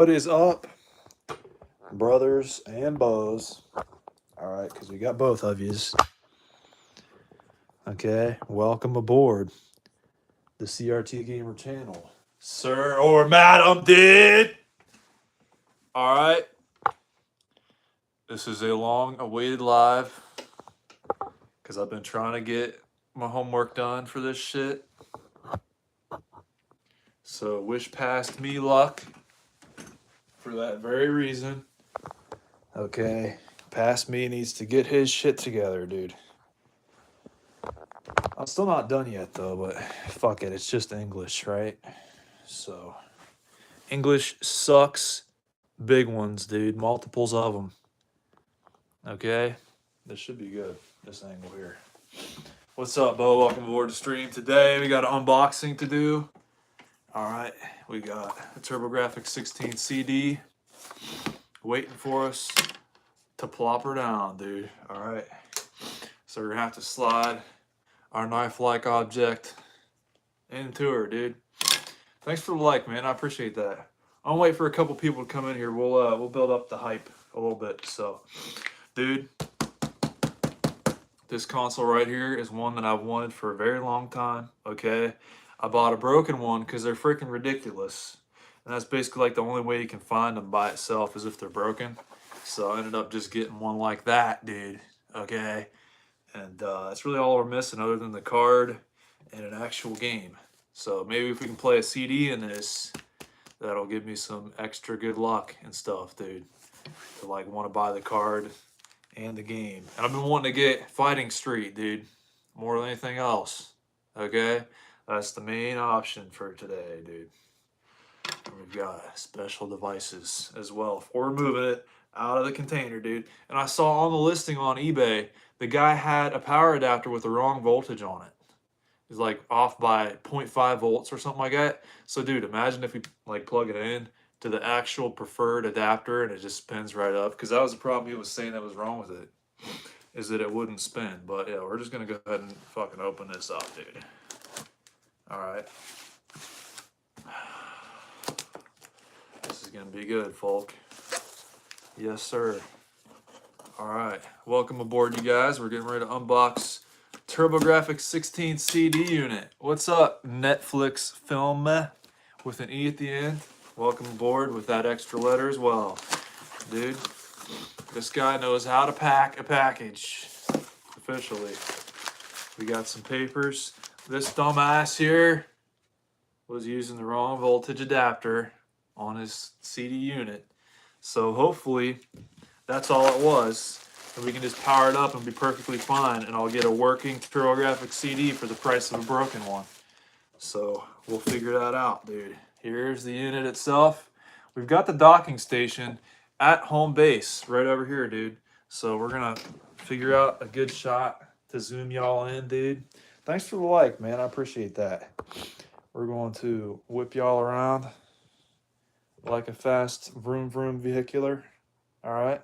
What is up, brothers and bows? All right, because we got both of yous. Okay, welcome aboard the CRT Gamer channel, sir or madam did. All right, this is a long-awaited live because I've been trying to get my homework done for this shit. So wish past me luck for that very reason. Okay, past me needs to get his shit together, dude. I'm still not done yet though, but fuck it, it's just English, right? So, English sucks. Big ones, dude. Multiples of them. Okay? This should be good, this angle here. What's up, Bo? Welcome aboard the stream. Today, we got an unboxing to do. All right, we got a Turbografx 16 CD waiting for us to plop her down, dude. All right. So, we're going to have to slide our knife-like object into her, dude. Thanks for the like, man. I appreciate that. I'll wait for a couple people to come in here. We'll build up the hype a little bit. So, dude, this console right here is one that I've wanted for a very long time. Okay, I bought a broken one because they're freaking ridiculous, and that's basically like the only way you can find them by itself is if they're broken. So I ended up just getting one like that, dude. Okay, and that's really all we're missing other than the card and an actual game. So maybe if we can play a CD in this, that'll give me some extra good luck and stuff, dude. To like want to buy the card and the game. And I've been wanting to get Fighting Street, dude, more than anything else. Okay? That's the main option for today, dude. And we've got special devices as well for removing it out of the container, dude. And I saw on the listing on eBay, the guy had a power adapter with the wrong voltage on it. It's like off by 0.5 volts or something like that. So, dude, imagine if we like plug it in to the actual preferred adapter and it just spins right up. Because that was the problem he was saying that was wrong with it, is that it wouldn't spin. But yeah, we're just gonna go ahead and fucking open this up, dude. All right. This is gonna be good, folk. Yes, sir. All right. Welcome aboard, you guys. We're getting ready to unbox Turbografx 16 CD unit. What's up, Netflix film with an E at the end? Welcome aboard with that extra letter as well. Dude, this guy knows how to pack a package. Officially. We got some papers. This dumbass here was using the wrong voltage adapter on his CD unit. So hopefully that's all it was. And we can just power it up and be perfectly fine, and I'll get a working Turbografx CD for the price of a broken one. So we'll figure that out, dude. Here's the unit itself. We've got the docking station at home base right over here, dude. So we're gonna figure out a good shot to zoom y'all in, dude. Thanks for the like, man. I appreciate that. We're going to whip y'all around like a fast vroom vroom vehicular. All right.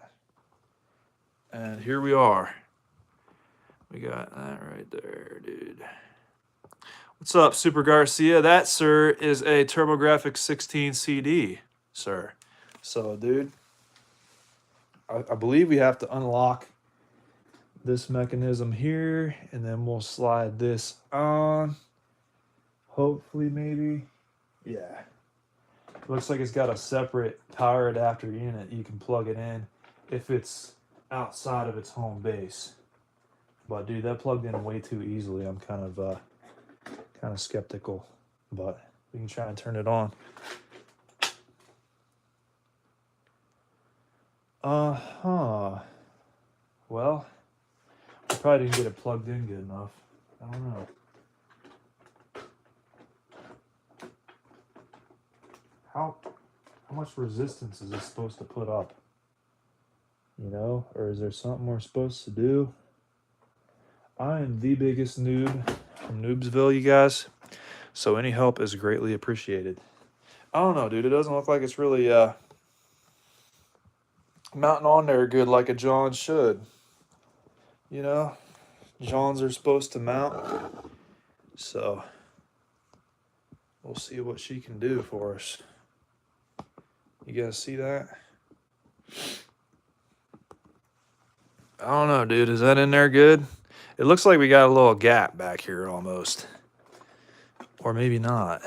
And here we are. We got that right there, dude. What's up, Super Garcia? That, sir, is a Turbografx 16 CD, sir. So, dude, I believe we have to unlock this mechanism here, and then we'll slide this on. Hopefully, maybe. Yeah. Looks like it's got a separate power adapter unit. You can plug it in if it's outside of its home base. But dude, that plugged in way too easily. I'm kind of skeptical, but we can try and turn it on. Well, I probably didn't get it plugged in good enough. I don't know. How much resistance is this supposed to put up? You know, or is there something we're supposed to do? I am the biggest noob from Noobsville, you guys. So any help is greatly appreciated. I don't know, dude. It doesn't look like it's really mounting on there good like a John should. You know, Johns are supposed to mount. So we'll see what she can do for us. You guys see that? I don't know, dude. Is that in there good? It looks like we got a little gap back here almost. Or maybe not.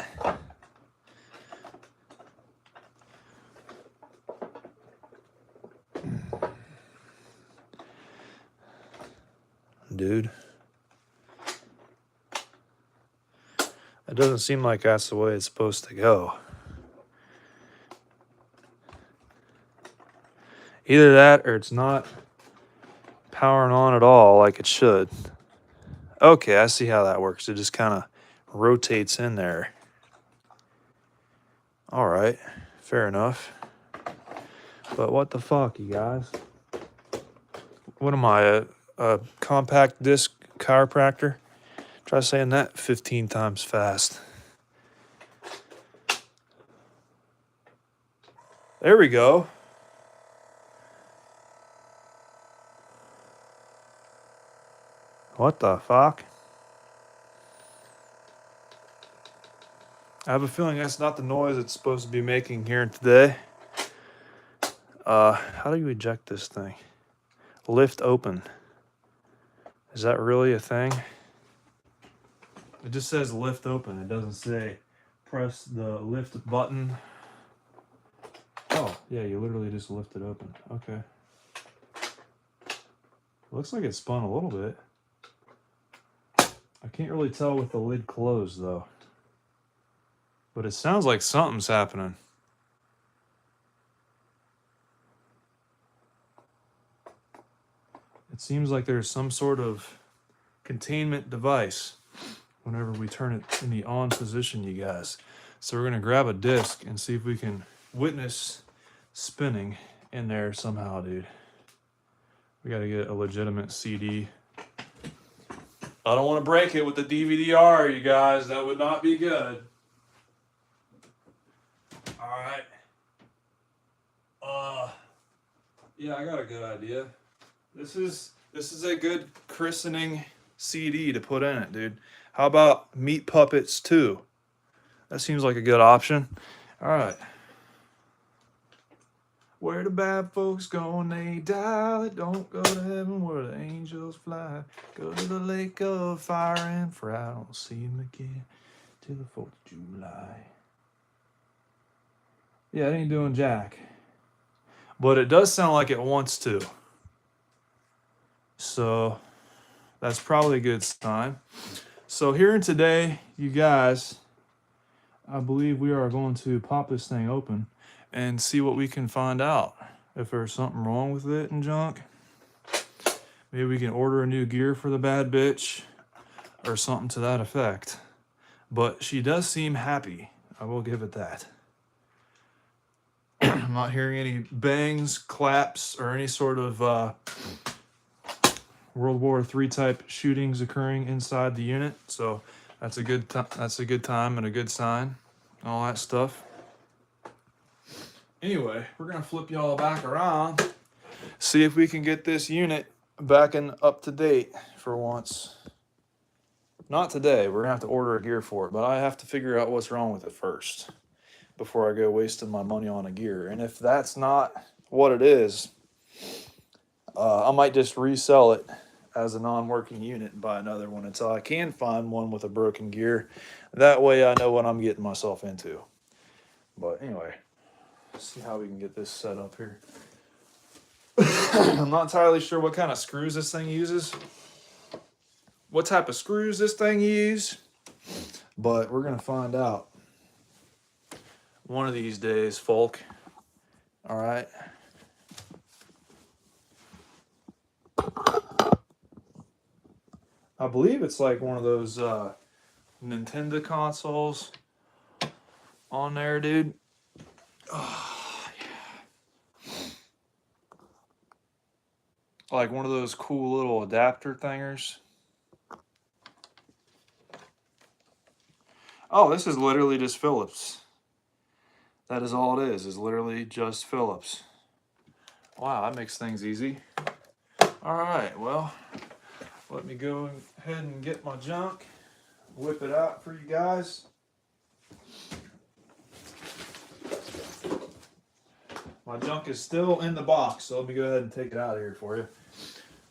Dude. It doesn't seem like that's the way it's supposed to go. Either that or it's not powering on at all like it should. Okay, I see how that works. It just kind of rotates in there. All right, fair enough. But what the fuck, you guys? What am I, a compact disc chiropractor? Try saying that 15 times fast. There we go. What the fuck? I have a feeling that's not the noise it's supposed to be making here today. How do you eject this thing? Lift open. Is that really a thing? It just says lift open. It doesn't say press the lift button. Oh, yeah, you literally just lift it open. Okay. Looks like it spun a little bit. I can't really tell with the lid closed, though. But it sounds like something's happening. It seems like there's some sort of containment device whenever we turn it in the on position, you guys. So we're gonna grab a disc and see if we can witness spinning in there somehow, dude. We gotta get a legitimate CD. I don't want to break it with the DVD-R, you guys. That would not be good. All right. Yeah, I got a good idea. This is a good christening CD to put in it, dude. How about Meat Puppets 2? That seems like a good option. All right. Where the bad folks go when they die, they don't go to heaven where the angels fly. Go to the lake of fire and fry, don't see them again till the 4th of July. Yeah, it ain't doing jack. But it does sound like it wants to. So that's probably a good sign. So here and today, you guys, I believe we are going to pop this thing open and see what we can find out. If there's something wrong with it and junk. Maybe we can order a new gear for the bad bitch or something to that effect. But she does seem happy. I will give it that. I'm not hearing any bangs, claps, or any sort of World War III type shootings occurring inside the unit. So that's a good time and a good sign. All that stuff. Anyway, we're gonna flip y'all back around, see if we can get this unit back and up to date for once. Not today. We're gonna have to order a gear for it, but I have to figure out what's wrong with it first before I go wasting my money on a gear. And if that's not what it is, I might just resell it as a non-working unit and buy another one until I can find one with a broken gear. That way I know what I'm getting myself into. But anyway, let's see how we can get this set up here. I'm not entirely sure what kind of screws this thing uses. What type of screws this thing uses. But we're going to find out one of these days, folk. All right. I believe it's like one of those Nintendo consoles on there, dude. Oh, yeah. Like one of those cool little adapter thingers. Oh, this is literally just Phillips. That is all it is literally just Phillips. Wow, that makes things easy. All right, well, let me go ahead and get my junk, whip it out for you guys. My junk is still in the box, so let me go ahead and take it out of here for you.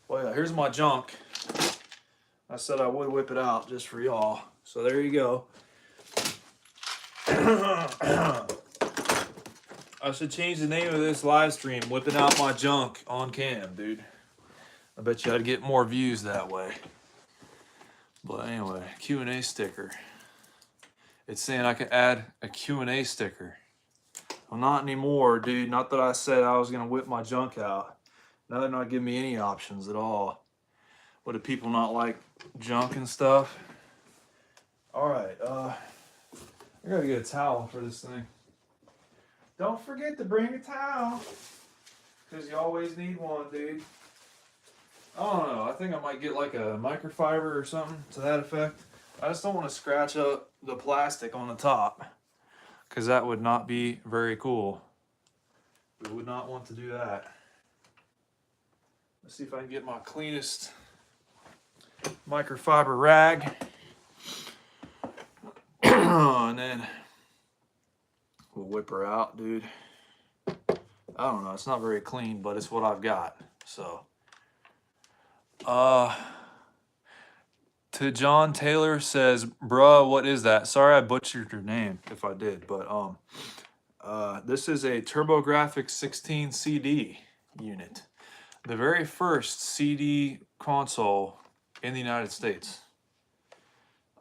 Well, yeah, here's my junk. I said I would whip it out just for y'all. So there you go. I should change the name of this live stream, Whipping Out My Junk on Cam, dude. I bet you I'd get more views that way. But anyway, Q&A sticker. It's saying I can add a Q&A sticker. Well, not anymore, dude. Not that I said I was going to whip my junk out. Now they're not giving me any options at all. What, do people not like junk and stuff? All right, I gotta get a towel for this thing. Don't forget to bring a towel, because you always need one, dude. I don't know. I think I might get like a microfiber or something to that effect. I just don't want to scratch up the plastic on the top, because that would not be very cool. We would not want to do that. Let's see if I can get my cleanest microfiber rag. And then we'll whip her out, dude. I don't know. It's not very clean, but it's what I've got. So, to John Taylor says, bruh, what is that? Sorry I butchered your name if I did, but this is a Turbografx 16 CD unit. The very first CD console in the United States.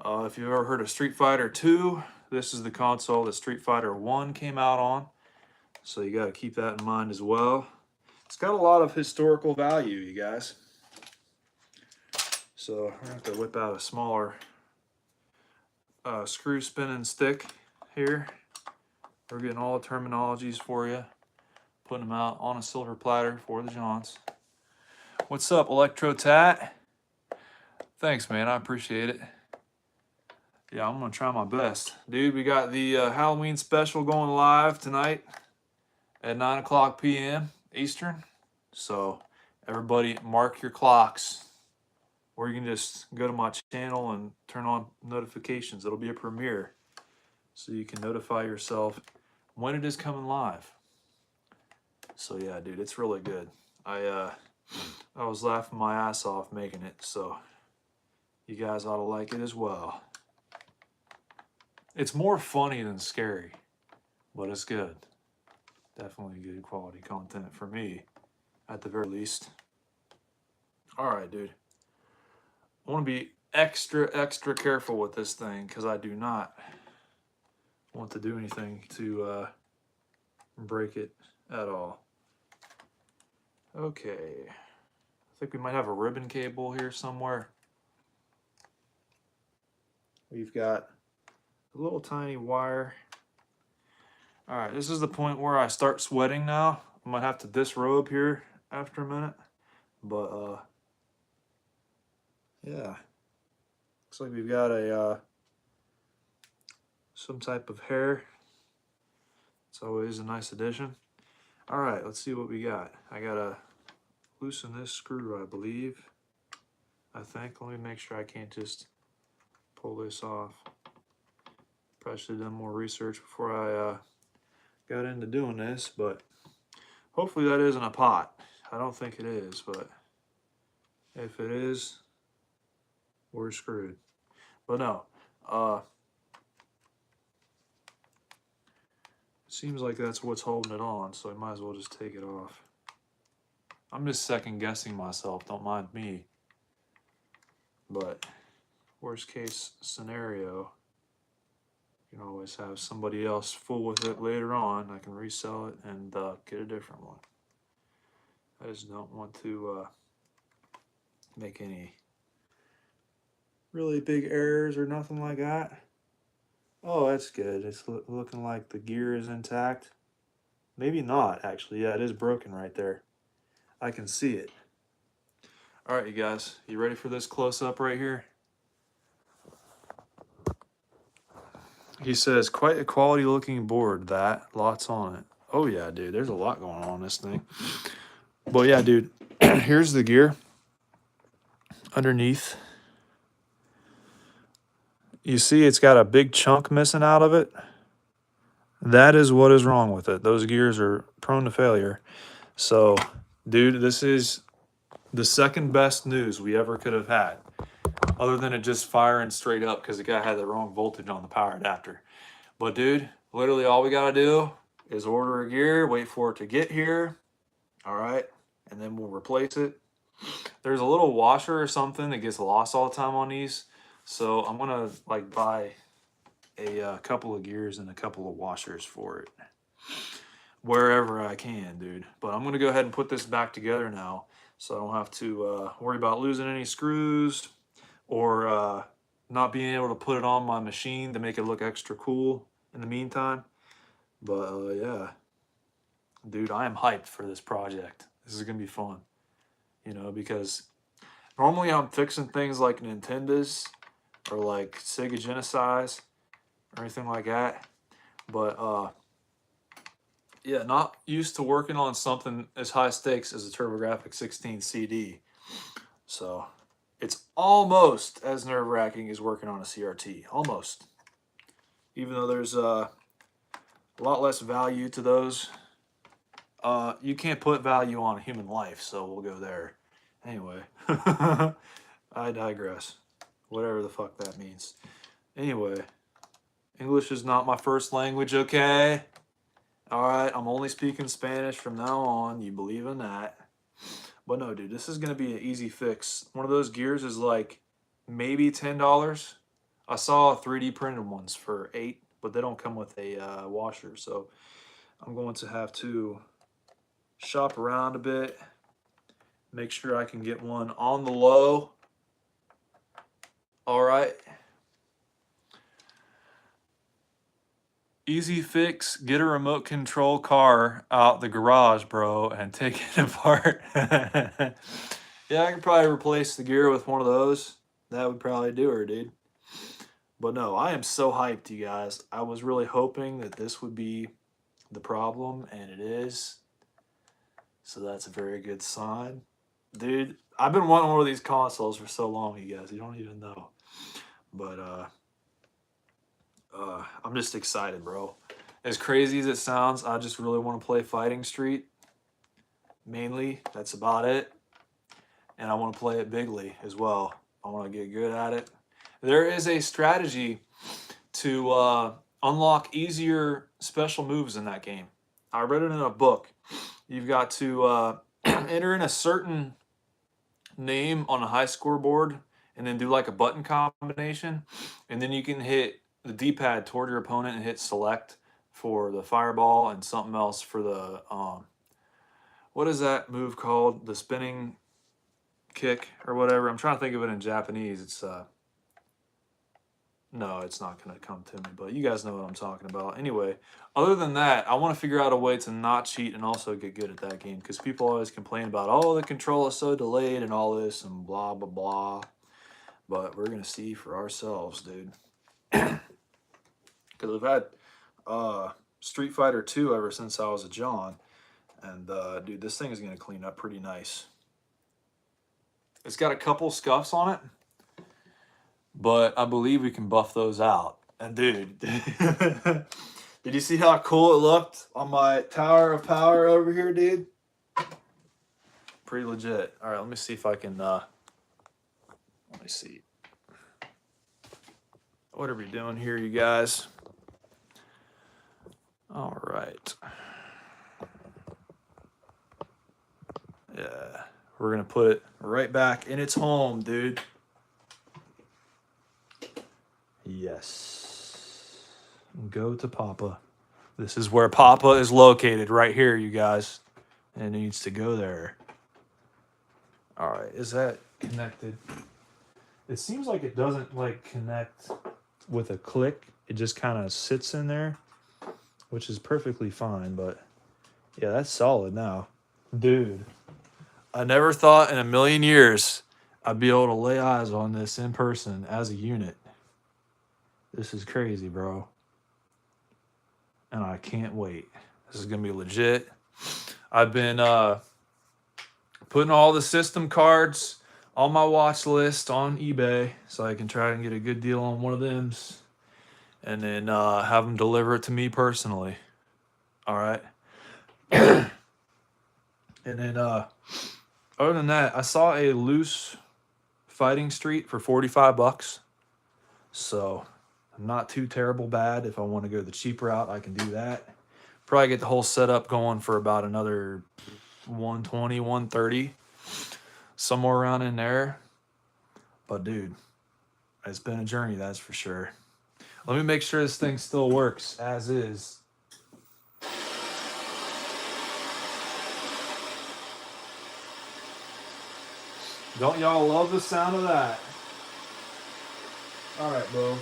If you've ever heard of Street Fighter 2, this is the console that Street Fighter 1 came out on. So you got to keep that in mind as well. It's got a lot of historical value, you guys. So I'm going to have to whip out a smaller screw spinning stick here. We're getting all the terminologies for you. Putting them out on a silver platter for the Johns. What's up, Electro Tat? Thanks, man. I appreciate it. Yeah, I'm going to try my best. Dude, we got the Halloween special going live tonight at 9 o'clock p.m. Eastern. So everybody mark your clocks. Or you can just go to my channel and turn on notifications. It'll be a premiere. So you can notify yourself when it is coming live. So yeah, dude, it's really good. I was laughing my ass off making it. So you guys ought to like it as well. It's more funny than scary, but it's good. Definitely good quality content for me, at the very least. All right, dude. I want to be extra careful with this thing, because I do not want to do anything to break it at all. Okay. I think we might have a ribbon cable here somewhere. We've got a little tiny wire. All right, this is the point where I start sweating now. I might have to disrobe here after a minute, but yeah. Looks like we've got a some type of hair. It's always a nice addition. All right, let's see what we got. I gotta loosen this screw, I believe. I think. Let me make sure I can't just pull this off. Probably should have done more research before I got into doing this, but hopefully that isn't a pot. I don't think it is, but if it is, we're screwed. But no, seems like that's what's holding it on, so I might as well just take it off. I'm just second guessing myself, don't mind me. But worst case scenario, you can always have somebody else fool with it later on. I can resell it and get a different one. I just don't want to make any really big errors or nothing like that. Oh, that's good. It's looking like the gear is intact. Maybe not, actually. Yeah, it is broken right there. I can see it. All right, you guys. You ready for this close-up right here? He says, quite a quality-looking board, that. Lots on it. Oh, yeah, dude. There's a lot going on this thing. But, yeah, dude. Here's the gear underneath. You see it's got a big chunk missing out of it. That is what is wrong with it. Those gears are prone to failure. So, dude, this is the second best news we ever could have had, other than it just firing straight up because the guy had the wrong voltage on the power adapter. But, dude, literally all we got to do is order a gear, wait for it to get here, all right, and then we'll replace it. There's a little washer or something that gets lost all the time on these, so I'm going to, like, buy a couple of gears and a couple of washers for it wherever I can, dude. But I'm gonna go ahead and put this back together now, so I don't have to worry about losing any screws or not being able to put it on my machine to make it look extra cool in the meantime. But yeah, dude, I am hyped for this project. This is gonna be fun, you know, because normally I'm fixing things like Nintendo's or like Sega Genesis or anything like that. But yeah, not used to working on something as high stakes as a Turbografx 16 CD. So it's almost as nerve-wracking as working on a CRT. Almost. Even though there's a lot less value to those. You can't put value on human life, so we'll go there. Anyway, I digress. Whatever the fuck that means. Anyway, English is not my first language, okay? Alright, I'm only speaking Spanish from now on. You believe in that. But no, dude, this is going to be an easy fix. One of those gears is like maybe $10. I saw 3D printed ones for $8, but they don't come with a washer. So I'm going to have to shop around a bit. Make sure I can get one on the low. Alright. Easy fix, get a remote control car out the garage, bro, and take it apart. Yeah, I could probably replace the gear with one of those. That would probably do her, dude. But no, I am so hyped, you guys. I was really hoping that this would be the problem, and it is. So that's a very good sign. Dude, I've been wanting one of these consoles for so long, you guys. You don't even know. But, I'm just excited, bro. As crazy as it sounds, I just really want to play Fighting Street. Mainly, that's about it. And I want to play it bigly as well. I want to get good at it. There is a strategy to unlock easier special moves in that game. I read it in a book. You've got to enter in a certain name on a high scoreboard and then do like a button combination. And then you can hit the D-pad toward your opponent and hit select for the fireball and something else for the what is that move called? The spinning kick or whatever. I'm trying to think of it in Japanese. It's no, it's not going to come to me, but you guys know what I'm talking about. Anyway, other than that, I want to figure out a way to not cheat and also get good at that game because people always complain about, oh, the control is so delayed and all this and blah, blah, blah. But we're going to see for ourselves, dude. Because I've had Street Fighter 2 ever since I was a John. And, dude, this thing is going to clean up pretty nice. It's got a couple scuffs on it, but I believe we can buff those out. And, dude, did you see how cool it looked on my Tower of Power over here, dude? Pretty legit. All right, let me see if I can, let me see. What are we doing here, you guys? All right. Yeah, we're going to put it right back in its home, dude. Yes. Go to Papa. This is where Papa is located, right here, you guys. And it needs to go there. All right, is that connected? It seems like it doesn't, like, connect with a click. It just kind of sits in there, which is perfectly fine, but yeah, that's solid now. Dude, I never thought in a million years I'd be able to lay eyes on this in person as a unit. This is crazy, bro. And I can't wait. This is going to be legit. I've been putting all the system cards on my watch list on eBay so I can try and get a good deal on one of them. and then have them deliver it to me personally. All right. And then other than that, I saw a loose Fighting Street for 45 bucks. So not too terrible bad. If I want to go the cheap route, I can do that. Probably get the whole setup going for about another 120, 130, somewhere around in there. But dude, it's been a journey, that's for sure. Let me make sure this thing still works as is. Don't y'all love the sound of that? All right, Bo.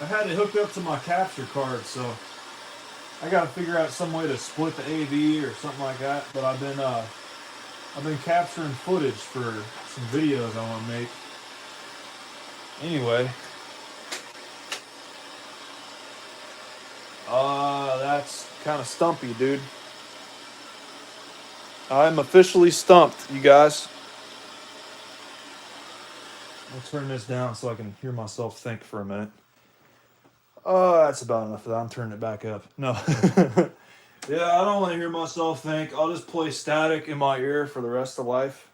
I had it hooked up to my capture card, so I gotta figure out some way to split the AV or something like that. But I've been capturing footage for some videos I want to make. Anyway, that's kind of stumpy, dude. I'm officially stumped, you guys. I'll turn this down so I can hear myself think for a minute. That's about enough of that. I'm turning it back up. No. Yeah, I don't want to hear myself think. I'll just play static in my ear for the rest of life.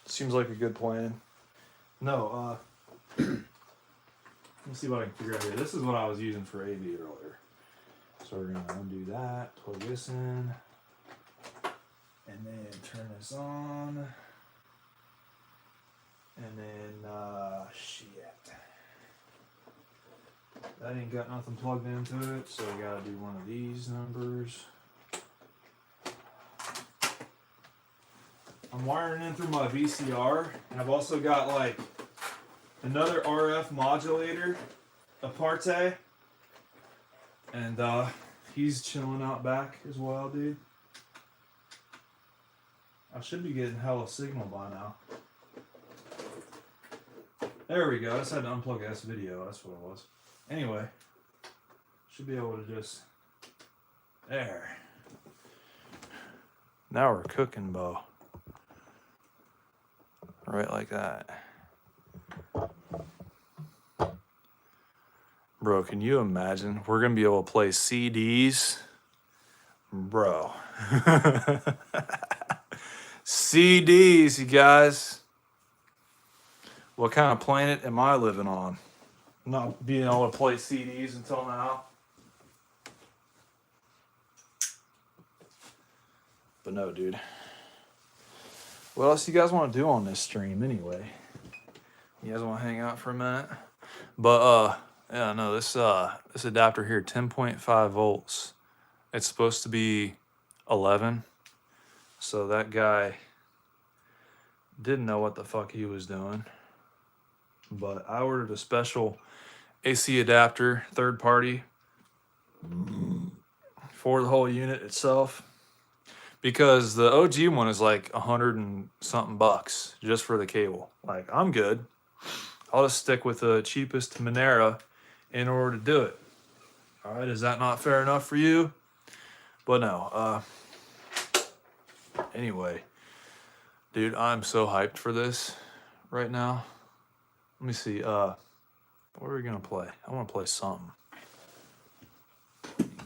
Seems like a good plan. No, let me see what I can figure out here. This is what I was using for AV earlier. So we're going to undo that, plug this in, and then turn this on. And then, shit. That ain't got nothing plugged into it, so we gotta do one of these numbers. I'm wiring in through my VCR, and I've also got like another RF modulator, aparte, and he's chilling out back as well, dude. I should be getting hella signal by now. There we go. I just had to unplug S video. That's what it was. Anyway, should be able to just there. Now we're cooking, Bo. Right like that. Bro, can you imagine? We're going to be able to play CDs. Bro. CDs, you guys. What kind of planet am I living on? Not being able to play CDs until now. But no, dude. What else you guys want to do on this stream anyway? You guys want to hang out for a minute? But yeah, no, this adapter here, 10.5 volts. It's supposed to be 11. So that guy didn't know what the fuck he was doing. But I ordered a special AC adapter, third party, for the whole unit itself. Because the OG one is like 100 and something bucks just for the cable. Like, I'm good. I'll just stick with the cheapest Monera in order to do it. All right, is that not fair enough for you? But no. Anyway, dude, I'm so hyped for this right now. Let me see. What are we gonna play? I want to play something.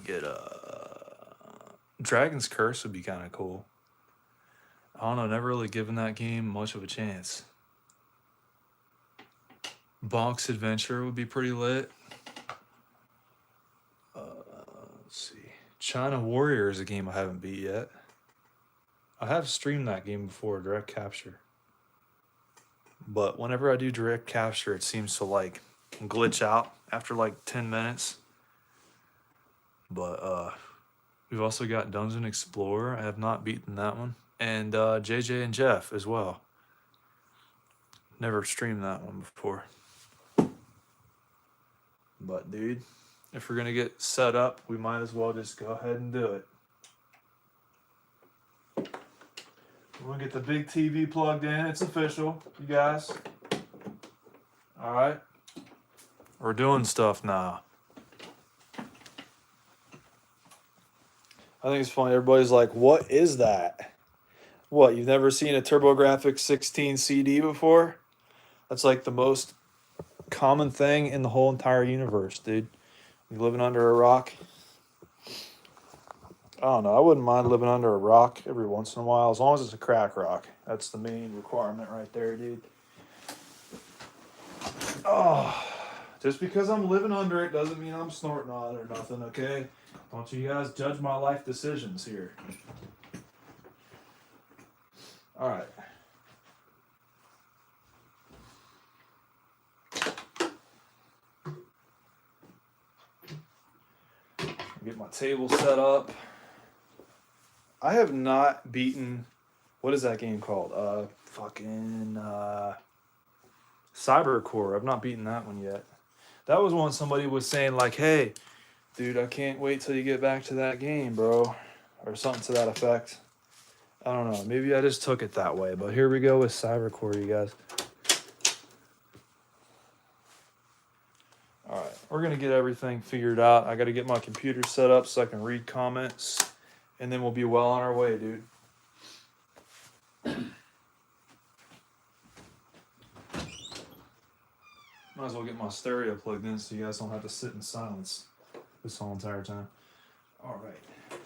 Get Dragon's Curse would be kind of cool. I don't know, never really given that game much of a chance. Bonk's Adventure would be pretty lit. Let's see. China Warrior is a game I haven't beat yet. I have streamed that game before, Direct Capture. But whenever I do Direct Capture, it seems to like glitch out after like 10 minutes. But we've also got Dungeon Explorer. I have not beaten that one. And JJ and Jeff as well. Never streamed that one before. But dude, if we're gonna get set up, we might as well just go ahead and do it. We're gonna get the big TV plugged in. It's official, you guys. All right. We're doing stuff now. I think it's funny. Everybody's like, what is that? What, you've never seen a Turbografx 16 CD before? That's like the most common thing in the whole entire universe, dude. You living under a rock? I don't know. I wouldn't mind living under a rock every once in a while, as long as it's a crack rock. That's the main requirement right there, dude. Oh, just because I'm living under it doesn't mean I'm snorting on it or nothing, okay? Don't you guys judge my life decisions here. All right. Get my table set up. I have not beaten, what is that game called? Cybercore. I've not beaten that one yet. That was one somebody was saying like, hey, dude, I can't wait till you get back to that game, bro. Or something to that effect. I don't know. Maybe I just took it that way. But here we go with Cybercore, you guys. All right. We're going to get everything figured out. I got to get my computer set up so I can read comments. And then we'll be well on our way, dude. Might as well get my stereo plugged in so you guys don't have to sit in silence this whole entire time. All right.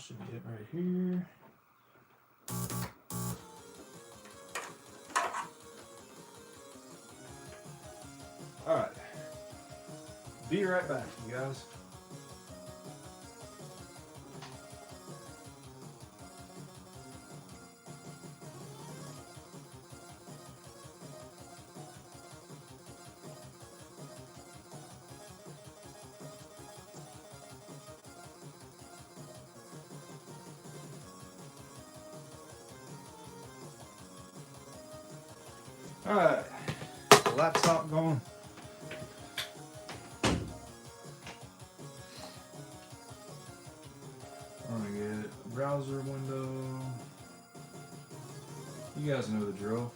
Should be it right here. All right. Be right back, you guys. All right, laptop going. I'm gonna get a browser window. You guys know the drill.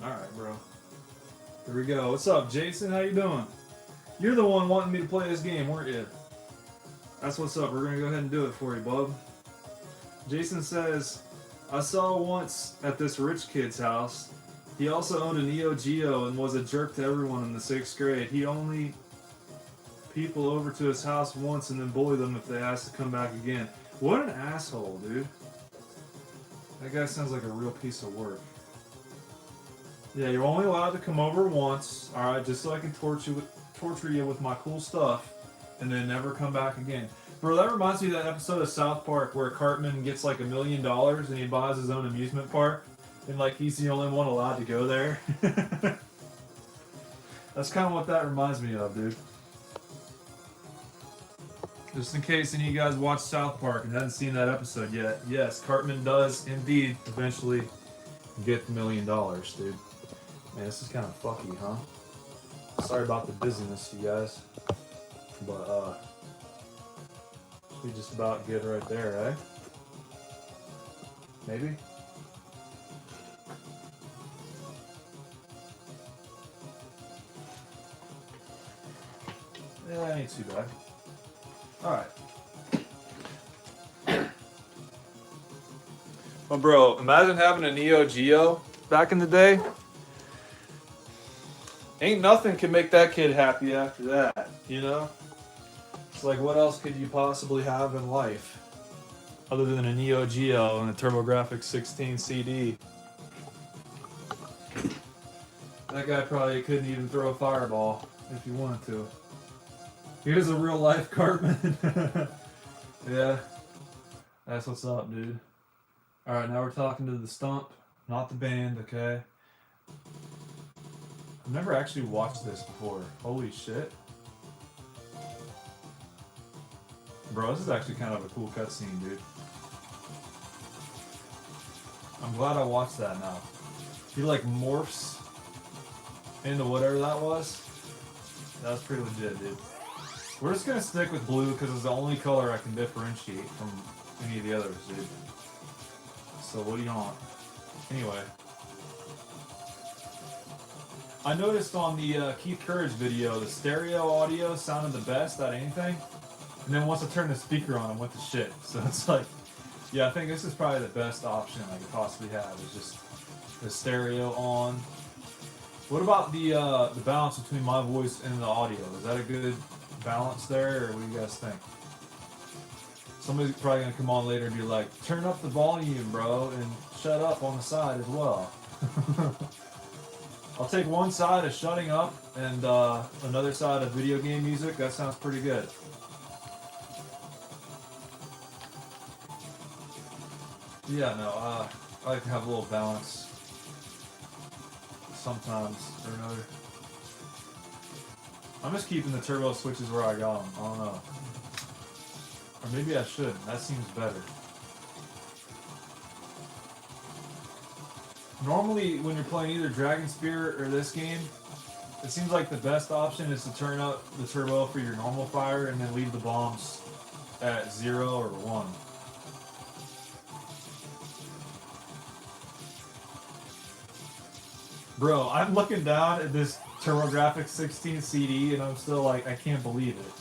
All right, bro. Here we go. What's up, Jason? How you doing? You're the one wanting me to play this game, weren't you? That's what's up. We're going to go ahead and do it for you, bub. Jason says, I saw once at this rich kid's house. He also owned a Neo Geo and was a jerk to everyone in the 6th grade. He only people over to his house once and then bullied them if they asked to come back again. What an asshole, dude. That guy sounds like a real piece of work. Yeah, you're only allowed to come over once, alright, just so I can torture you with my cool stuff, and then never come back again. Bro, that reminds me of that episode of South Park where Cartman gets like $1 million and he buys his own amusement park, and like he's the only one allowed to go there. That's kind of what that reminds me of, dude. Just in case any of you guys watched South Park and hadn't seen that episode yet, yes, Cartman does indeed eventually get the $1 million, dude. Man, this is kind of fucky, huh? Sorry about the busyness, you guys. But, we just about good right there, eh? Maybe? Yeah, ain't too bad. Alright. Well, bro, imagine having a Neo Geo back in the day. Ain't nothing can make that kid happy after that, you know? It's like, what else could you possibly have in life other than a Neo Geo and a Turbografx 16 CD? That guy probably couldn't even throw a fireball if he wanted to. Here's a real life Cartman. Yeah, that's what's up, dude. Alright, now we're talking to the stump, not the band, okay? I've never actually watched this before. Holy shit. Bro, this is actually kind of a cool cutscene, dude. I'm glad I watched that now. He like morphs into whatever that was. That was pretty legit, dude. We're just gonna stick with blue because it's the only color I can differentiate from any of the others, dude. So what do you want? Anyway. I noticed on the Keith Courage video, the stereo audio sounded the best out of anything. And then once I turned the speaker on, it went to shit. So it's like, yeah, I think this is probably the best option I could possibly have, is just the stereo on. What about the balance between my voice and the audio? Is that a good balance there, or what do you guys think? Somebody's probably gonna come on later and be like, turn up the volume, bro, and shut up on the side as well. I'll take one side of shutting up and another side of video game music. That sounds pretty good. Yeah, no, I like to have a little balance sometimes or another. I'm just keeping the turbo switches where I got them. I don't know. Or maybe I shouldn't. That seems better. Normally, when you're playing either Dragon Spear or this game, it seems like the best option is to turn up the turbo for your normal fire and then leave the bombs at 0 or 1. Bro, I'm looking down at this Turbografx 16 CD and I'm still like, I can't believe it.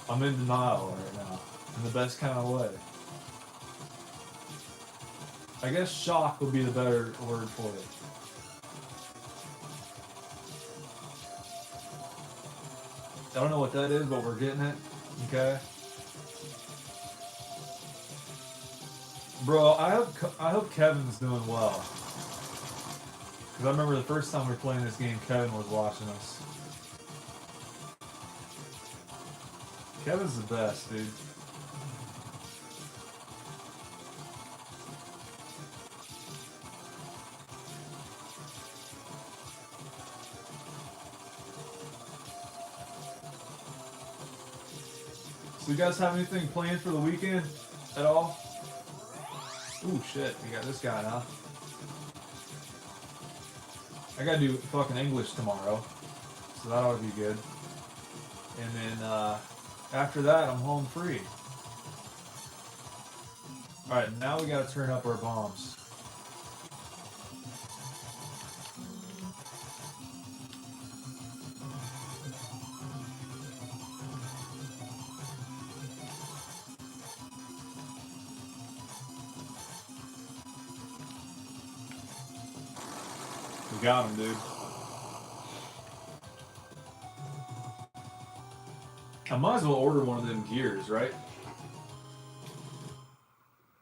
I'm in denial right now, in the best kind of way. I guess shock would be the better word for it. I don't know what that is, but we're getting it. Okay. Bro, I hope Kevin's doing well. Because I remember the first time we were playing this game, Kevin was watching us. Kevin's the best, dude. So you guys have anything planned for the weekend at all? Ooh, shit. We got this guy now. I gotta do fucking English tomorrow. So that ought to be good. And then, after that, I'm home free. Alright, now we gotta turn up our bombs. We got him, dude. I might as well order one of them gears, right?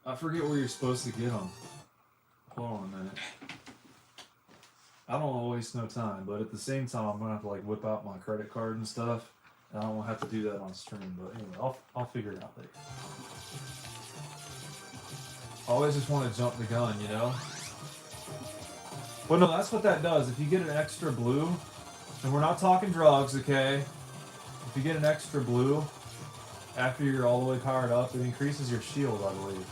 I forget where you're supposed to get them. Hold on a minute. I don't want to waste no time, but at the same time, I'm gonna have to like whip out my credit card and stuff. And I don't want to have to do that on stream, but anyway, I'll figure it out later. I always just want to jump the gun, you know? Well, no, that's what that does. If you get an extra blue, and we're not talking drugs, okay? If you get an extra blue after you're all the way powered up, it increases your shield, I believe.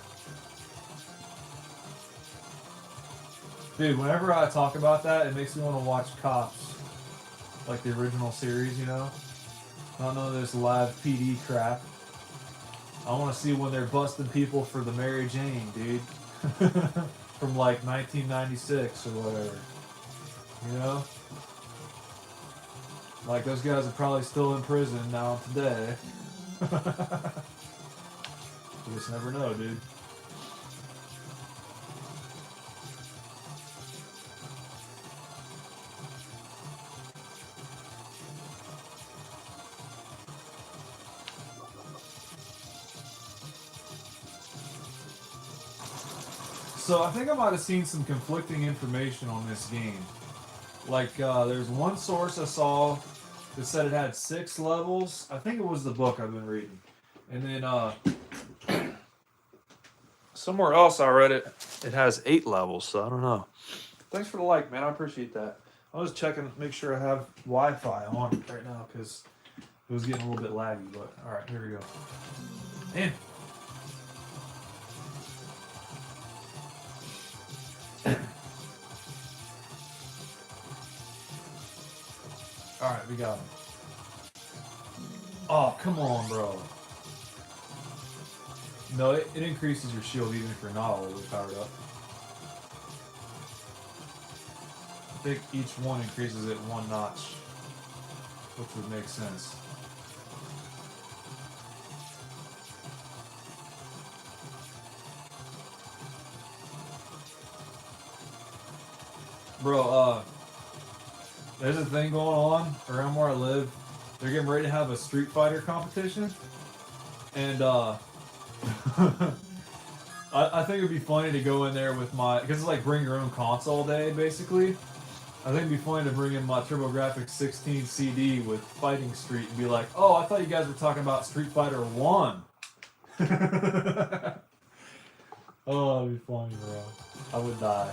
Dude, whenever I talk about that, it makes me want to watch Cops. Like the original series, you know? Not none of this live PD crap. I want to see when they're busting people for the Mary Jane, dude. From like 1996 or whatever. You know? Like those guys are probably still in prison now today. You just never know, dude. So I think I might have seen some conflicting information on this game. Like, there's one source I saw that said it had 6 levels. I think it was the book I've been reading. And then, somewhere else I read it has 8 levels, so I don't know. Thanks for the like, man. I appreciate that. I was checking, make sure I have Wi-Fi on right now, because it was getting a little bit laggy, but alright, here we go. Man. Alright, we got him. Oh, come on, bro. No, it increases your shield even if you're not all the way powered up. I think each one increases it 1 notch, which would make sense. Bro, there's a thing going on around where I live. They're getting ready to have a Street Fighter competition. And, I think it'd be funny to go in there with my... Because it's like bring your own console day, basically. I think it'd be funny to bring in my Turbografx 16 CD with Fighting Street and be like, oh, I thought you guys were talking about Street Fighter 1. Oh, that'd be funny, bro. I would die.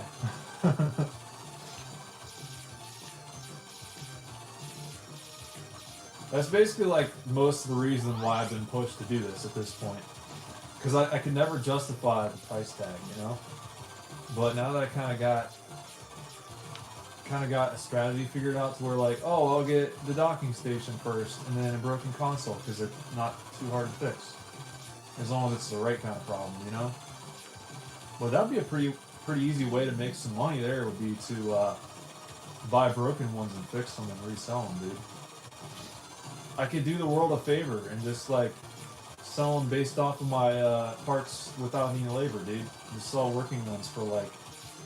That's basically like most of the reason why I've been pushed to do this at this point. Because I could never justify the price tag, you know? But now that I kind of got a strategy figured out to where like, oh, I'll get the docking station first and then a broken console because they're not too hard to fix. As long as it's the right kind of problem, you know? Well, that'd be a pretty easy way to make some money there would be to buy broken ones and fix them and resell them, dude. I could do the world a favor and just like sell them based off of my parts without any labor, dude. Just sell working ones for like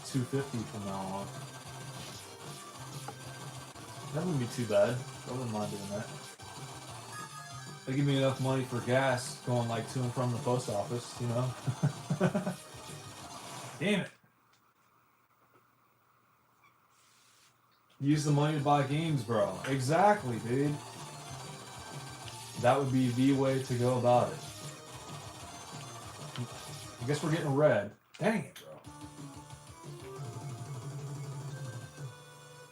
$250 from now on. That wouldn't be too bad. I wouldn't mind doing that. They give me enough money for gas going like to and from the post office, you know? Damn it. Use the money to buy games, bro. Exactly, dude. That would be the way to go about it. I guess we're getting red. Dang it, bro.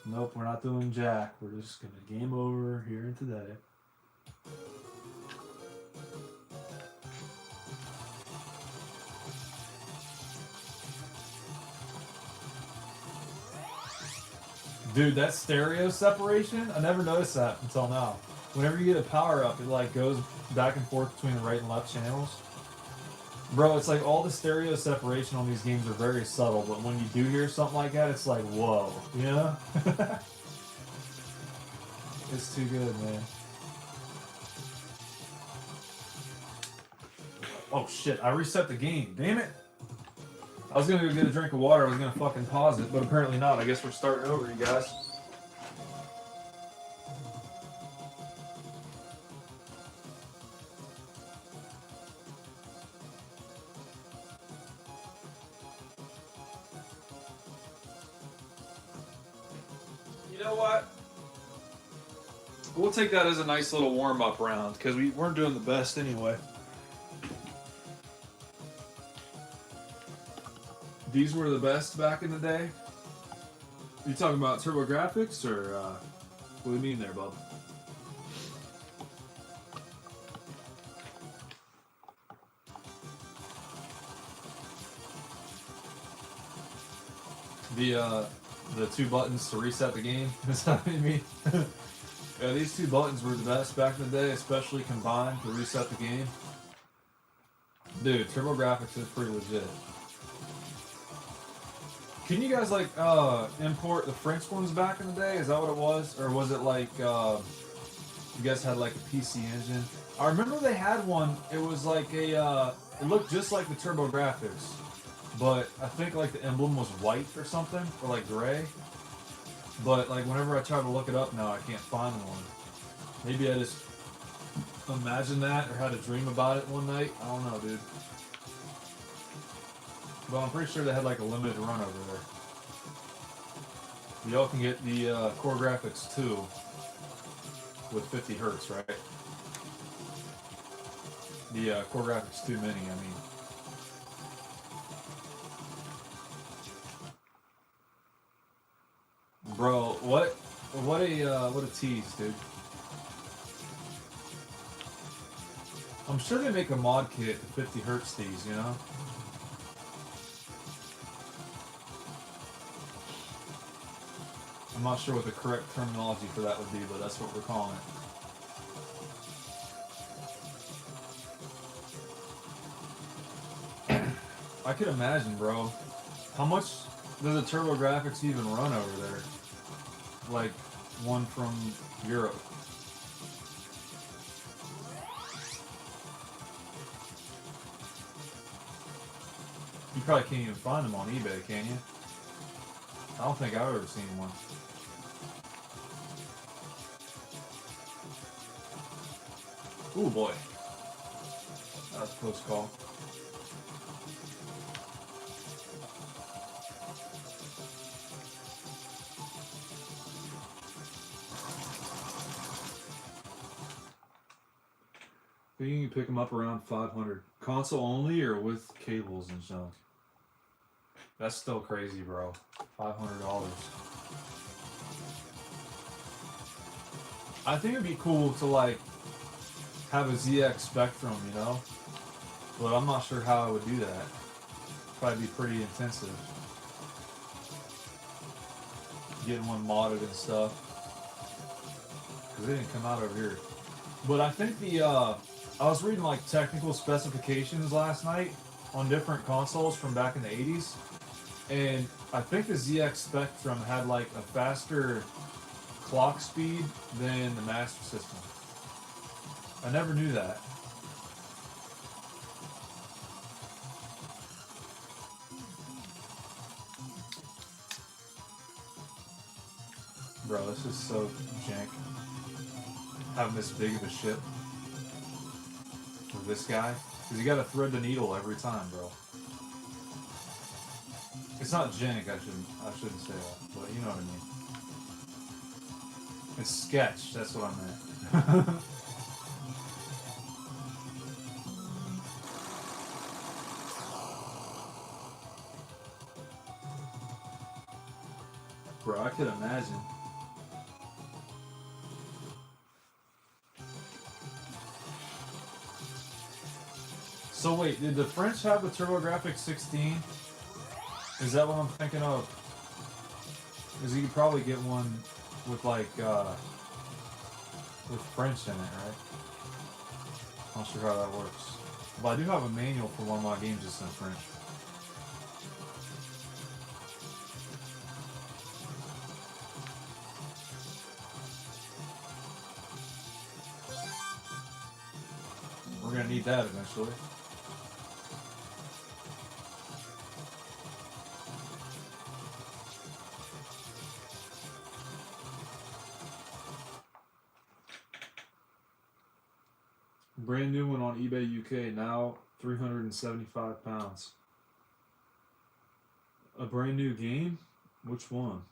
Nope, we're not doing jack. We're just gonna game over here and today. Dude, that stereo separation, I never noticed that until now. Whenever you get a power up, it like goes back and forth between the right and left channels. Bro, it's like all the stereo separation on these games are very subtle, but when you do hear something like that, it's like, whoa, you know? It's too good, man. Oh shit, I reset the game, damn it! I was gonna go get a drink of water, I was gonna fucking pause it, but apparently not. I guess we're starting over, you guys. You know what? We'll take that as a nice little warm-up round, because we weren't doing the best anyway. These were the best back in the day? You talking about Turbografx, or what do you mean there, bub? The 2 buttons to reset the game, is that what you mean? Yeah, these 2 buttons were the best back in the day, especially combined to reset the game. Dude, Turbografx is pretty legit. Can you guys like import the French ones back in the day? Is that what it was? Or was it like you guys had like a PC engine? I remember they had one, it was like a it looked just like the Turbografx, but I think like the emblem was white or something, or like gray. But like whenever I try to look it up now, I can't find one. Maybe I just imagined that or had a dream about it one night. I don't know, dude. Well, I'm pretty sure they had like a limited run over there. Y'all can get the Turbografx 2 with 50 hertz, right? The Turbografx 2 Mini, I mean. Bro, what a tease, dude. I'm sure they make a mod kit to 50 hertz these, you know? I'm not sure what the correct terminology for that would be, but that's what we're calling it. I could imagine, bro. How much does a Turbografx even run over there? Like one from Europe. You probably can't even find them on eBay, can you? I don't think I've ever seen one. Ooh boy. That's a close call. I think you can pick them up around 500. Console only or with cables and junk? That's still crazy, bro. $500. I think it'd be cool to like have a ZX Spectrum, you know? But I'm not sure how I would do that. Probably be pretty intensive. Getting one modded and stuff. Because they didn't come out over here. But I think the, I was reading like technical specifications last night on different consoles from back in the 80s. And I think the ZX Spectrum had like a faster clock speed than the Master System. I never knew that. Bro, this is so jank. Having this big of a ship with this guy. Because you gotta thread the needle every time, bro. It's not jank, I shouldn't say that, but you know what I mean. It's sketch, that's what I meant. Bro, I could imagine. So wait, did the French have the Turbografx 16? Is that what I'm thinking of? Because you could probably get one with like, with French in it, right? Not sure how that works. But I do have a manual for one of my games that's in French. We're gonna need that eventually. Brand new one on eBay UK, now £375. A brand new game? Which one?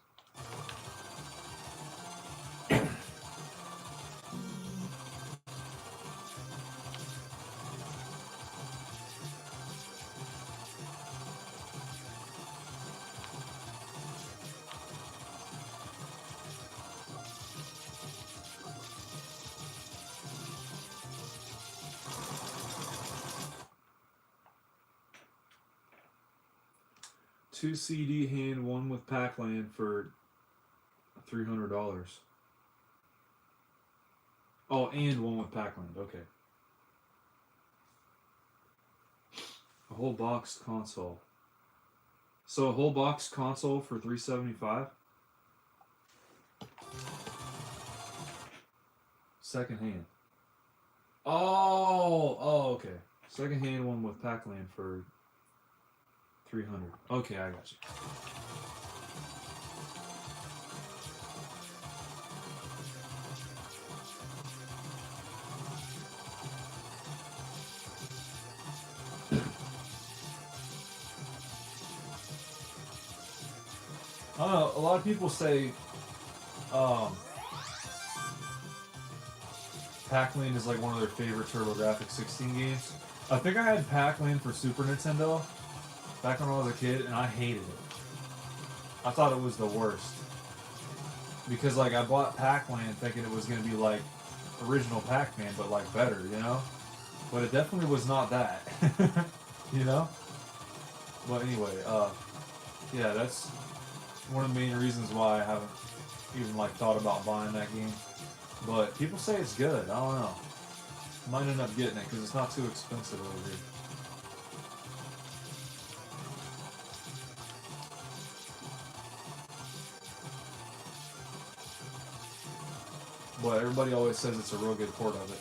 Two CD hand, one with Pac-Land for $300. Oh, and one with Pac-Land. Okay. A whole box console. So a whole box console for $375. Second hand. Oh, okay. Second hand one with Pac-Land for 300. Okay, I got you. I don't know, a lot of people say Pac-Land is like one of their favorite Turbografx 16 games. I think I had Pac-Land for Super Nintendo back when I was a kid, and I hated it. I thought it was the worst. Because, like, I bought Pac-Land thinking it was going to be, like, original Pac-Man, but, like, better, you know? But it definitely was not that. You know? But anyway, yeah, that's one of the main reasons why I haven't even, like, thought about buying that game. But people say it's good. I don't know. Might end up getting it, because it's not too expensive over here. but everybody always says it's a real good port of it.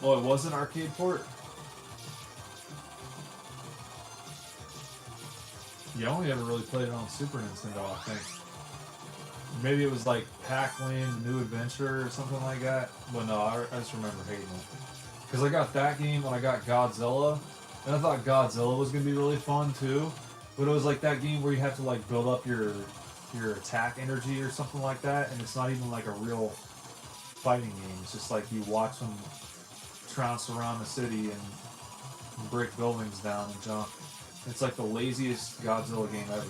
Oh, it was an arcade port? Yeah, I only ever really played it on Super Nintendo, I think. Maybe it was like Pac-Man New Adventure or something like that. But no, I just remember hating it. Because I got that game when I got Godzilla. And I thought Godzilla was going to be really fun too. But it was like that game where you have to like build up your attack energy or something like that. And it's not even like a real fighting game. It's just like you watch them trounce around the city and break buildings down and jump. It's like the laziest Godzilla game ever.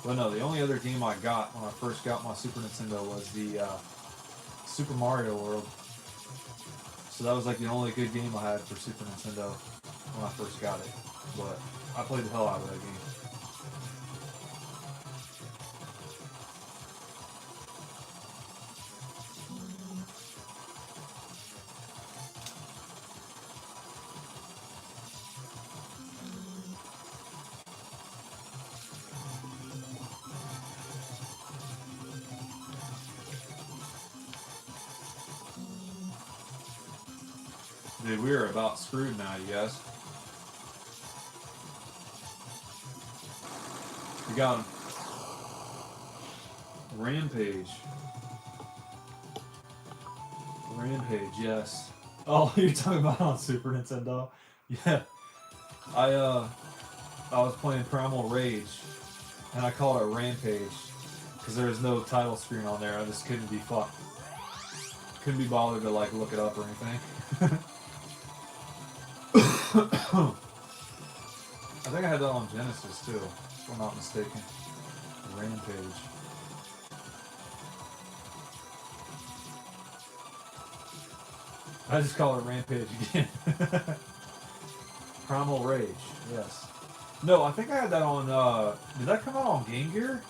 But no, the only other game I got when I first got my Super Nintendo was the Super Mario World. So that was like the only good game I had for Super Nintendo when I first got it. But I played the hell out of that game. Dude, we are about screwed now, you guys. We got him. Rampage. Rampage, yes. Oh, you're talking about on Super Nintendo? Yeah. I was playing Primal Rage, and I called it Rampage, because there was no title screen on there. I just couldn't be fucked. Couldn't be bothered to like look it up or anything. I think I had that on Genesis too, if I'm not mistaken. Rampage. I just call it Rampage again. Primal Rage, yes. No, I think I had that on, did that come out on Game Gear?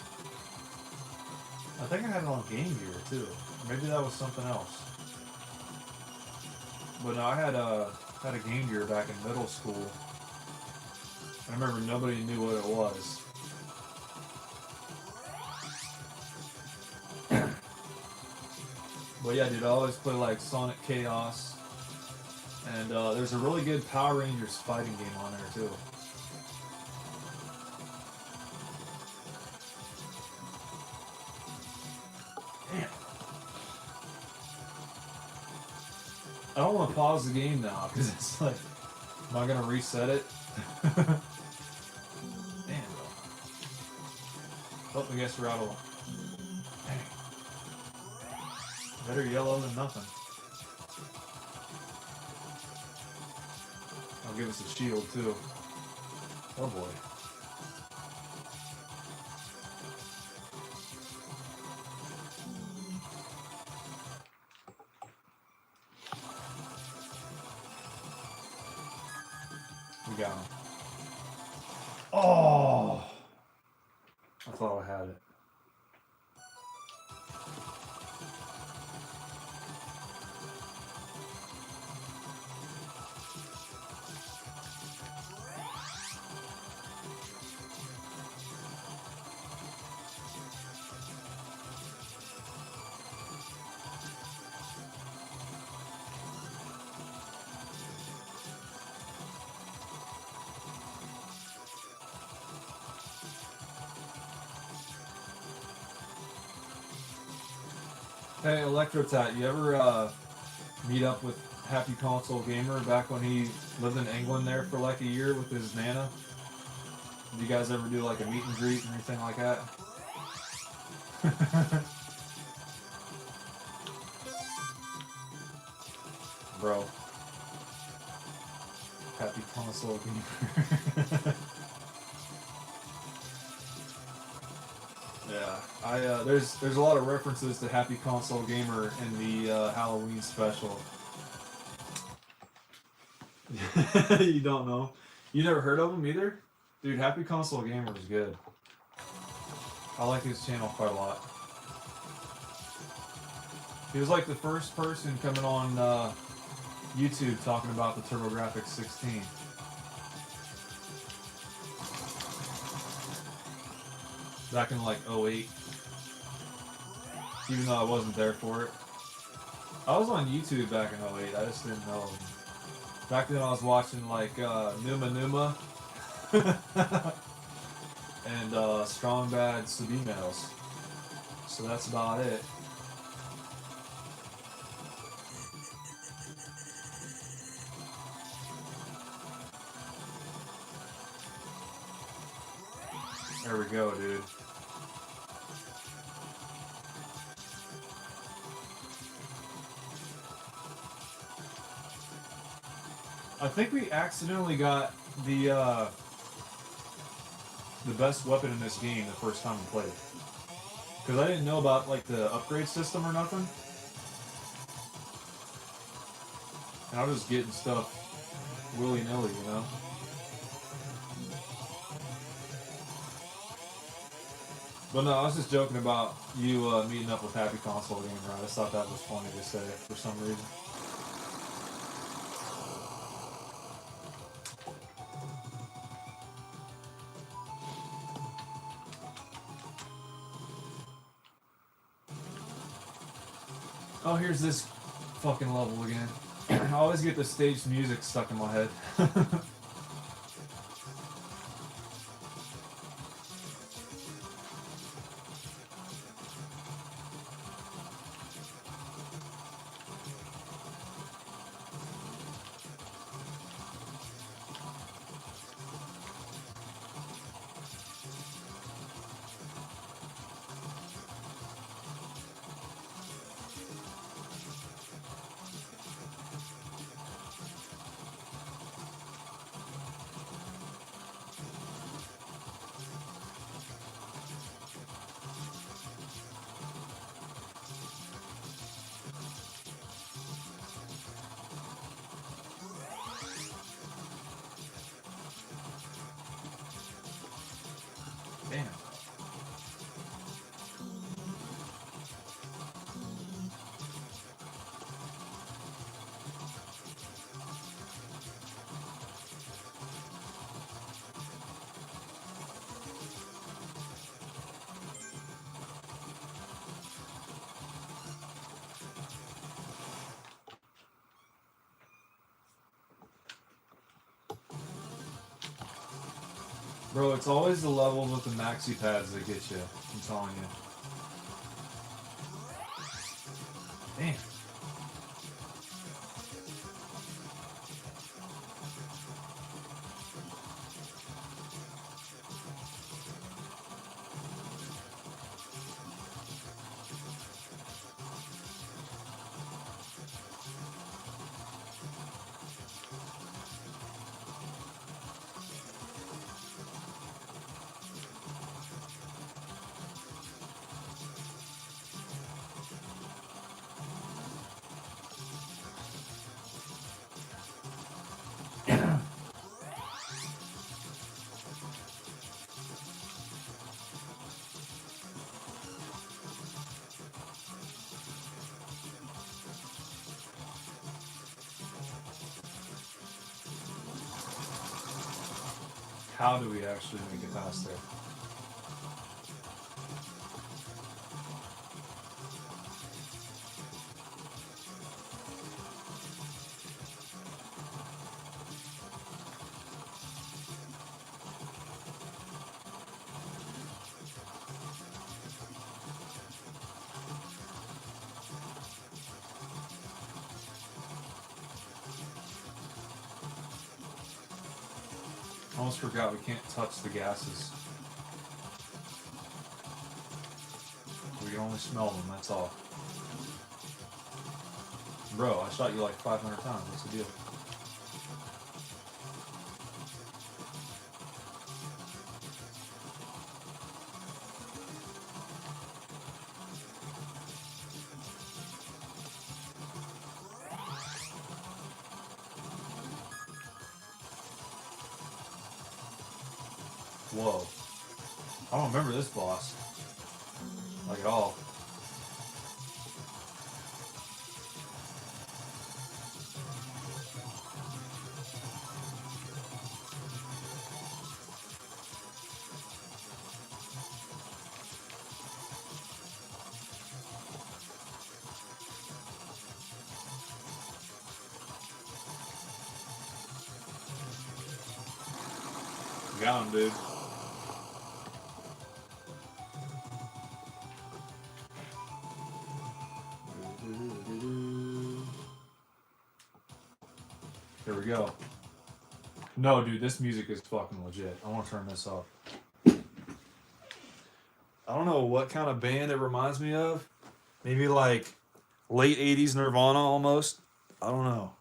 I think I had it on Game Gear too. Maybe that was something else. But no, I had a Game Gear back in middle school. I remember nobody knew what it was. But yeah, dude, I always play like Sonic Chaos. And there's a really good Power Rangers fighting game on there too. Damn. I don't want to pause the game now because it's like, am I gonna reset it? Damn, bro. Oh, I guess we're out of. Dang. Better yellow than nothing. I'll give us a shield too. Oh boy. We got him. Oh! I thought I had it. Hey, Electrotat, you ever meet up with Happy Console Gamer back when he lived in England there for like a year with his Nana? Did you guys ever do like a meet and greet or anything like that? Bro. Happy Console Gamer. Yeah, there's a lot of references to Happy Console Gamer in the Halloween special. You don't know? You never heard of him either? Dude, Happy Console Gamer is good. I like his channel quite a lot. He was like the first person coming on YouTube talking about the Turbografx 16. Back in like 08. Even though I wasn't there for it. I was on YouTube back in 08, I just didn't know him. Back then I was watching like Numa Numa and Strong Bad Subliminals. So that's about it. There we go, dude. I think we accidentally got the best weapon in this game the first time we played. Because I didn't know about like the upgrade system or nothing. And I was just getting stuff willy-nilly, you know? But no, I was just joking about you meeting up with Happy Console Gamer. I just thought that was funny to say for some reason. Oh, here's this fucking level again. I always get the staged music stuck in my head. Damn. Bro, it's always the levels with the maxi pads that get you. I'm telling you. Damn. How do we actually make it past there? I almost forgot we can't touch the gases. We can only smell them, that's all. Bro, I shot you like 500 times. What's the deal? Whoa. I don't remember this boss. Like at all. got him, dude. Here we go. No, dude, this music is fucking legit. I want to turn this up. I don't know what kind of band it reminds me of. Maybe like late 80s Nirvana almost. I don't know.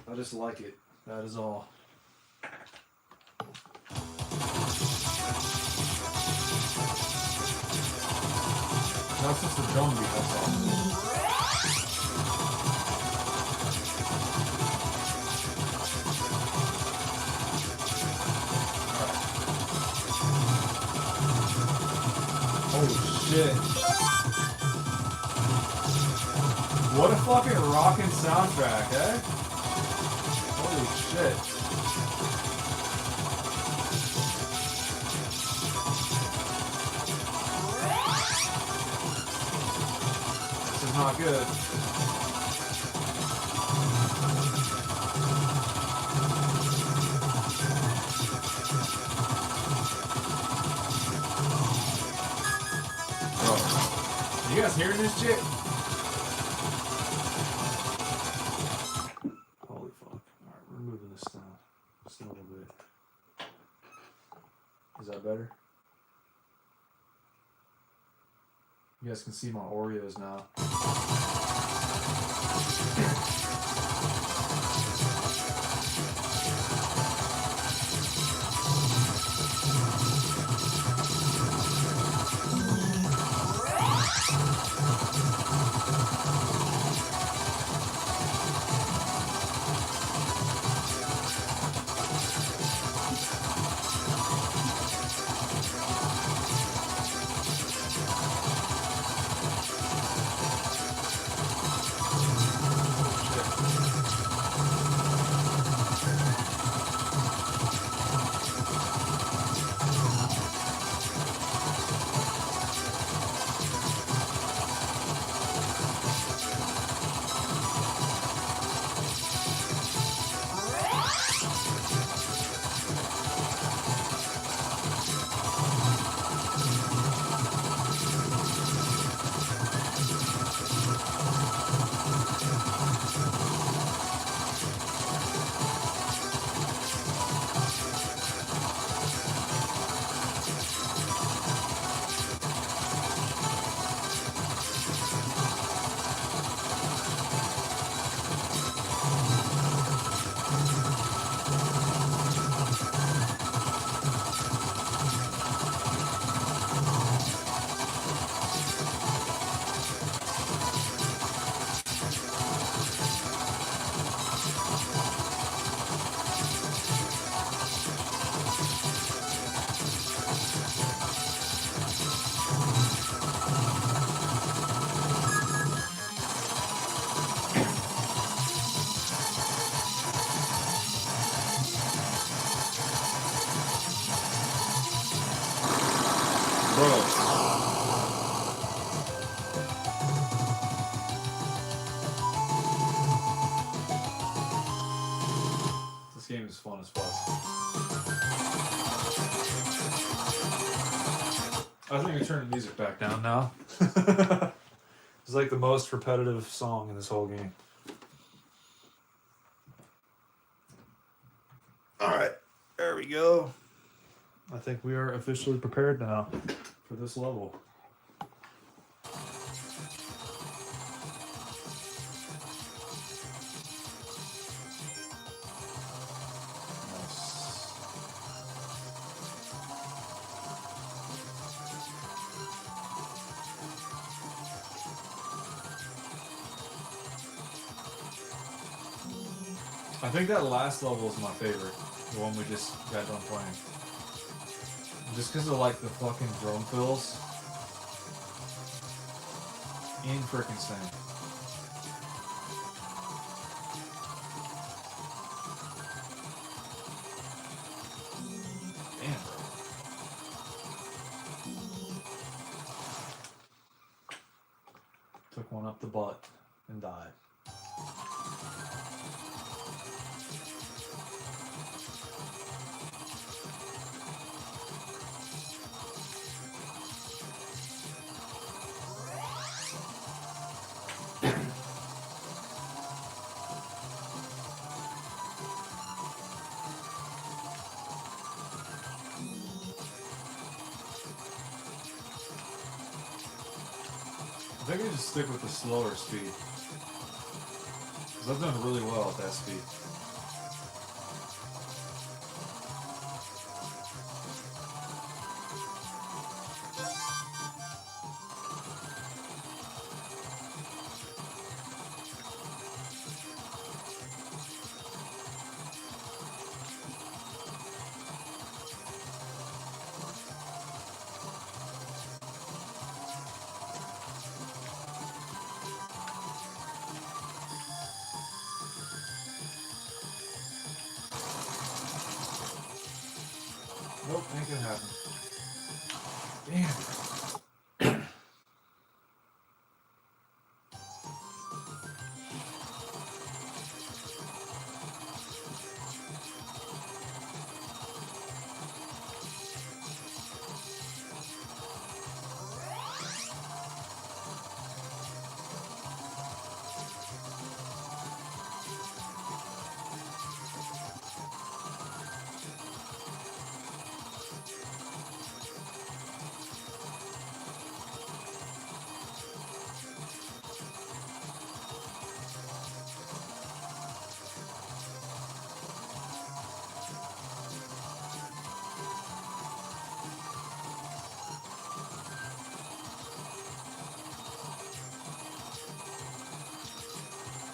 I just like it. That is all. That's just the drum beat, that's all. Holy shit. What a fucking rockin' soundtrack, eh? Holy shit. This is not good. Bro, you guys hearing this shit? Holy fuck. Alright, we're moving this down just a little bit. Is that better? You guys can see my Oreos now. This game is fun as fuck. I think we turn the music back down now. It's like the most repetitive song in this whole game. Alright, there we go. I think we are officially prepared now for this level. I think that last level is my favorite. The one we just got done playing. Just because of like the fucking drum fills. In frickin' insane. Damn, bro. Took one up the butt and died. I think I just stick with the slower speed. Because I've done really well at that speed. Nope, ain't gonna happen. Damn.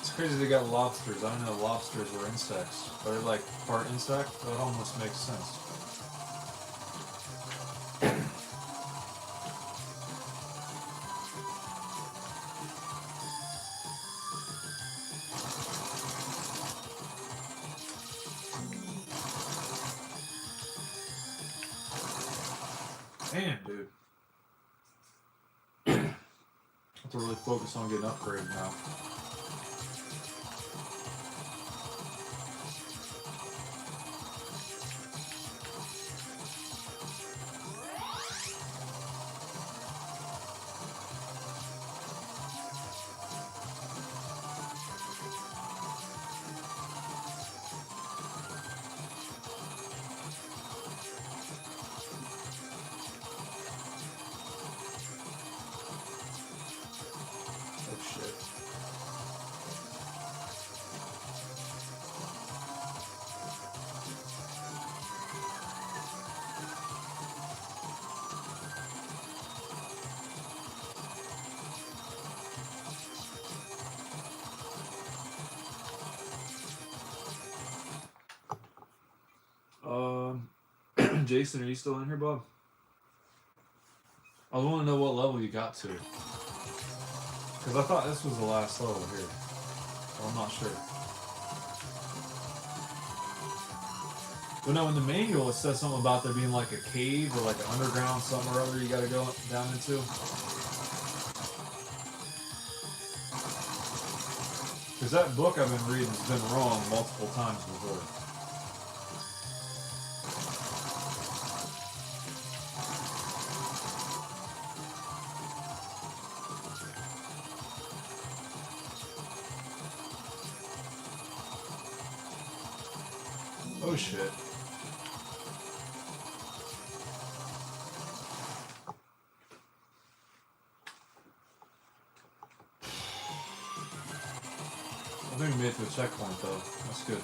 It's crazy they got lobsters. I don't know lobsters were insects. But they're like part insect. That almost makes sense. Damn, dude. I have to really focus on getting upgraded now. Oh shit. Jason, are you still in here, bub? I want to know what level you got to. Because I thought this was the last level here. Well, I'm not sure. But no, in the manual it says something about there being like a cave or like an underground something or other you gotta go down into. Because that book I've been reading has been wrong multiple times before. Oh shit. I think we made it to a checkpoint though. That's good.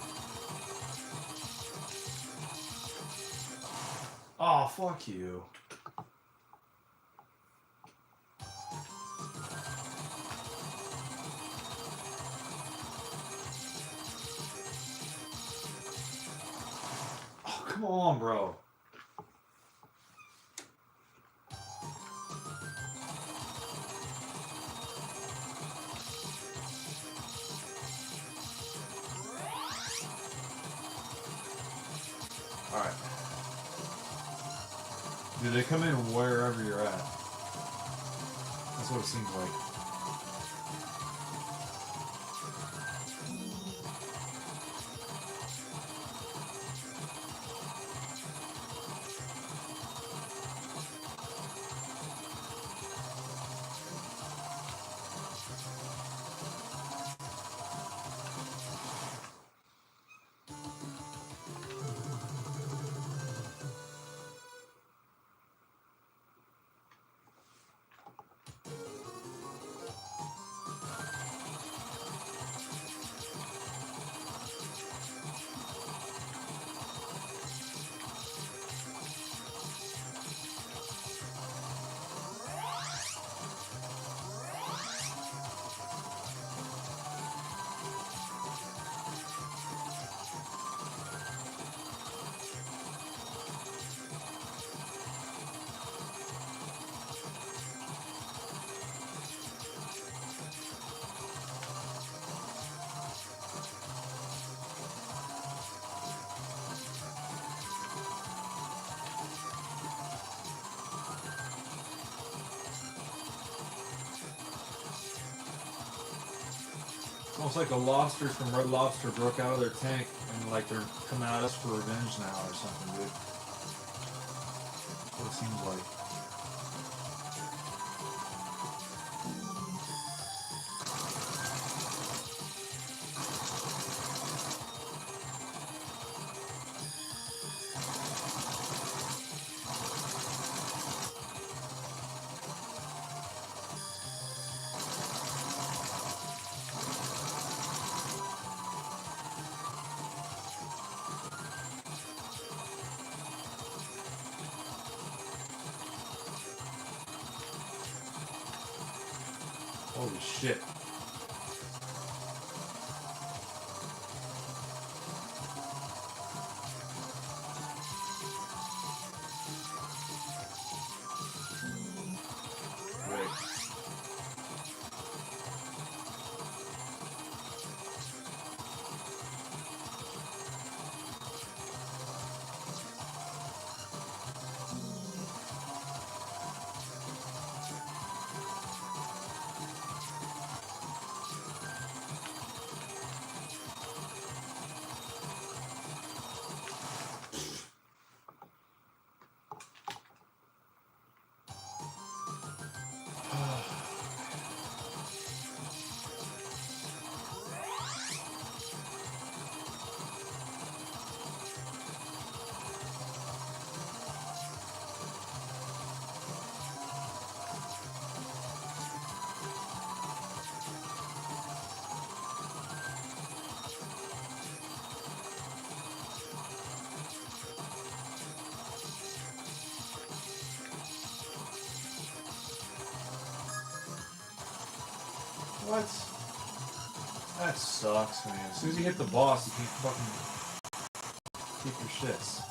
Oh, fuck you. Oh, come on, bro. Alright. Do they come in wherever you're at? That's what it seems like. Almost like the lobsters from Red Lobster broke out of their tank and like they're coming at us for revenge now or something, dude. That's what it seems like. Holy shit. Great. What? That sucks, man. As soon as you hit the boss, you can't fucking keep your shits.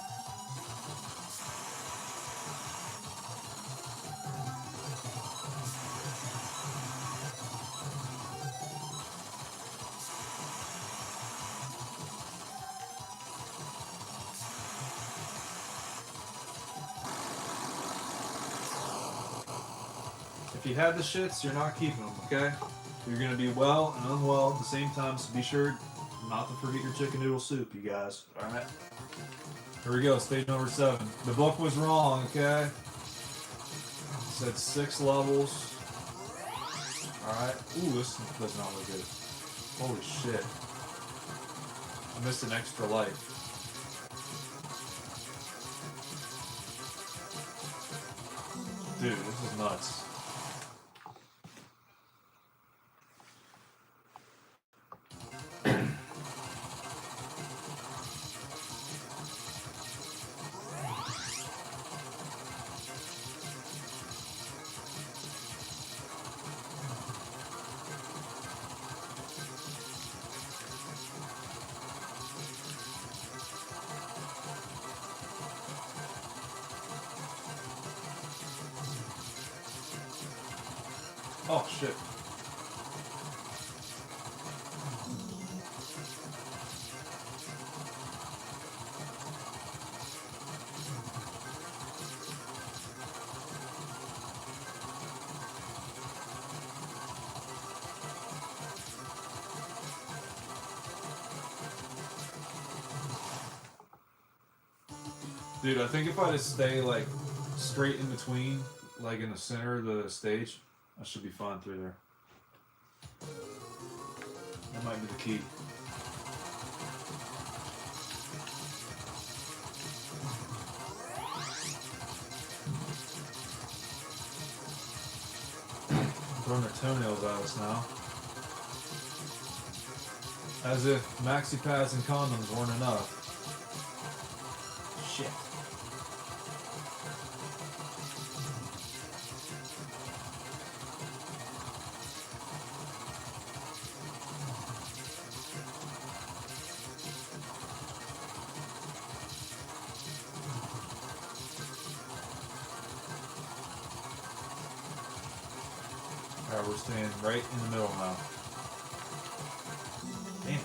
If you have the shits, you're not keeping them, okay? You're gonna be well and unwell at the same time, so be sure not to forget your chicken noodle soup, you guys. Alright? Here we go, stage number 7. The book was wrong, okay? It said 6 levels. Alright. Ooh, this does not look good. Holy shit. I missed an extra life. Dude, this is nuts. Oh shit. Dude, I think if I just stay like straight in between, like in the center of the stage, I should be fine through there. That might be the key. Throwing their toenails at us now. As if maxi pads and condoms weren't enough. Shit. Alright, we're staying right in the middle now. Damn.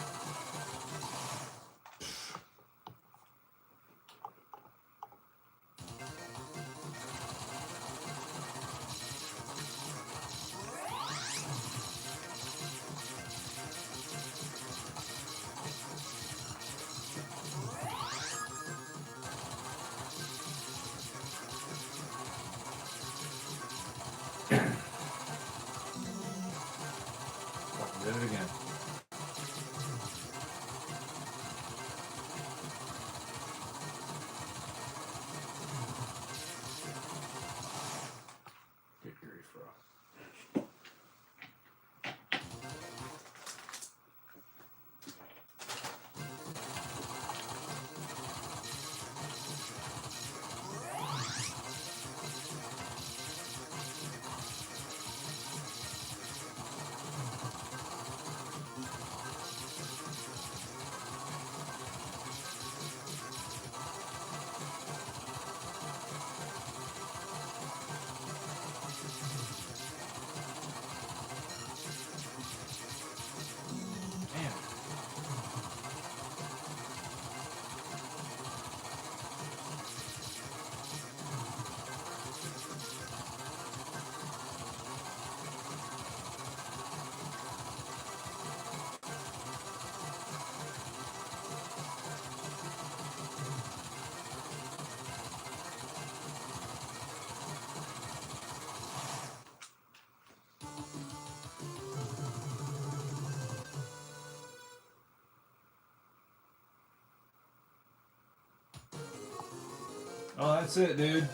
Oh, that's it, dude.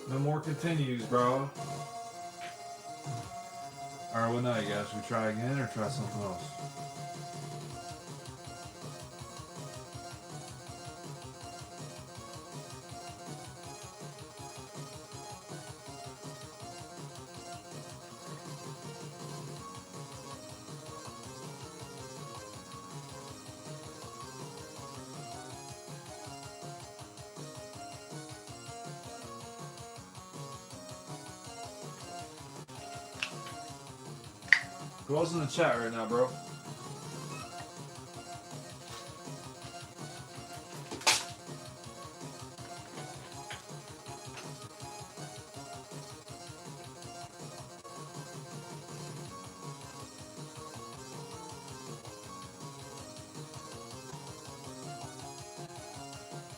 No more continues, bro. Alright, what now, you guys? Should we try again or try something else? Who else in the chat right now, bro?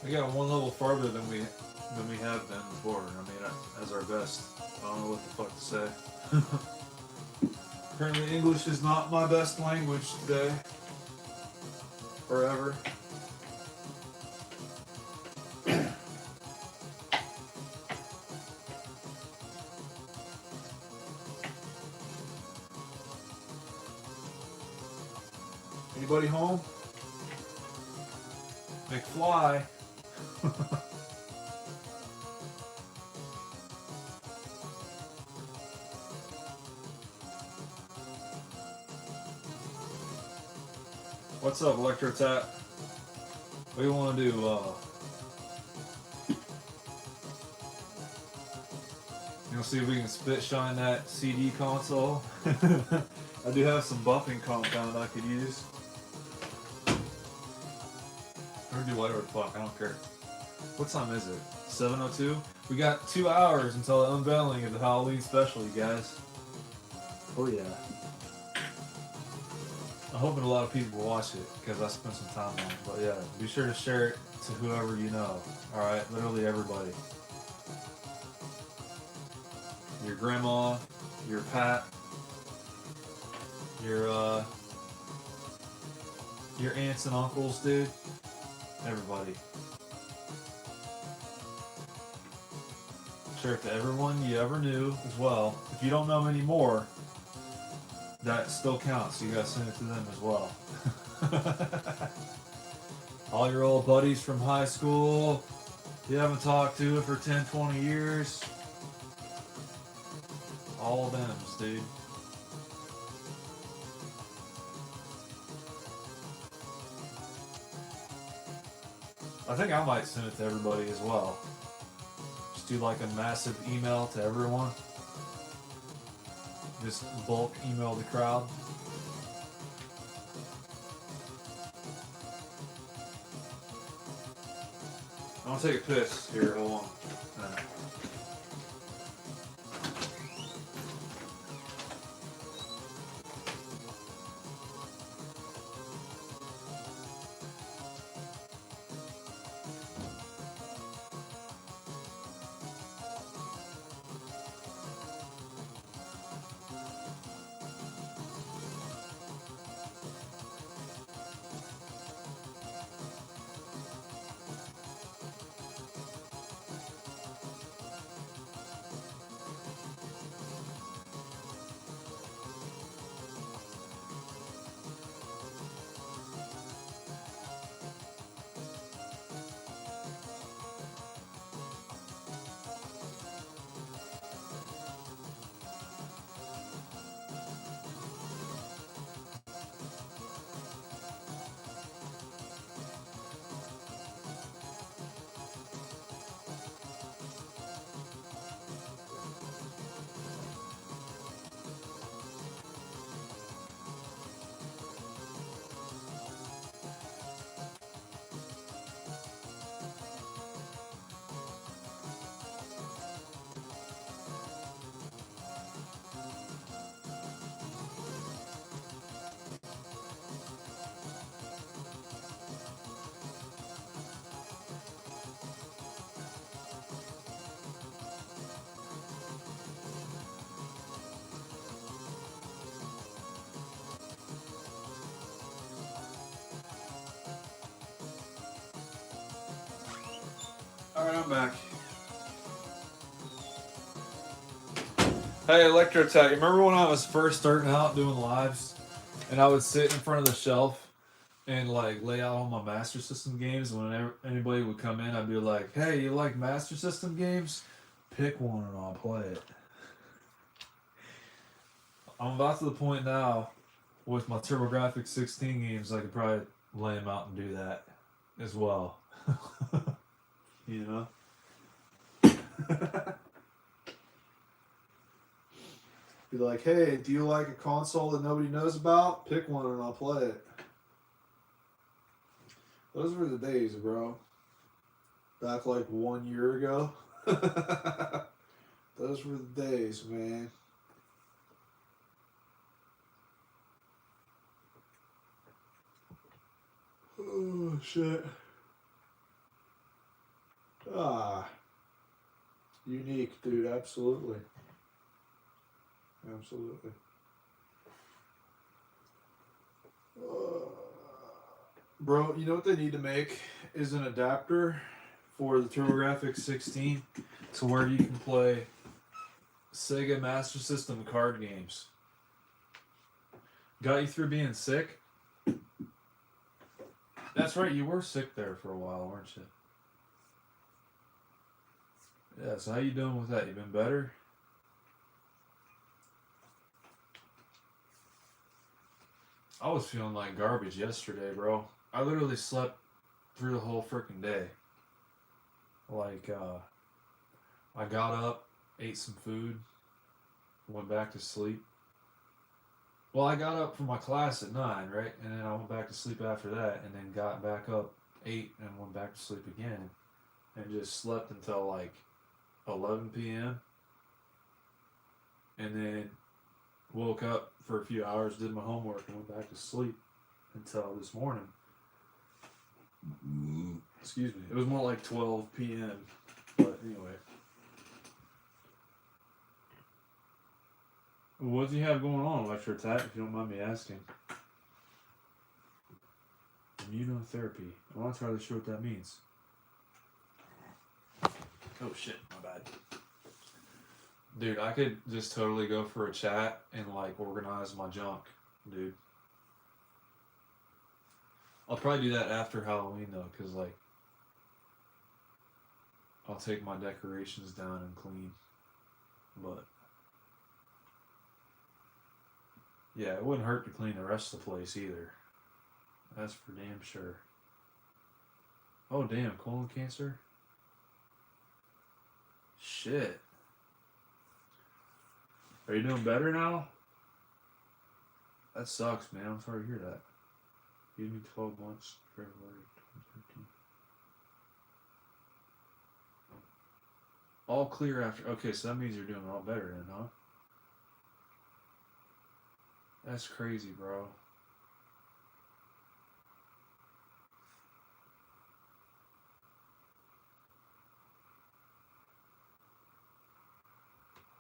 We got one level farther than we have been before. I mean, as our best. I don't know what the fuck to say. Apparently, English is not my best language today. Forever. Anybody home? McFly. What's up, ElectroTap? What do you want to do? You know, see if we can spit shine that CD console. I do have some buffing compound I could use. Or do whatever the fuck, I don't care. What time is it? 7:02? We got 2 hours until the unveiling of the Halloween special, you guys. Oh yeah. I'm hoping a lot of people will watch it because I spent some time on it. But yeah, be sure to share it to whoever you know. Alright, literally everybody. Your grandma, your Pat, your aunts and uncles, dude. Everybody. Share it to everyone you ever knew as well. If you don't know many more, that still counts. You gotta send it to them as well. All your old buddies from high school you haven't talked to for 10, 20 years. All of them, dude. I think I might send it to everybody as well. Just do like a massive email to everyone. Just bulk email the crowd. I'm gonna take a piss here, hold on. I'm back. Hey, Electrotech, remember when I was first starting out doing lives and I would sit in front of the shelf and like lay out all my Master System games? Whenever anybody would come in, I'd be like, hey, you like Master System games? Pick one and I'll play it. I'm about to the point now with my Turbografx 16 games, I could probably lay them out and do that as well. You know? Be like, hey, do you like a console that nobody knows about? Pick one and I'll play it. Those were the days, bro. Back like 1 year ago. Those were the days, man. Oh, shit. Ah. Unique, dude. Absolutely. Absolutely. Bro, you know what they need to make is an adapter for the Turbografx 16 to where you can play Sega Master System card games. Got you through being sick? That's right, you were sick there for a while, weren't you? Yeah, so how you doing with that? You been better? I was feeling like garbage yesterday, bro. I literally slept through the whole freaking day. Like, I got up, ate some food, went back to sleep. Well, I got up for my class at 9, right? And then I went back to sleep after that, and then got back up 8 and went back to sleep again. And just slept until like 11 p.m. And then woke up for a few hours, did my homework, and went back to sleep until this morning. Excuse me. It was more like 12 p.m. But anyway. What do you have going on, Electrotech, if you don't mind me asking? Immunotherapy. I'm not entirely sure what that means. Oh shit, my bad. Dude, I could just totally go for a chat and like organize my junk, dude. I'll probably do that after Halloween though, cause like I'll take my decorations down and clean. But yeah, it wouldn't hurt to clean the rest of the place either. That's for damn sure. Oh damn, colon cancer? Shit. Are you doing better now? That sucks, man. I'm sorry to hear that. Give me 12 months, February 2013. All clear after. Okay, so that means you're doing a lot better then, huh? That's crazy, bro.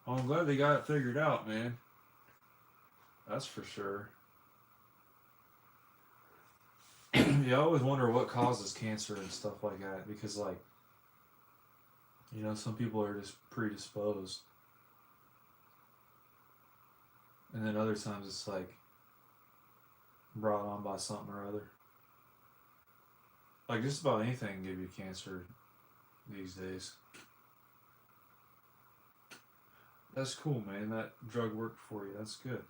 Well, I'm glad they got it figured out, man. That's for sure. Yeah, I always wonder what causes cancer and stuff like that because, like, you know, some people are just predisposed. And then other times it's like brought on by something or other. Like, just about anything can give you cancer these days. That's cool, man. That drug worked for you. That's good.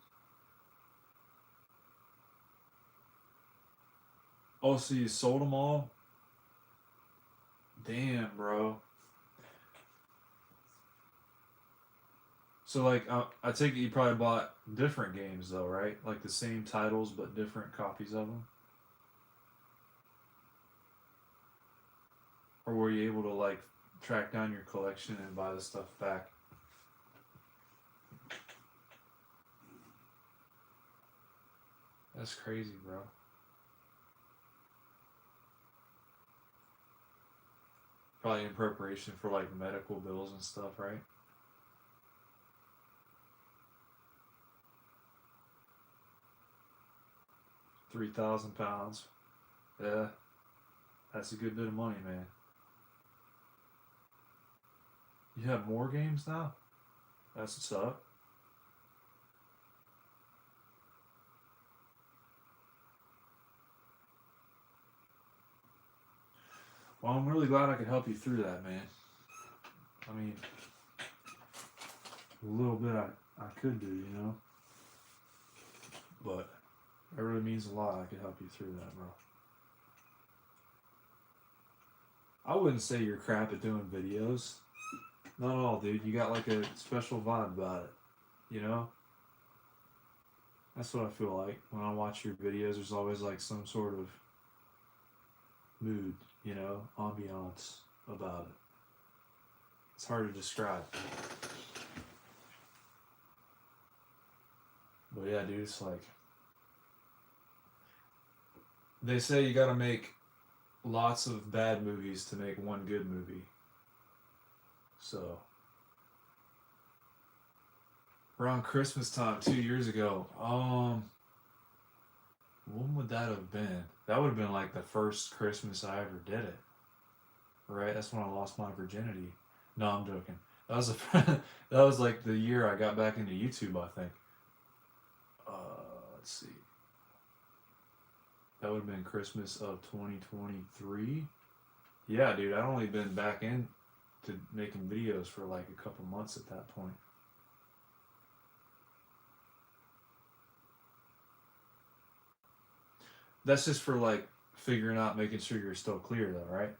Oh, so you sold them all? Damn, bro. So, like, I take it you probably bought different games, though, right? Like the same titles, but different copies of them? Or were you able to, like, track down your collection and buy the stuff back? That's crazy, bro. Probably in preparation for, like, medical bills and stuff, right? 3,000 pounds. Yeah. That's a good bit of money, man. You have more games now? That's what's up. Well, I'm really glad I could help you through that, man. I mean, a little bit I could do, you know? But it really means a lot I could help you through that, bro. I wouldn't say you're crap at doing videos. Not at all, dude. You got like a special vibe about it, you know? That's what I feel like. When I watch your videos, there's always like some sort of mood, you know, ambiance about it. It's hard to describe. But yeah, dude, it's like they say you gotta make lots of bad movies to make one good movie. So around Christmas time 2 years ago, when would that have been? That would have been like the first Christmas I ever did it. Right? That's when I lost my virginity. No, I'm joking. That was that was like the year I got back into YouTube, I think. Let's see. That would have been Christmas of 2023. Yeah, dude, I'd only been back in to making videos for like a couple months at that point. That's just for like figuring out, making sure you're still clear, though, right?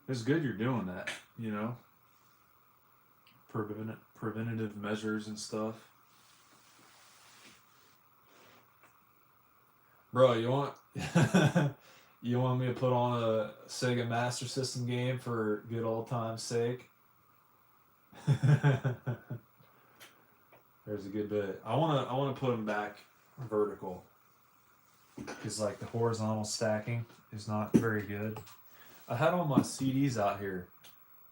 It's good you're doing that, you know? Preventative measures and stuff. Bro, you want you want me to put on a Sega Master System game for good old time's sake? There's a good bit. I wanna put them back vertical because like the horizontal stacking is not very good. I had all my CDs out here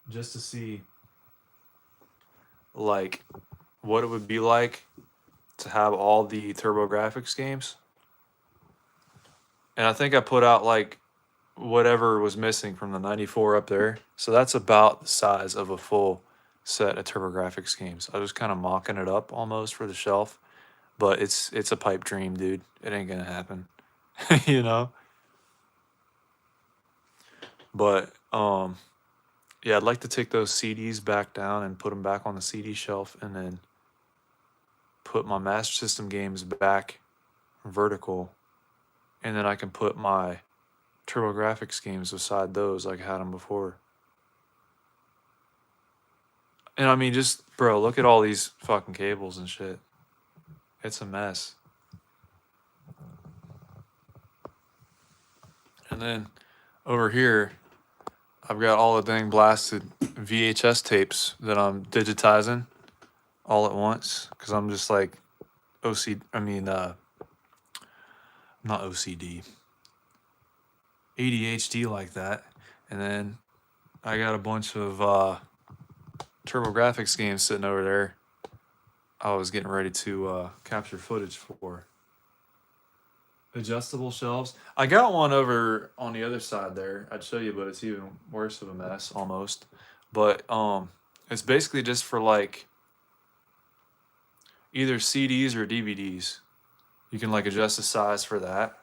just to see like what it would be like to have all the Turbografx games. And I think I put out like whatever was missing from the 94 up there. So that's about the size of a full set of Turbografx games. I was kind of mocking it up almost for the shelf, but it's a pipe dream, dude. It ain't gonna happen. You know? But yeah, I'd like to take those CDs back down and put them back on the CD shelf and then put my Master System games back vertical, and then I can put my Turbografx games beside those like I had them before. And I mean, just, bro, look at all these fucking cables and shit. It's a mess. And then over here, I've got all the dang blasted VHS tapes that I'm digitizing all at once because I'm just like not OCD, ADHD like that. And then I got a bunch of Turbografx games sitting over there I was getting ready to capture footage for. Adjustable shelves. I got one over on the other side there. I'd show you, but it's even worse of a mess almost. But it's basically just for like either CDs or DVDs. You can like adjust the size for that.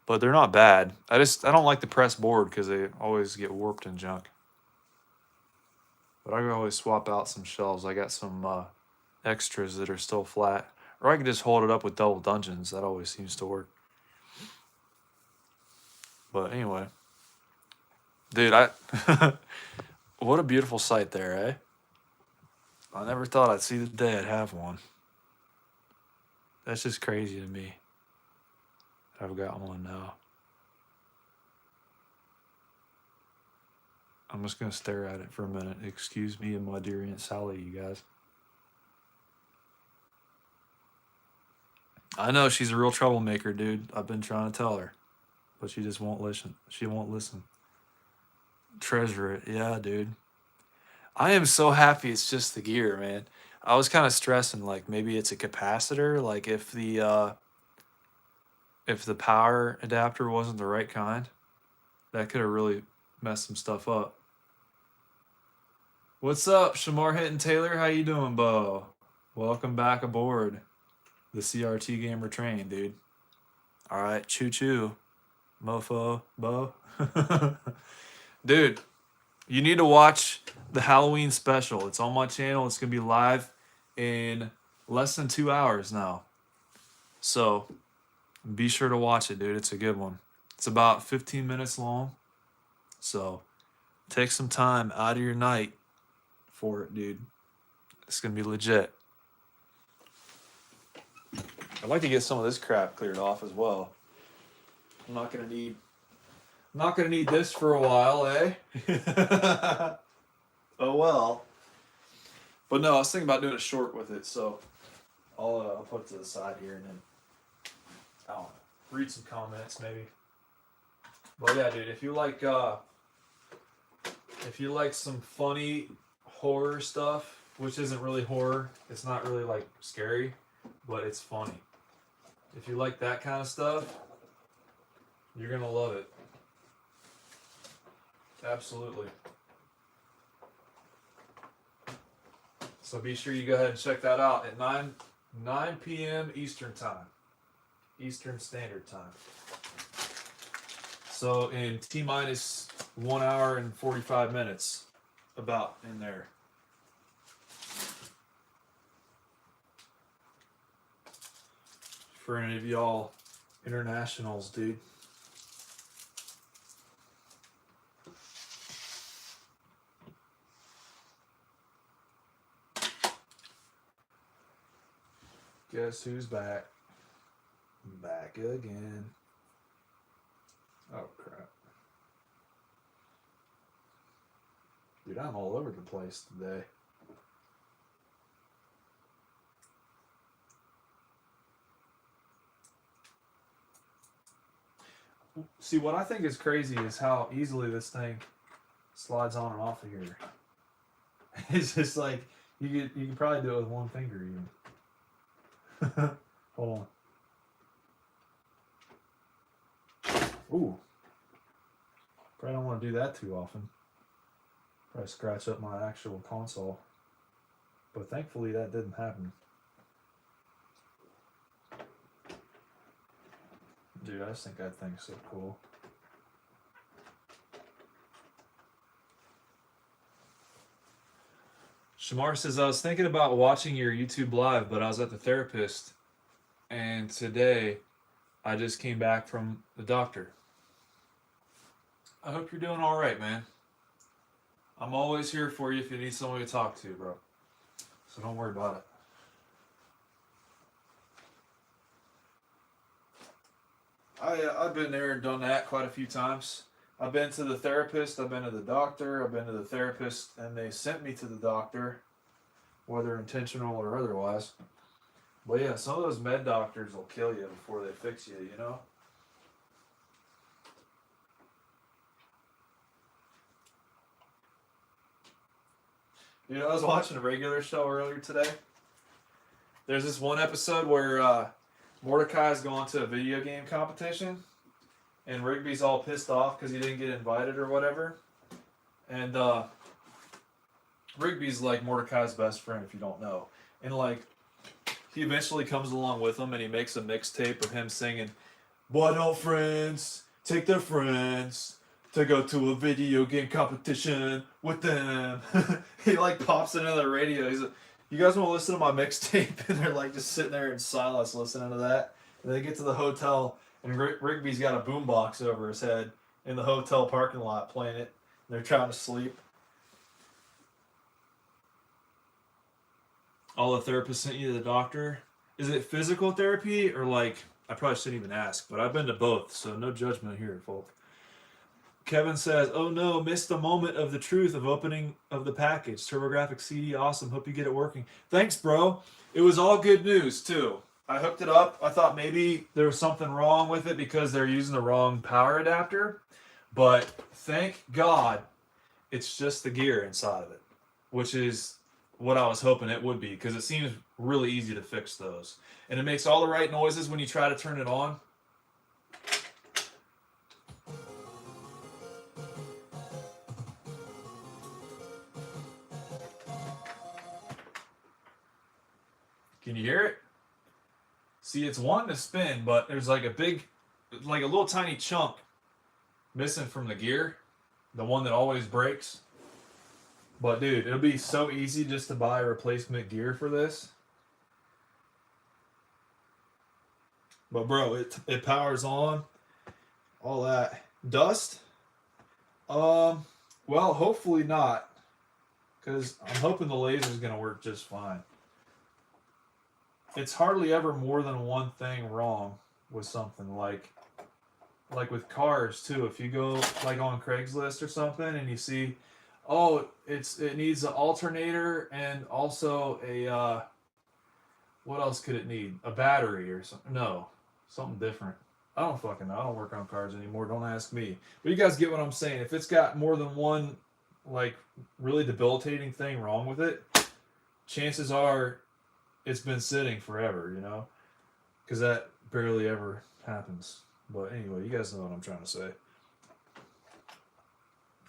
But they're not bad. I don't like the press board because they always get warped and junk. But I can always swap out some shelves. I got some extras that are still flat. Or I can just hold it up with double dungeons. That always seems to work. But anyway. Dude, what a beautiful sight there, eh? I never thought I'd see the day I'd have one. That's just crazy to me. I've got one now. I'm just going to stare at it for a minute. Excuse me and my dear Aunt Sally, you guys. I know she's a real troublemaker, dude. I've been trying to tell her, but she just won't listen. She won't listen. Treasure it. Yeah, dude. I am so happy it's just the gear, man. I was kind of stressing like maybe it's a capacitor, like if the power adapter wasn't the right kind. That could have really messed some stuff up. What's up, Shamar Hinton Taylor? How you doing, Bo? Welcome back aboard the CRT Gamer train, dude. All right, choo-choo, mofo, Bo. Dude, you need to watch the Halloween special. It's on my channel. It's going to be live in less than 2 hours now. So be sure to watch it, dude. It's a good one. It's about 15 minutes long. So take some time out of your night for it, dude. It's going to be legit. I'd like to get some of this crap cleared off as well. I'm not going to need this for a while, eh? Oh well. But no, I was thinking about doing a short with it, so I'll put it to the side here and then I'll read some comments maybe. But yeah, dude, if you like some funny horror stuff, which isn't really horror, it's not really like scary, but it's funny. If you like that kind of stuff, you're gonna love it. Absolutely. So be sure you go ahead and check that out at 9 p.m. Eastern Time. Eastern Standard Time. So in T-minus 1 hour and 45 minutes, about in there. For any of y'all internationals, dude. Guess who's back? Back again. Oh, crap. Dude, I'm all over the place today. See, what I think is crazy is how easily this thing slides on and off of here. It's just like, you can probably do it with one finger even. Hold on. Ooh. Probably don't want to do that too often. Probably scratch up my actual console. But thankfully that didn't happen. Dude, I just think that thing's so cool. Shamar says, I was thinking about watching your YouTube live, but I was at the therapist, and today I just came back from the doctor. I hope you're doing all right, man. I'm always here for you if you need someone to talk to, bro. So don't worry about it. I've been there and done that quite a few times. I've been to the therapist, I've been to the doctor, I've been to the therapist, and they sent me to the doctor, whether intentional or otherwise. But yeah, some of those med doctors will kill you before they fix you, you know? You know, I was watching a regular show earlier today. There's this one episode where Mordecai's going to a video game competition, and Rigby's all pissed off because he didn't get invited or whatever. And Rigby's like Mordecai's best friend, if you don't know. And like, he eventually comes along with him and he makes a mixtape of him singing, "Why don't friends take their friends to go to a video game competition with them?" He like pops into the radio. He's like, "You guys want to listen to my mixtape?" And they're like just sitting there in silence listening to that. And they get to the hotel and Rigby's got a boombox over his head in the hotel parking lot playing it. And they're trying to sleep. All the therapists sent you to the doctor. Is it physical therapy or like, I probably shouldn't even ask, but I've been to both, so no judgment here, folk. Kevin says, "Oh no, missed the moment of the truth of opening of the package. Turbografx CD, awesome. Hope you get it working." Thanks, bro. It was all good news, too. I hooked it up. I thought maybe there was something wrong with it because they're using the wrong power adapter. But thank God it's just the gear inside of it, which is what I was hoping it would be, because it seems really easy to fix those. And it makes all the right noises when you try to turn it on. Can you hear it? See, it's wanting to spin, but there's like a big, like a little tiny chunk missing from the gear, the one that always breaks. But dude, it'll be so easy just to buy replacement gear for this. But bro, it powers on, all that. Dust? Well, hopefully not, because I'm hoping the laser is gonna work just fine. It's hardly ever more than one thing wrong with something, like with cars too. If you go like on Craigslist or something and you see, oh, it needs an alternator and also a what else could it need? A battery or something? No, something different. I don't fucking know. I don't work on cars anymore. Don't ask me. But you guys get what I'm saying. If it's got more than one like really debilitating thing wrong with it, chances are it's been sitting forever, you know? Because that barely ever happens. But anyway, you guys know what I'm trying to say.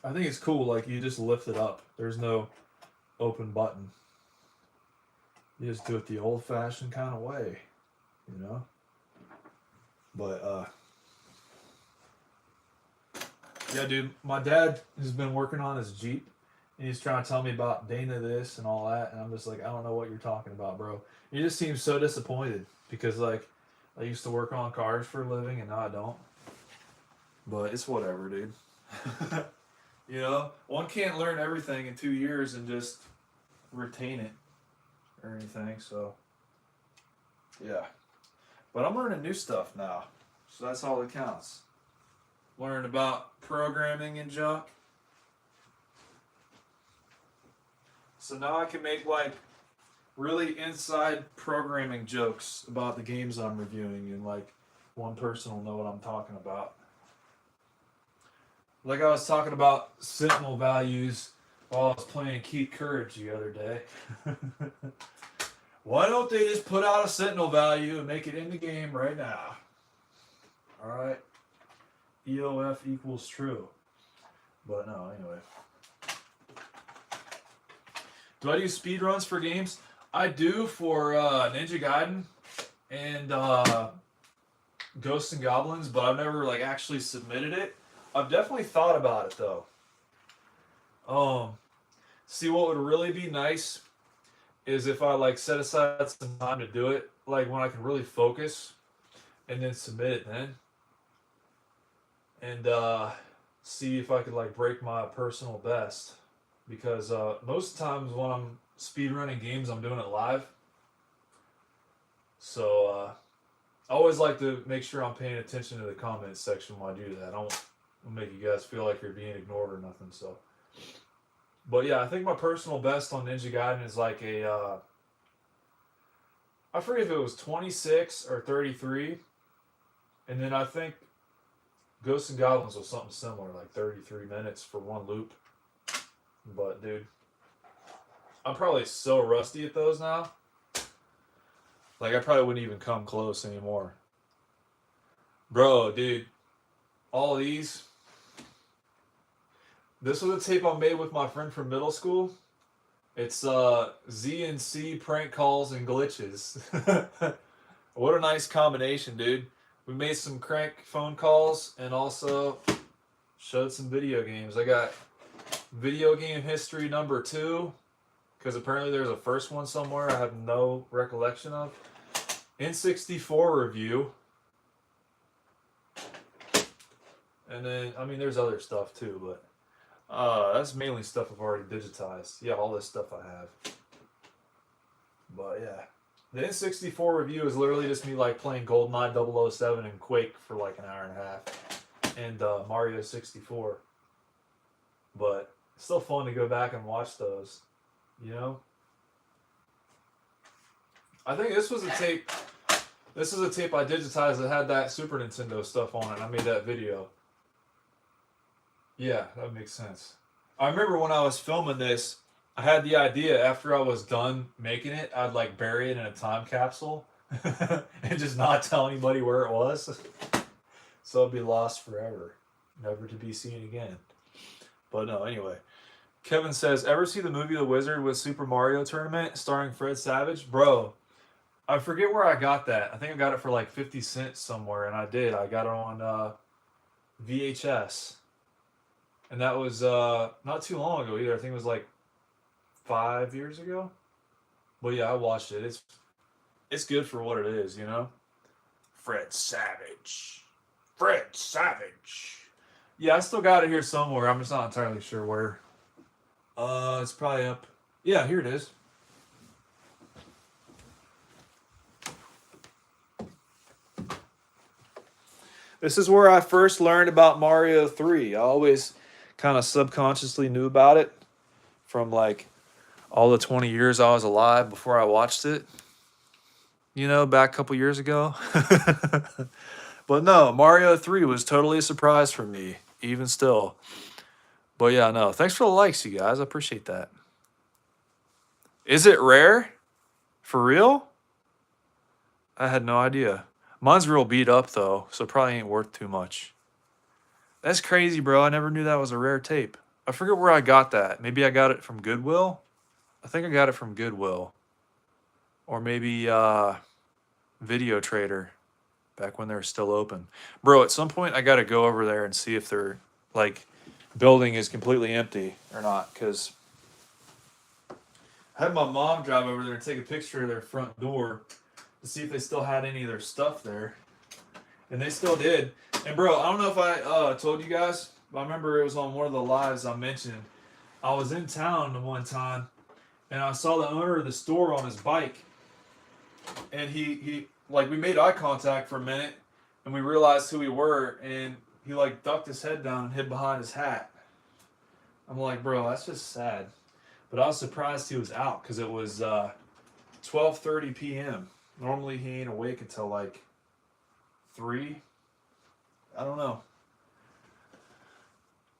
I think it's cool, like you just lift it up. There's no open button. You just do it the old-fashioned kind of way, you know? But, yeah, dude, my dad has been working on his Jeep, and he's trying to tell me about Dana this and all that, and I'm just like, I don't know what you're talking about, bro. He just seems so disappointed, because, like, I used to work on cars for a living, and now I don't. But it's whatever, dude. You know, one can't learn everything in 2 years and just retain it or anything, so, yeah. But I'm learning new stuff now, so that's all that counts. Learning about programming and junk. So now I can make like really inside programming jokes about the games I'm reviewing, and like one person will know what I'm talking about. Like I was talking about Sentinel values while I was playing Keep Courage the other day. Why don't they just put out a Sentinel value and make it in the game right now? Alright. EOF equals true. But no, anyway. Do I do speed runs for games? I do for Ninja Gaiden and Ghosts and Goblins, but I've never like actually submitted it. I've definitely thought about it though. See, what would really be nice is if I like set aside some time to do it, like when I can really focus, and then submit it then, and see if I could like break my personal best, because most times when I'm speedrunning games, I'm doing it live. So I always like to make sure I'm paying attention to the comments section when I do that. I don't make you guys feel like you're being ignored or nothing. So, but yeah, I think my personal best on Ninja Gaiden is like a I forget if it was 26 or 33, and then I think Ghosts and Goblins was something similar, like 33 minutes for one loop. But dude, I'm probably so rusty at those now. Like I probably wouldn't even come close anymore. Bro, dude, all these. This was a tape I made with my friend from middle school. It's Z&C prank calls and glitches. What a nice combination, dude. We made some crank phone calls and also showed some video games. I got video game history number 2, because apparently there's a first one somewhere I have no recollection of. N64 review. And then, I mean, there's other stuff too, but that's mainly stuff I've already digitized. Yeah, all this stuff I have. But yeah. The N64 review is literally just me like playing GoldenEye 007 and Quake for like an hour and a half. And Mario 64. But it's still fun to go back and watch those. You know? I think this was a tape. This is a tape I digitized that had that Super Nintendo stuff on it. I made that video. Yeah, that makes sense. I remember when I was filming this, I had the idea after I was done making it, I'd like bury it in a time capsule and just not tell anybody where it was. So it'd be lost forever, never to be seen again. But no, anyway. Kevin says, ever see the movie The Wizard with Super Mario Tournament starring Fred Savage? Bro, I forget where I got that. I think I got it for like 50 cents somewhere, and I did. I got it on VHS. And that was not too long ago either. I think it was like 5 years ago. But yeah, I watched it. It's good for what it is, you know? Fred Savage. Fred Savage. Yeah, I still got it here somewhere. I'm just not entirely sure where. It's probably up. Yeah, here it is. This is where I first learned about Mario 3. I always kind of subconsciously knew about it from like all the 20 years I was alive before I watched it. You know, back a couple years ago. But no, Mario 3 was totally a surprise for me, even still. But yeah, no. Thanks for the likes, you guys. I appreciate that. Is it rare? For real? I had no idea. Mine's real beat up, though, so probably ain't worth too much. That's crazy, bro. I never knew that was a rare tape. I forget where I got that. Maybe I got it from Goodwill? I think I got it from Goodwill. Or maybe Video Trader, back when they were still open. Bro, at some point I got to go over there and see if their like building is completely empty or not, because I had my mom drive over there and take a picture of their front door to see if they still had any of their stuff there. And they still did. And bro, I don't know if I told you guys, but I remember it was on one of the lives I mentioned. I was in town the one time, and I saw the owner of the store on his bike. And he like, we made eye contact for a minute, and we realized who we were, and he like ducked his head down and hid behind his hat. I'm like, bro, that's just sad. But I was surprised he was out, because it was 12:30 p.m. Normally he ain't awake until like 3. I don't know.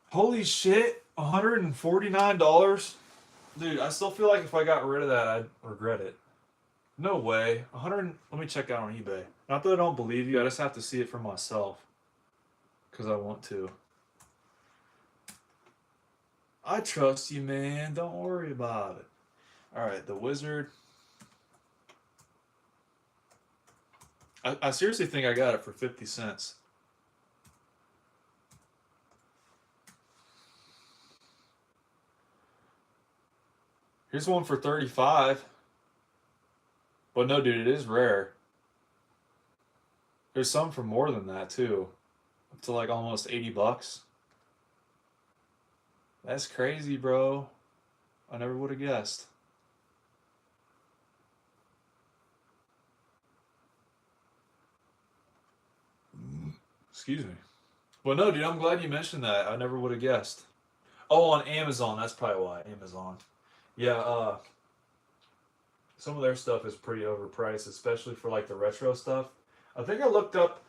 Holy shit, $149? Dude, I still feel like if I got rid of that, I'd regret it. No way. 100. Let me check out on eBay. Not that I don't believe you. I just have to see it for myself, because I want to. I trust you, man. Don't worry about it. All right, the Wizard. I seriously think I got it for 50 cents. Here's one for 35. But no, dude, it is rare. There's some for more than that, too. Up to like almost 80 bucks. That's crazy, bro. I never would have guessed. Excuse me. Well, no, dude, I'm glad you mentioned that. I never would have guessed. Oh, on Amazon. That's probably why. Amazon. Yeah, some of their stuff is pretty overpriced, especially for like the retro stuff. I think I looked up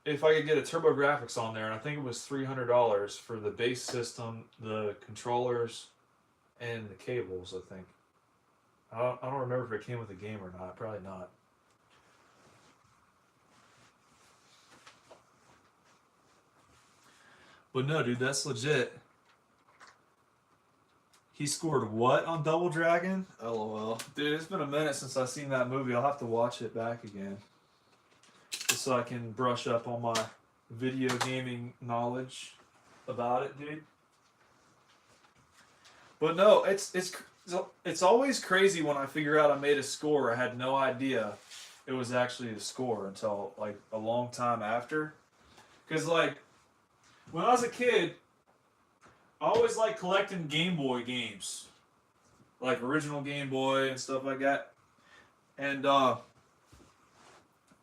if I could get a Turbografx on there, and I think it was $300 for the base system, the controllers, and the cables, I think. I don't remember if it came with a game or not. Probably not. But no, dude, that's legit. He scored what on Double Dragon? LOL. Dude, it's been a minute since I've seen that movie. I'll have to watch it back again, just so I can brush up on my video gaming knowledge about it, dude. But no, it's always crazy when I figure out I made a score. I had no idea it was actually the score until like a long time after. Because like when I was a kid, I always liked collecting Game Boy games, like original Game Boy and stuff like that. And I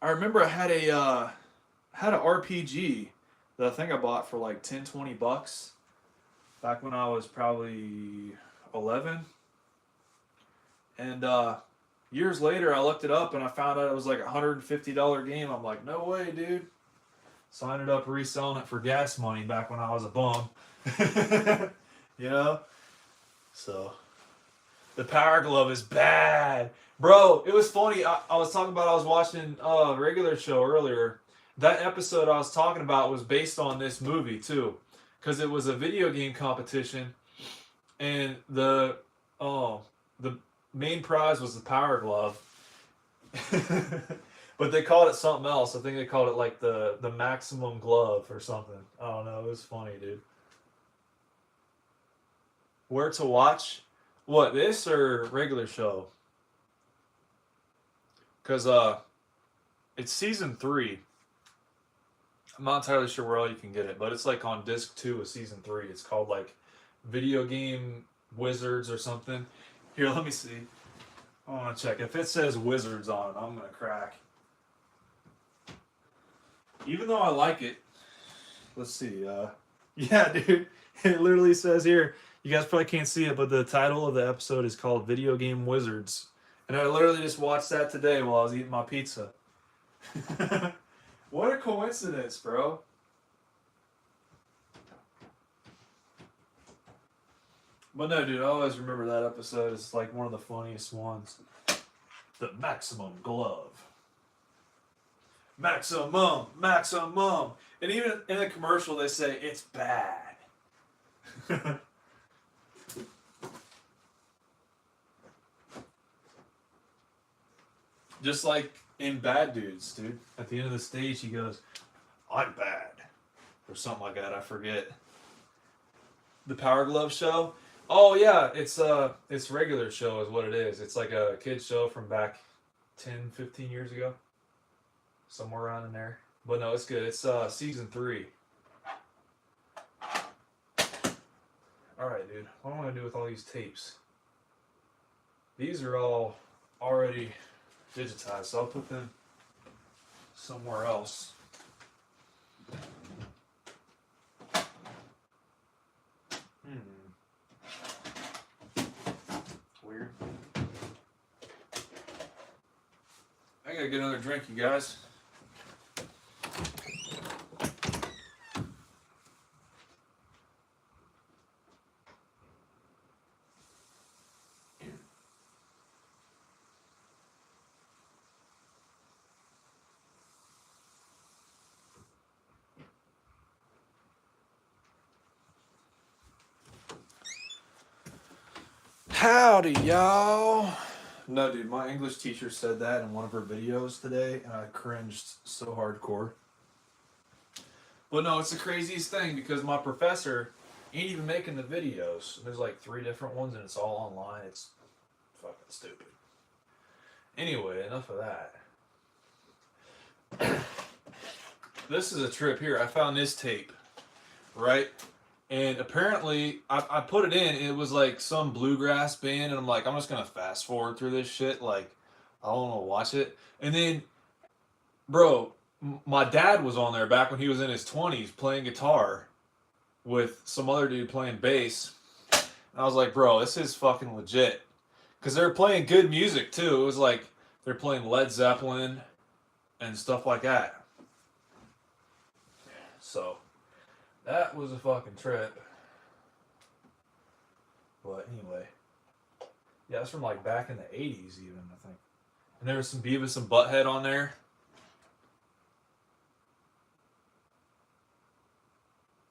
remember I had a RPG that I think I bought for like 10, 20 bucks back when I was probably 11. And years later, I looked it up and I found out it was like a $150 game. I'm like, no way, dude. So I ended up reselling it for gas money back when I was a bum. You know? So the Power Glove is bad. Bro, it was funny. I was talking about, I was watching a regular show earlier. That episode I was talking about was based on this movie too. Because it was a video game competition. And the main prize was the Power Glove. But they called it something else. I think they called it like the maximum glove or something. I don't know. It was funny, dude. Where to watch? What, this or regular show? Because it's season 3. I'm not entirely sure where all you can get it, but it's like on disc 2 of season 3. It's called like Video Game Wizards or something. Here, let me see. I want to check. If it says Wizards on it, I'm going to crack. Even though I like it. Let's see. Yeah, dude. It literally says here, you guys probably can't see it, but the title of the episode is called Video Game Wizards. And I literally just watched that today while I was eating my pizza. What a coincidence, bro. But no, dude, I always remember that episode. It's like one of the funniest ones. The maximum glove. Maximum, maximum. And even in the commercial, they say it's bad. Just like in Bad Dudes, dude. At the end of the stage, he goes, "I'm bad," or something like that. I forget. The Power Glove show. Oh yeah, it's regular show is what it is. It's like a kid's show from back 10, 15 years ago. Somewhere around in there. But no, it's good. It's season 3. Alright, dude. What am I going to do with all these tapes? These are all already digitized, so I'll put them somewhere else. Weird. I gotta get another drink, you guys. Howdy, y'all. No, dude, my English teacher said that in one of her videos today, and I cringed so hardcore. But no, it's the craziest thing because my professor ain't even making the videos. There's like 3 different ones, and it's all online. It's fucking stupid. Anyway, enough of that. This is a trip here. I found this tape, right? And apparently, I put it in, and it was like some bluegrass band, and I'm like, I'm just gonna fast forward through this shit, like, I don't want to watch it. And then, bro, my dad was on there back when he was in his 20s playing guitar with some other dude playing bass. And I was like, bro, this is fucking legit. Because they were playing good music, too. It was like, they're playing Led Zeppelin and stuff like that. So... that was a fucking trip. But anyway. Yeah, it's from like back in the 80s even, I think. And there was some Beavis and Butthead on there.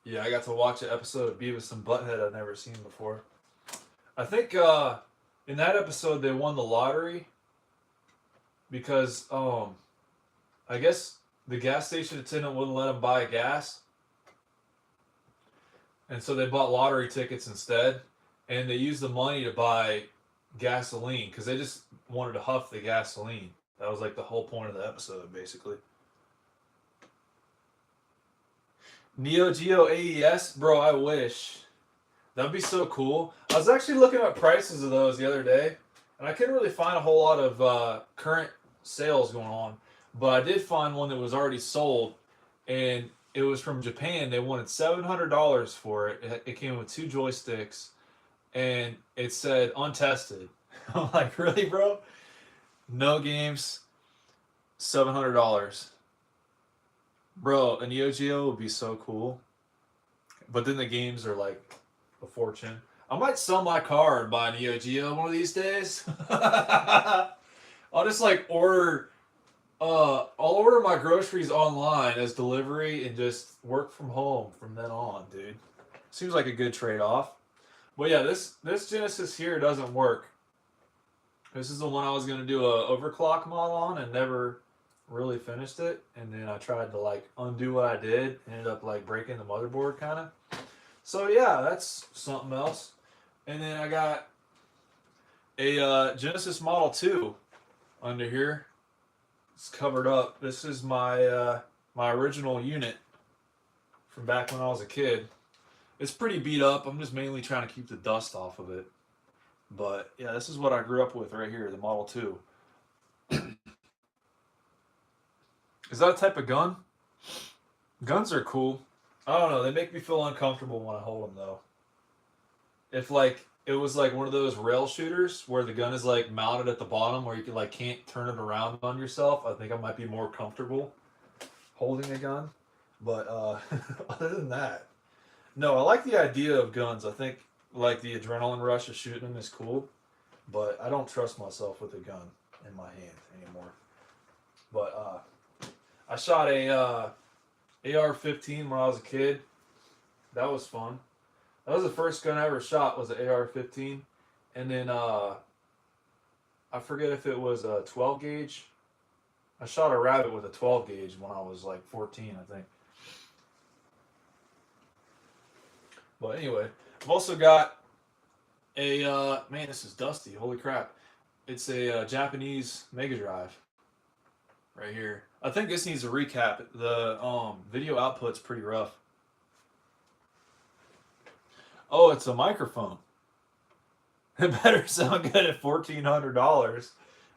Yeah, I got to watch an episode of Beavis and Butthead I've never seen before. I think in that episode they won the lottery because I guess the gas station attendant wouldn't let them buy gas. And so they bought lottery tickets instead, and they used the money to buy gasoline because they just wanted to huff the gasoline. That was like the whole point of the episode, basically. Neo Geo AES, bro, I wish. That'd be so cool. I was actually looking at prices of those the other day, and I couldn't really find a whole lot of current sales going on. But I did find one that was already sold, and it was from Japan. They wanted $700 for it. It came with 2 joysticks, and it said untested. I'm like, really, bro? No games, $700. Bro, a Neo Geo would be so cool. But then the games are like a fortune. I might sell my car and buy a Neo Geo one of these days. I'll just like order... I'll order my groceries online as delivery and just work from home from then on, dude. Seems like a good trade-off. But yeah, this Genesis here doesn't work. This is the one I was gonna do a overclock model on and never really finished it. And then I tried to like undo what I did, ended up like breaking the motherboard kind of. So yeah, that's something else. And then I got a Genesis Model 2 under here. It's covered up. This is my my original unit from back when I was a kid. It's pretty beat up. I'm just mainly trying to keep the dust off of it. But yeah, this is what I grew up with right here, the Model 2. Is that a type of gun? Guns are cool. I don't know. They make me feel uncomfortable when I hold them though. If like it was like one of those rail shooters where the gun is like mounted at the bottom where you can like can't turn it around on yourself, I think I might be more comfortable holding a gun. But other than that, no, I like the idea of guns. I think like the adrenaline rush of shooting them is cool, but I don't trust myself with a gun in my hand anymore. But I shot a AR-15 when I was a kid. That was fun. That was the first gun I ever shot was an AR-15, and then I forget if it was a 12 gauge. I shot a rabbit with a 12 gauge when I was like 14, I think. But anyway, I've also got a man. This is dusty. Holy crap! It's a Japanese Mega Drive right here. I think this needs a recap. The video output's pretty rough. Oh, it's a microphone. It better sound good at $1,400,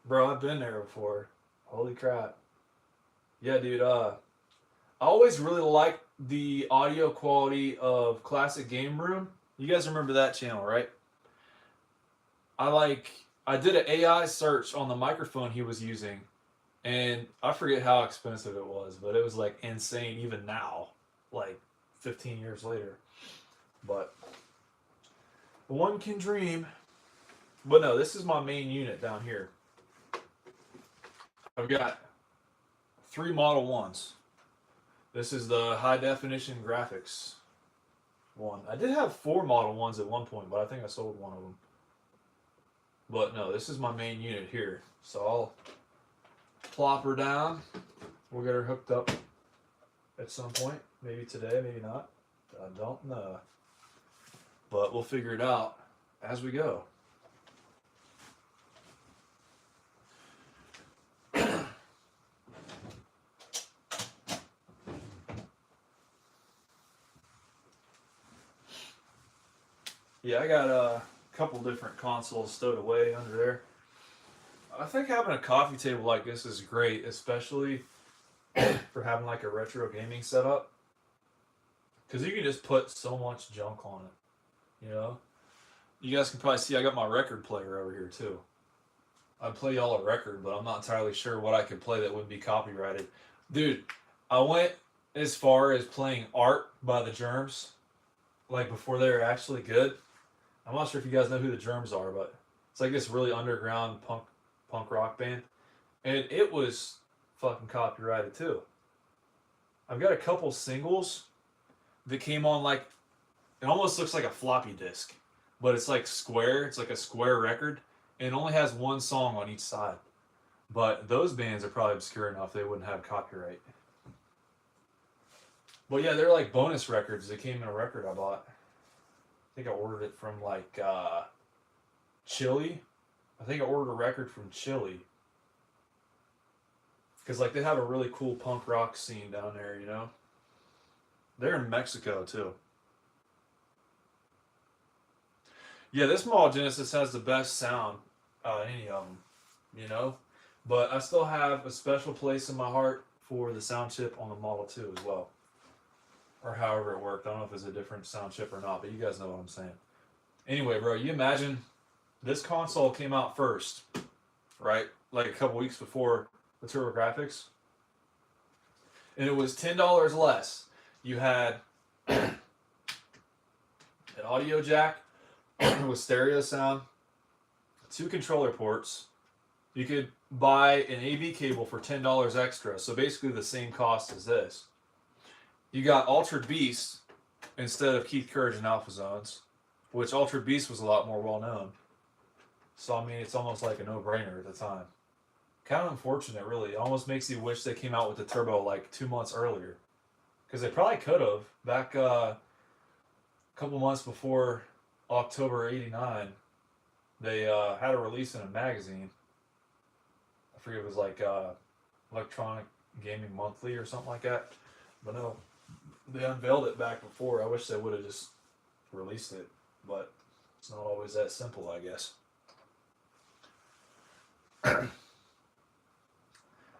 bro. I've been there before. Holy crap! Yeah, dude. I always really liked the audio quality of Classic Game Room. You guys remember that channel, right? I did an AI search on the microphone he was using, and I forget how expensive it was, but it was like insane even now, like 15 years later. But one can dream. But no, this is my main unit down here. I've got 3 Model 1s. This is the high definition graphics one. I did have 4 Model 1s at one point, but I think I sold one of them. But no, this is my main unit here. So I'll plop her down. We'll get her hooked up at some point. Maybe today, maybe not. I don't know. But we'll figure it out as we go. Yeah, I got a couple different consoles stowed away under there. I think having a coffee table like this is great, especially for having like a retro gaming setup. Because you can just put so much junk on it, you know? You guys can probably see I got my record player over here too. I'd play y'all a record, but I'm not entirely sure what I could play that wouldn't be copyrighted. Dude, I went as far as playing Art by the Germs, like before they were actually good. I'm not sure if you guys know who the Germs are, but it's like this really underground punk rock band. And it was fucking copyrighted too. I've got a couple singles that came on like, it almost looks like a floppy disk, but it's like square. It's like a square record, and it only has one song on each side. But those bands are probably obscure enough they wouldn't have copyright. But yeah, they're like bonus records. They came in a record I bought. I think I ordered it from like Chile. I think I ordered a record from Chile. Because like they have a really cool punk rock scene down there, you know? They're in Mexico too. Yeah, this model Genesis has the best sound out of any of them, you know? But I still have a special place in my heart for the sound chip on the Model 2 as well. Or however it worked. I don't know if it's a different sound chip or not, but you guys know what I'm saying. Anyway, bro, you imagine this console came out first, right? Like a couple weeks before the Turbografx. And it was $10 less. You had an audio jack with stereo sound, 2 controller ports. You could buy an AV cable for $10 extra, so basically the same cost as this. You got Altered Beast instead of Keith Courage and Alpha Zones, which Altered Beast was a lot more well known. So I mean, it's almost like a no-brainer at the time. Kind of unfortunate, really. It almost makes you wish they came out with the turbo like 2 months earlier, because they probably could have back a couple months before October '89. They had a release in a magazine. I forget, it was like Electronic Gaming Monthly or something like that. But no, they unveiled it back before. I wish they would have just released it, but it's not always that simple, I guess.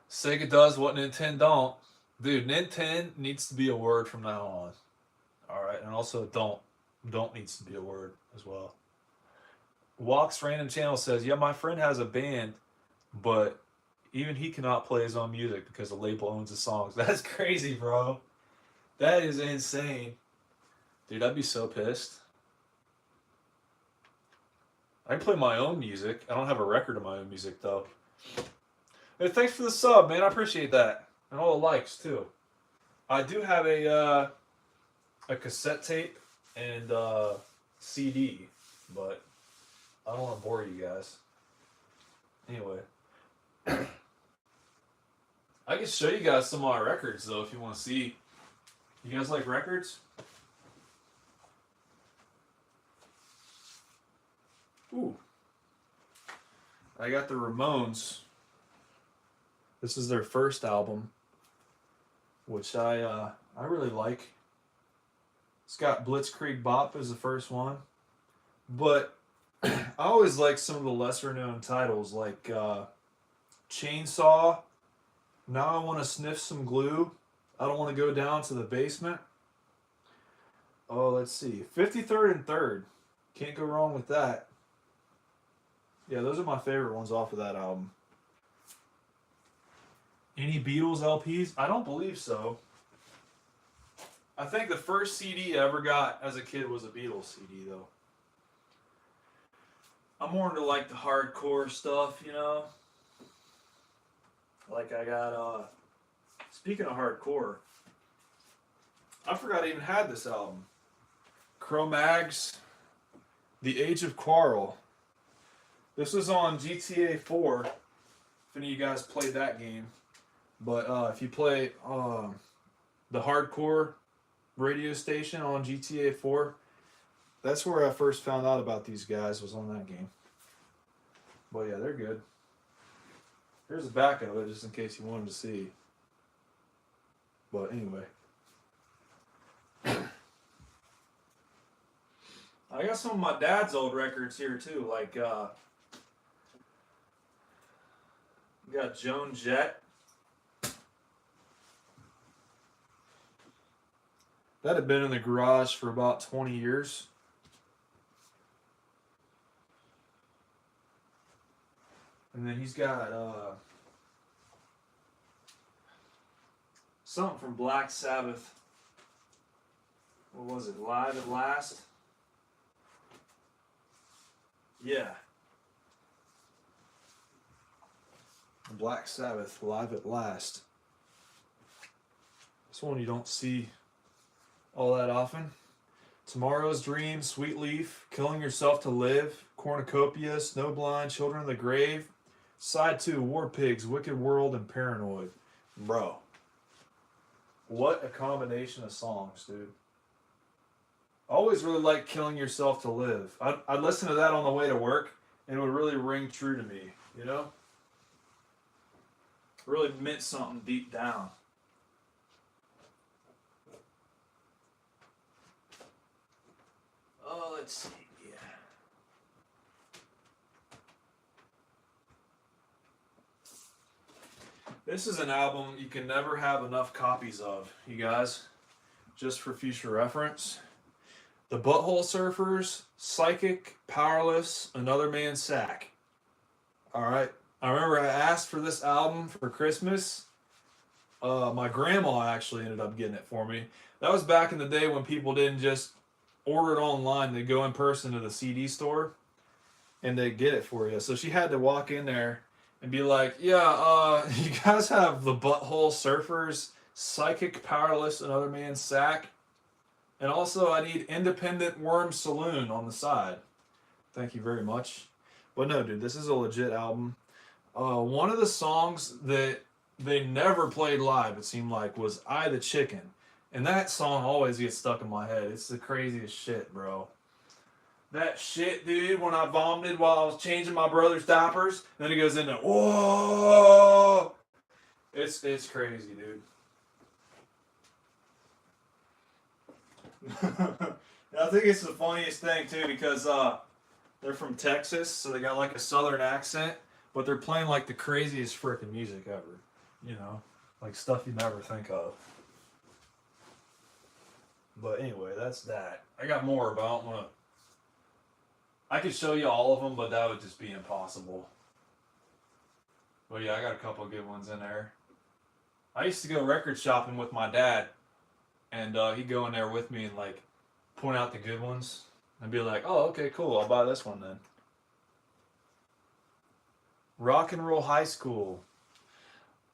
Sega does what Nintendo don't. Dude, Nintendo needs to be a word from now on. Alright, and also don't needs to be a word as well. Walks Random Channel says, yeah, my friend has a band, but even he cannot play his own music because the label owns the songs. That's crazy, bro. That is insane. Dude, I'd be so pissed. I can play my own music. I don't have a record of my own music, though. Hey, thanks for the sub, man. I appreciate that. And all the likes, too. I do have a cassette tape and CD, but I don't want to bore you guys. Anyway. I can show you guys some of my records, though, if you want to see. You guys like records? Ooh. I got the Ramones. This is their first album, which I really like. It's got Blitzkrieg Bop as the first one. But I always like some of the lesser known titles, like Chainsaw, Now I Want to Sniff Some Glue, I Don't Want to Go Down to the Basement. Oh, let's see. 53rd and 3rd. Can't go wrong with that. Yeah, those are my favorite ones off of that album. Any Beatles LPs? I don't believe so. I think the first CD I ever got as a kid was a Beatles CD, though. I'm more into like the hardcore stuff, you know? Like I got, speaking of hardcore, I forgot I even had this album. Cro-Mags, The Age of Quarrel. This was on GTA 4, if any of you guys played that game. But if you play the hardcore radio station on GTA 4, that's where I first found out about these guys, was on that game. But yeah, they're good. Here's the back of it, just in case you wanted to see. But anyway. I got some of my dad's old records here too, like we got Joan Jett. That had been in the garage for about 20 years. And then he's got something from Black Sabbath. What was it? Live at Last? Yeah. Black Sabbath, Live at Last. This one you don't see all that often. Tomorrow's Dream, Sweet Leaf, Killing Yourself to Live, Cornucopia, Snowblind, Children of the Grave, Side 2, War Pigs, Wicked World, and Paranoid. Bro. What a combination of songs, dude. I always really liked Killing Yourself to Live. I'd listen to that on the way to work, and it would really ring true to me, you know? It really meant something deep down. Oh, let's see. Yeah. This is an album you can never have enough copies of, you guys. Just for future reference. The Butthole Surfers, Psychic, Powerless, Another Man's Sack. Alright. I remember I asked for this album for Christmas. My grandma actually ended up getting it for me. That was back in the day when people didn't just order it online. They'd go in person to the CD store and they'd get it for you. So she had to walk in there and be like, yeah, you guys have the Butthole Surfers, Psychic, Powerless, Another Man's Sack. And also I need Independent Worm Saloon on the side. Thank you very much. But no, dude, this is a legit album. One of the songs that they never played live, it seemed like, was "I the Chicken." And that song always gets stuck in my head. It's the craziest shit, bro. That shit, dude, when I vomited while I was changing my brother's diapers, and then it goes into, whoa! It's crazy, dude. I think it's the funniest thing, too, because they're from Texas, so they got like a southern accent, but they're playing like the craziest freaking music ever. You know, like stuff you never think of. But anyway, that's that. I got more, but I don't want to. I could show you all of them, but that would just be impossible. But yeah, I got a couple of good ones in there. I used to go record shopping with my dad, and he'd go in there with me and like point out the good ones and be like, "Oh, okay, cool. I'll buy this one then." Rock and Roll High School.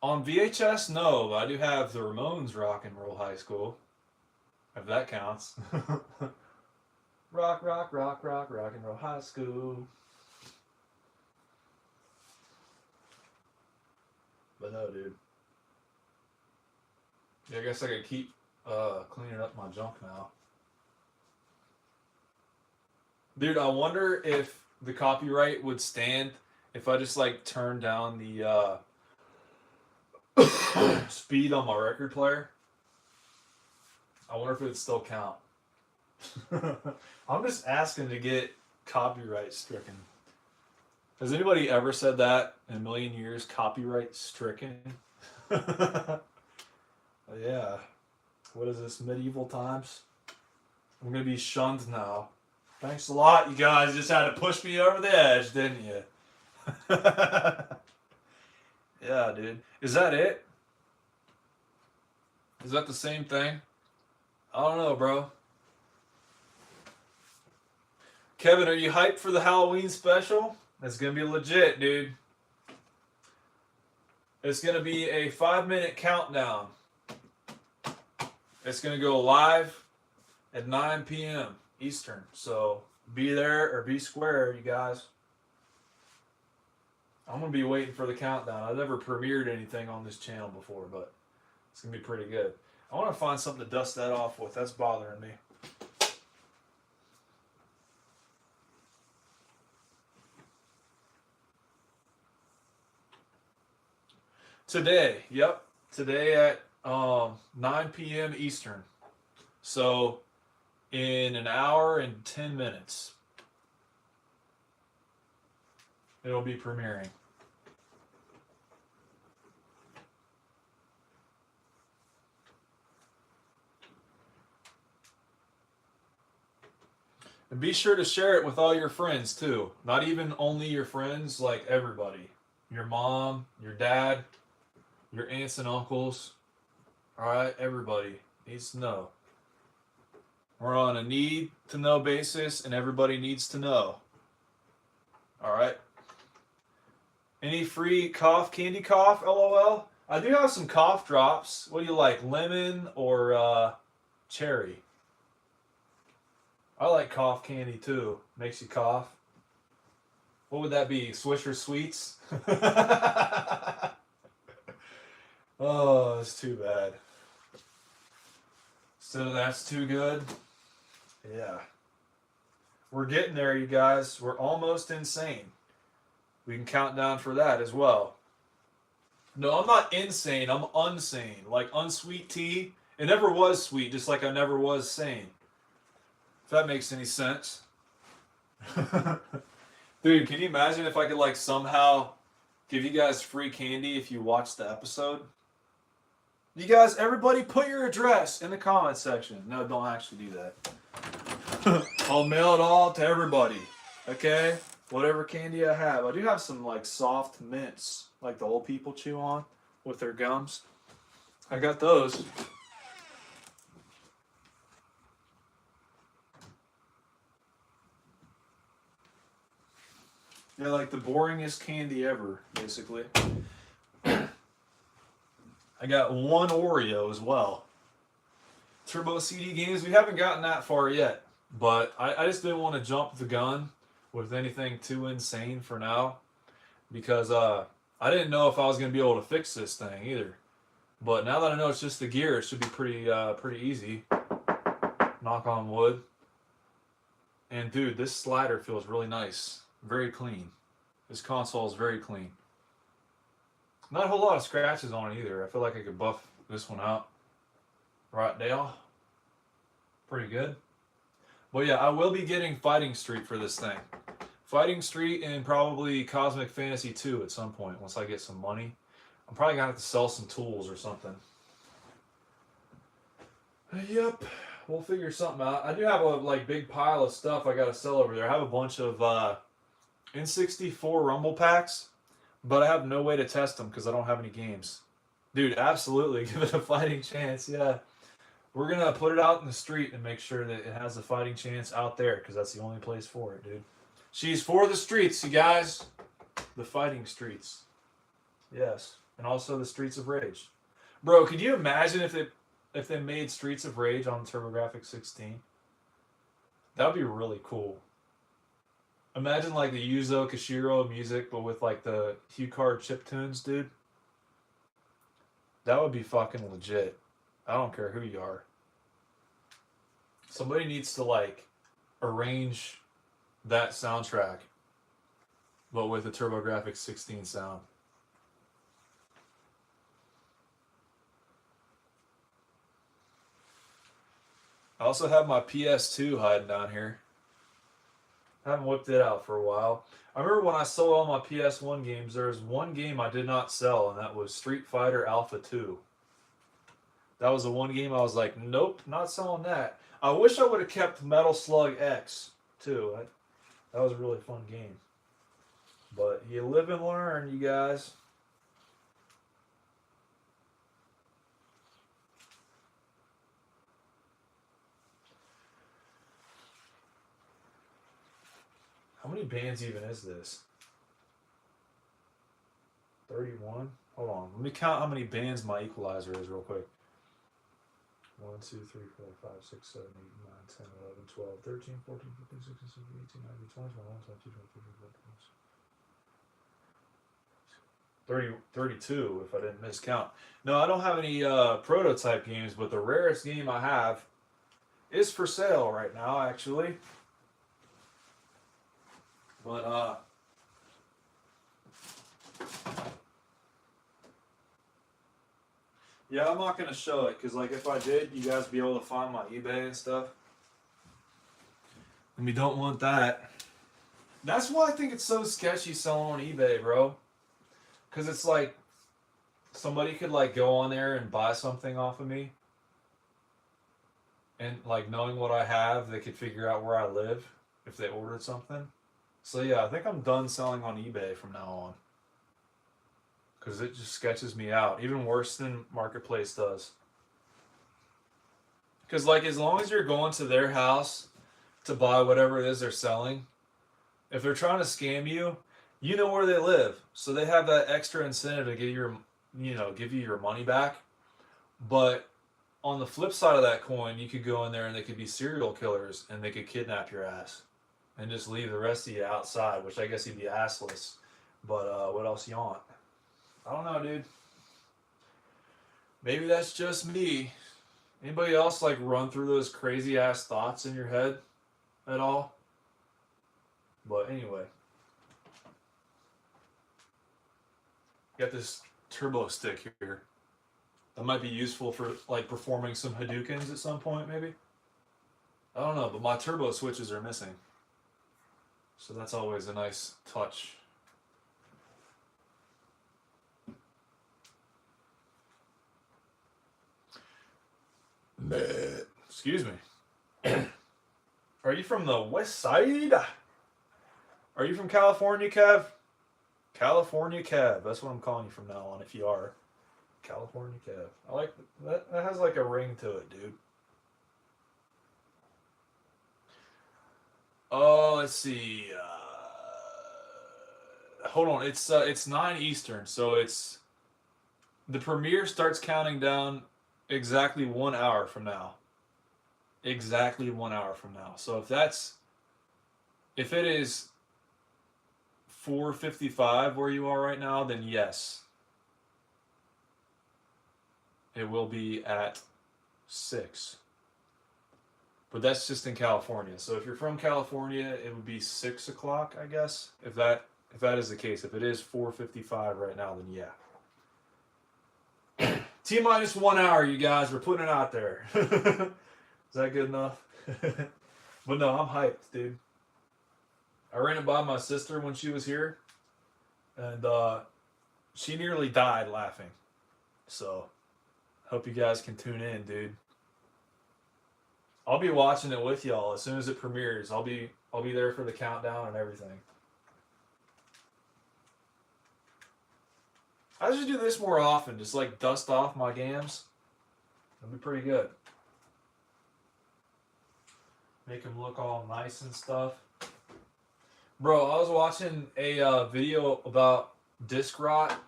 On VHS, no, but I do have the Ramones Rock and Roll High School, if that counts. Rock, rock, rock, rock, rock and roll high school. But no, dude. Yeah, I guess I could keep cleaning up my junk now. Dude, I wonder if the copyright would stand if I just like turned down the speed on my record player. I wonder if it would still count. I'm just asking to get copyright stricken. Has anybody ever said that in a million years? Copyright stricken? Yeah. What is this, medieval times? I'm going to be shunned now. Thanks a lot, you guys. Just had to push me over the edge, didn't you? Yeah, dude. Is that it? Is that the same thing? I don't know, bro. Kevin, are you hyped for the Halloween special? It's going to be legit, dude. It's going to be a 5-minute countdown. It's going to go live at 9 p.m. Eastern. So be there or be square, you guys. I'm going to be waiting for the countdown. I've never premiered anything on this channel before, but it's going to be pretty good. I want to find something to dust that off with. That's bothering me. Today, yep. Today at 9 p.m. Eastern. So in an hour and 10 minutes, it'll be premiering. And be sure to share it with all your friends too. Not even only your friends, like everybody. Your mom, your dad, your aunts and uncles. Alright, everybody needs to know. We're on a need to know basis and everybody needs to know. Alright. Any free candy cough, LOL? I do have some cough drops. What do you like, lemon or cherry? I like cough candy too. Makes you cough. What would that be? Swisher Sweets? Oh, it's too bad. So that's too good? Yeah. We're getting there, you guys. We're almost insane. We can count down for that as well. No, I'm not insane. I'm unsane. Like unsweet tea. It never was sweet, just like I never was sane. If that makes any sense. Dude, can you imagine if I could like somehow give you guys free candy if you watch the episode? You guys, everybody put your address in the comment section. No, don't actually do that. I'll mail it all to everybody. Okay? Whatever candy I have. I do have some like soft mints, like the old people chew on with their gums. I got those. They're like the boringest candy ever, basically. I got one Oreo as well. Turbo CD games, we haven't gotten that far yet. But I just didn't want to jump the gun with anything too insane for now, because I didn't know if I was gonna be able to fix this thing either. But now that I know it's just the gear, it should be pretty easy. Knock on wood. And dude, this slider feels really nice, very clean. This console is very clean. Not a whole lot of scratches on it either. I feel like I could buff this one out. Right, Dale? Pretty good. But yeah, I will be getting Fighting Street for this thing. Fighting Street and probably Cosmic Fantasy 2 at some point once I get some money. I'm probably gonna have to sell some tools or something. Yep, we'll figure something out. I do have a big pile of stuff I gotta sell over there. I have a bunch of N64 Rumble packs, but I have no way to test them because I don't have any games. Dude, absolutely, give it a fighting chance. Yeah, we're gonna put it out in the street and make sure that it has a fighting chance out there because that's the only place for it, dude. She's for the streets, you guys. The fighting streets. Yes, and also the Streets of Rage. Bro, could you imagine if they made Streets of Rage on Turbografx 16? That would be really cool. Imagine like the Yuzo Koshiro music, but with like the Hue Card chiptunes, dude. That would be fucking legit. I don't care who you are. Somebody needs to like arrange that soundtrack, but with the Turbografx 16 sound. I also have my PS2 hiding down here. I haven't whipped it out for a while. I remember when I sold all my PS1 games, there was one game I did not sell, and that was Street Fighter Alpha 2. That was the one game I was like, nope, not selling that. I wish I would have kept Metal Slug X, too. That was a really fun game. But you live and learn, you guys. How many bands even is this? 31? Hold on. Let me count how many bands my equalizer is real quick. 1, 2, 3, 4, 5, 6, 7, 8, 9, 10, 11, 12, 13, 14, 15, 16, 17, 18, 19, 20, 21, 22, 23, 32 if I didn't miscount. No, I don't have any prototype games, but the rarest game I have is for sale right now, actually. But yeah, I'm not gonna show it because, like, if I did, you guys would be able to find my eBay and stuff, and we don't want that. That's why I think it's so sketchy selling on eBay, bro. Because it's like somebody could like go on there and buy something off of me, and like knowing what I have, they could figure out where I live if they ordered something. So yeah, I think I'm done selling on eBay from now on. Because it just sketches me out. Even worse than Marketplace does. Because like as long as you're going to their house to buy whatever it is they're selling, if they're trying to scam you, you know where they live. So they have that extra incentive to give you your money back. But on the flip side of that coin, you could go in there and they could be serial killers and they could kidnap your ass. And just leave the rest of you outside, which I guess you'd be assless. But what else you want? I don't know, dude. Maybe that's just me. Anybody else like run through those crazy ass thoughts in your head at all? But anyway. Got this turbo stick here. That might be useful for like performing some Hadoukens at some point, maybe. I don't know, but my turbo switches are missing. So that's always a nice touch. Excuse me. Are you from the west side? Are you from California, Kev? California Kev. That's what I'm calling you from now on if you are. California Kev. I like that. That has like a ring to it, dude. Oh, let's see. Hold on. It's 9 Eastern, so it's the premiere starts counting down exactly 1 hour from now. Exactly 1 hour from now. So if it is 4:55 where you are right now, then yes, it will be at 6. But that's just in California. So if you're from California, it would be 6 o'clock, I guess. If that is the case, if it is 4:55 right now, then yeah. T-minus 1 hour, you guys. We're putting it out there. Is that good enough? But no, I'm hyped, dude. I ran it by my sister when she was here, and she nearly died laughing. So, hope you guys can tune in, dude. I'll be watching it with y'all as soon as it premieres. I'll be there for the countdown and everything. I should do this more often, just like dust off my gams. That'd be pretty good. Make them look all nice and stuff. Bro, I was watching a video about disc rot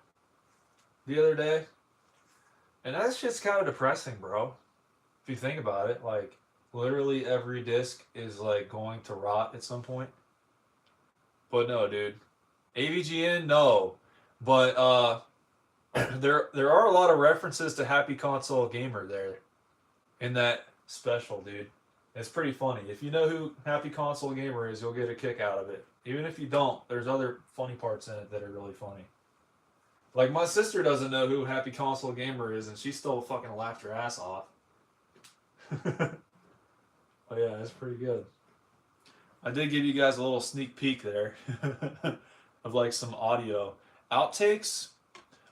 the other day, and that shit's kind of depressing, bro. If you think about it, like, literally every disc is, like, going to rot at some point. But no, dude. AVGN, no. But, there are a lot of references to Happy Console Gamer there in that special, dude. It's pretty funny. If you know who Happy Console Gamer is, you'll get a kick out of it. Even if you don't, there's other funny parts in it that are really funny. Like, my sister doesn't know who Happy Console Gamer is, and she still fucking laughed her ass off. Oh yeah, that's pretty good. I did give you guys a little sneak peek there of like some audio outtakes.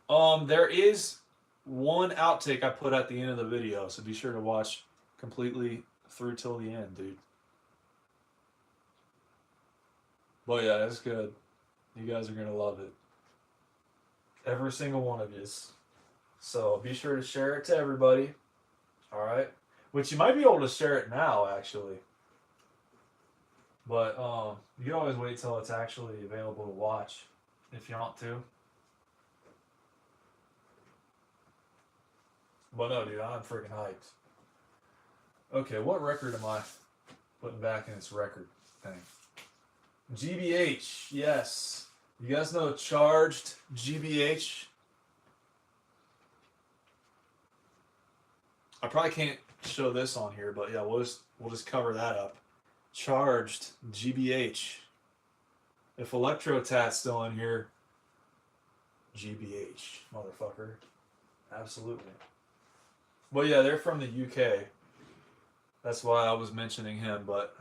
There is one outtake I put at the end of the video, so be sure to watch completely through till the end, dude. But yeah, that's good. You guys are gonna love it. Every single one of you. So be sure to share it to everybody. Alright? Which you might be able to share it now, actually. But you can always wait till it's actually available to watch if you want to. But no, dude, I'm freaking hyped. Okay, what record am I putting back in its record thing? GBH, yes. You guys know Charged GBH? I probably can't show this on here, but yeah, we'll just cover that up. Charged GBH. If ElectroTat's still in here, GBH, motherfucker. Absolutely. Well, yeah, they're from the UK. That's why I was mentioning him, but...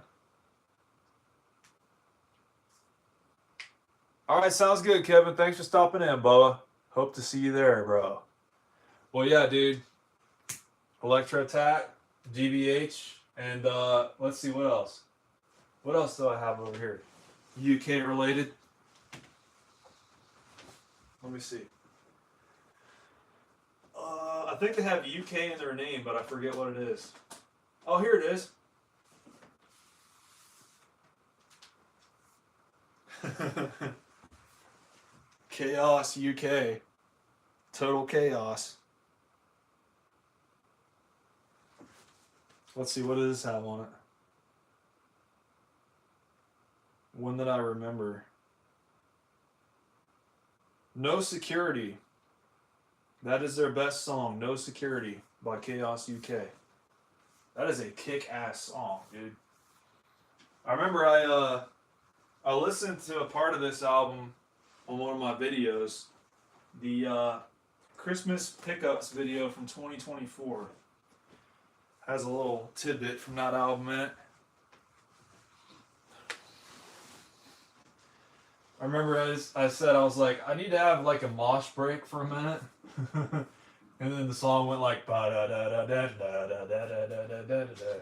Alright, sounds good, Kevin. Thanks for stopping in, Bubba. Hope to see you there, bro. Well, yeah, dude. ElectroTat, GBH, and let's see, what else? What else do I have over here? UK related. Let me see. I think they have UK in their name, but I forget what it is. Oh, here it is. Chaos UK. Total chaos. Let's see, what does this have on it? One that I remember. No Security. That is their best song, No Security, by Chaos UK. That is a kick-ass song, dude. I remember I listened to a part of this album on one of my videos. The Christmas Pickups video from 2024 has a little tidbit from that album in it. I remember I said, I was like, I need to have like a mosh break for a minute. And then the song went like, ba da da da da da da da da da da da.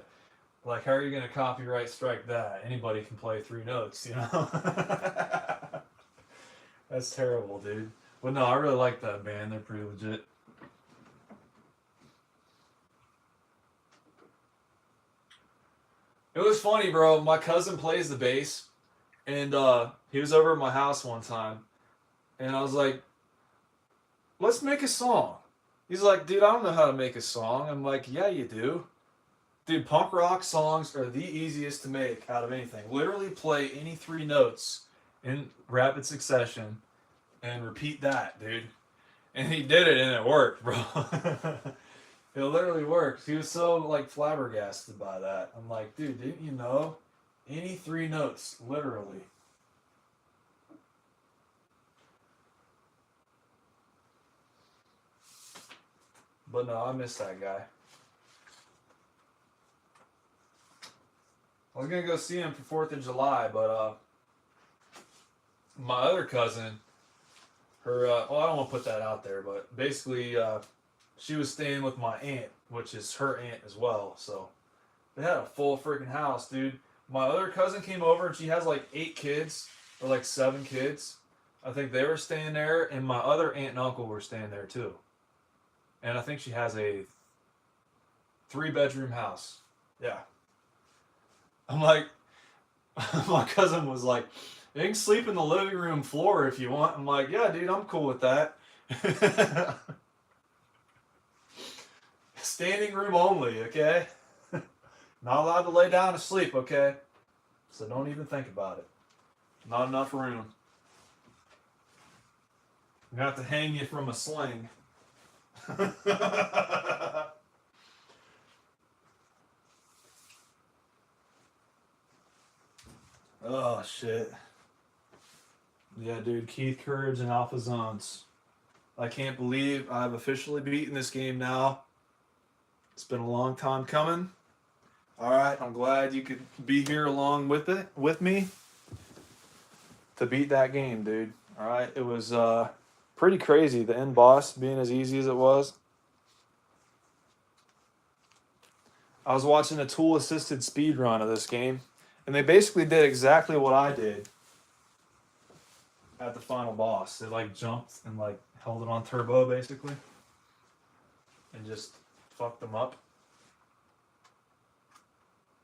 Like, how are you gonna copyright strike that? Anybody can play 3 notes, you know? That's terrible, dude. But no, I really like that band. They're pretty legit. It was funny, bro. My cousin plays the bass, and he was over at my house one time, and I was like, let's make a song. He's like, dude, I don't know how to make a song. I'm like, yeah, you do. Dude, punk rock songs are the easiest to make out of anything. Literally play any 3 notes, in rapid succession and repeat that, dude. And he did it and it worked, bro. It literally worked. He was so like flabbergasted by that. I'm like, dude, didn't you know? Any 3 notes, literally. But no, I miss that guy. I was gonna go see him for 4th of July, but my other cousin, her, well, I don't want to put that out there, but basically, she was staying with my aunt, which is her aunt as well. So they had a full freaking house, dude. My other cousin came over and she has like 8 kids or like 7 kids. I think they were staying there, and my other aunt and uncle were staying there too. And I think she has a 3-bedroom house. Yeah. I'm like, my cousin was like, you can sleep in the living room floor if you want. I'm like, yeah, dude, I'm cool with that. Standing room only, okay? Not allowed to lay down to sleep, okay? So don't even think about it. Not enough room. I'm gonna have to hang you from a sling. Oh, shit. Yeah, dude, Keith Courage and Alpha Zones. I can't believe I've officially beaten this game now. It's been a long time coming. Alright, I'm glad you could be here along with me to beat that game, dude. Alright, it was pretty crazy, the end boss being as easy as it was. I was watching a tool-assisted speed run of this game, and they basically did exactly what I did at the final boss. They like jumped and like held it on turbo basically and just fucked them up.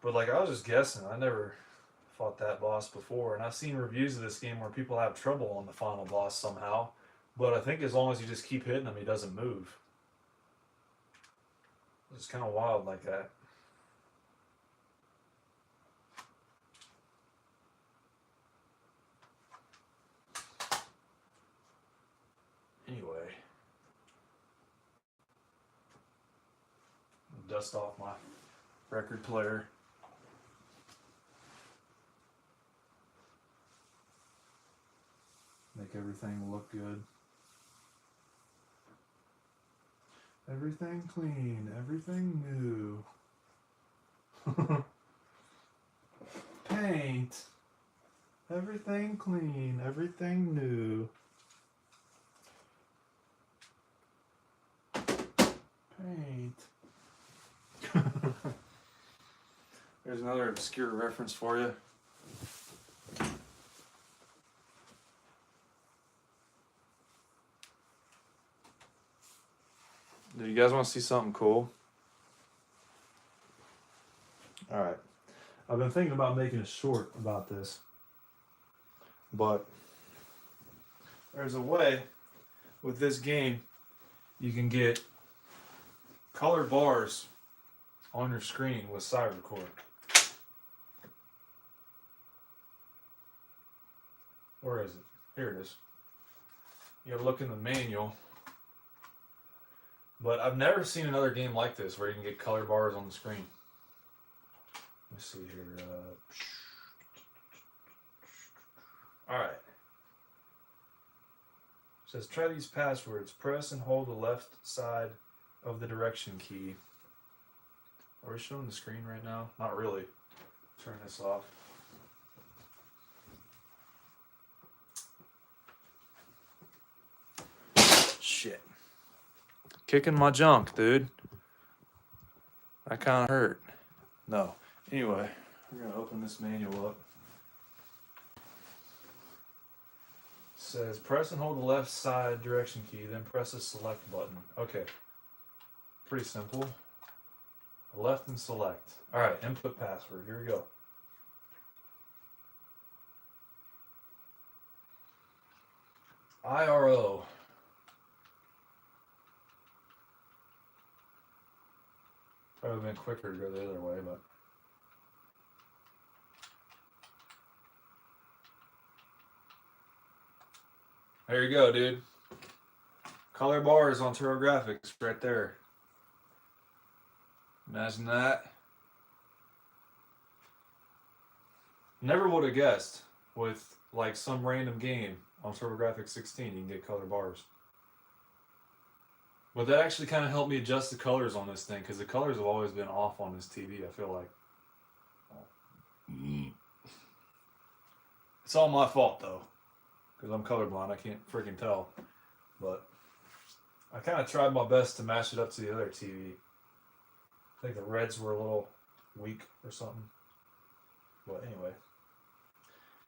But like, I was just guessing. I never fought that boss before, and I've seen reviews of this game where people have trouble on the final boss somehow. But I think as long as you just keep hitting him, he doesn't move. It's kind of wild like that. Anyway, dust off my record player. Make everything look good. Everything clean, everything new. Paint. Everything clean, everything new. Paint. There's another obscure reference for you. Do you guys want to see something cool? Alright. I've been thinking about making a short about this. But there's a way with this game you can get color bars on your screen with side record. Where is it? Here it is. You gotta look in the manual. But I've never seen another game like this where you can get color bars on the screen. Let's see here. Alright. It says try these passwords. Press and hold the left side of the direction key. Are we showing the screen right now? Not really. Turn this off. Shit. Kicking my junk, dude. That kind of hurt. No. Anyway, we're going to open this manual up. It says press and hold the left side direction key, then press the select button. Okay. Pretty simple. Left and select. Alright, input password. Here we go. IRO. Probably would have been quicker to go the other way, but. There you go, dude. Color bars on Turbografx right there. Imagine that. Never would have guessed with like some random game on Turbografx 16 you can get color bars. But that actually kind of helped me adjust the colors on this thing because the colors have always been off on this TV, I feel like. It's all my fault though because I'm colorblind. I can't freaking tell. But I kind of tried my best to match it up to the other TV. I think the reds were a little weak or something. But anyway.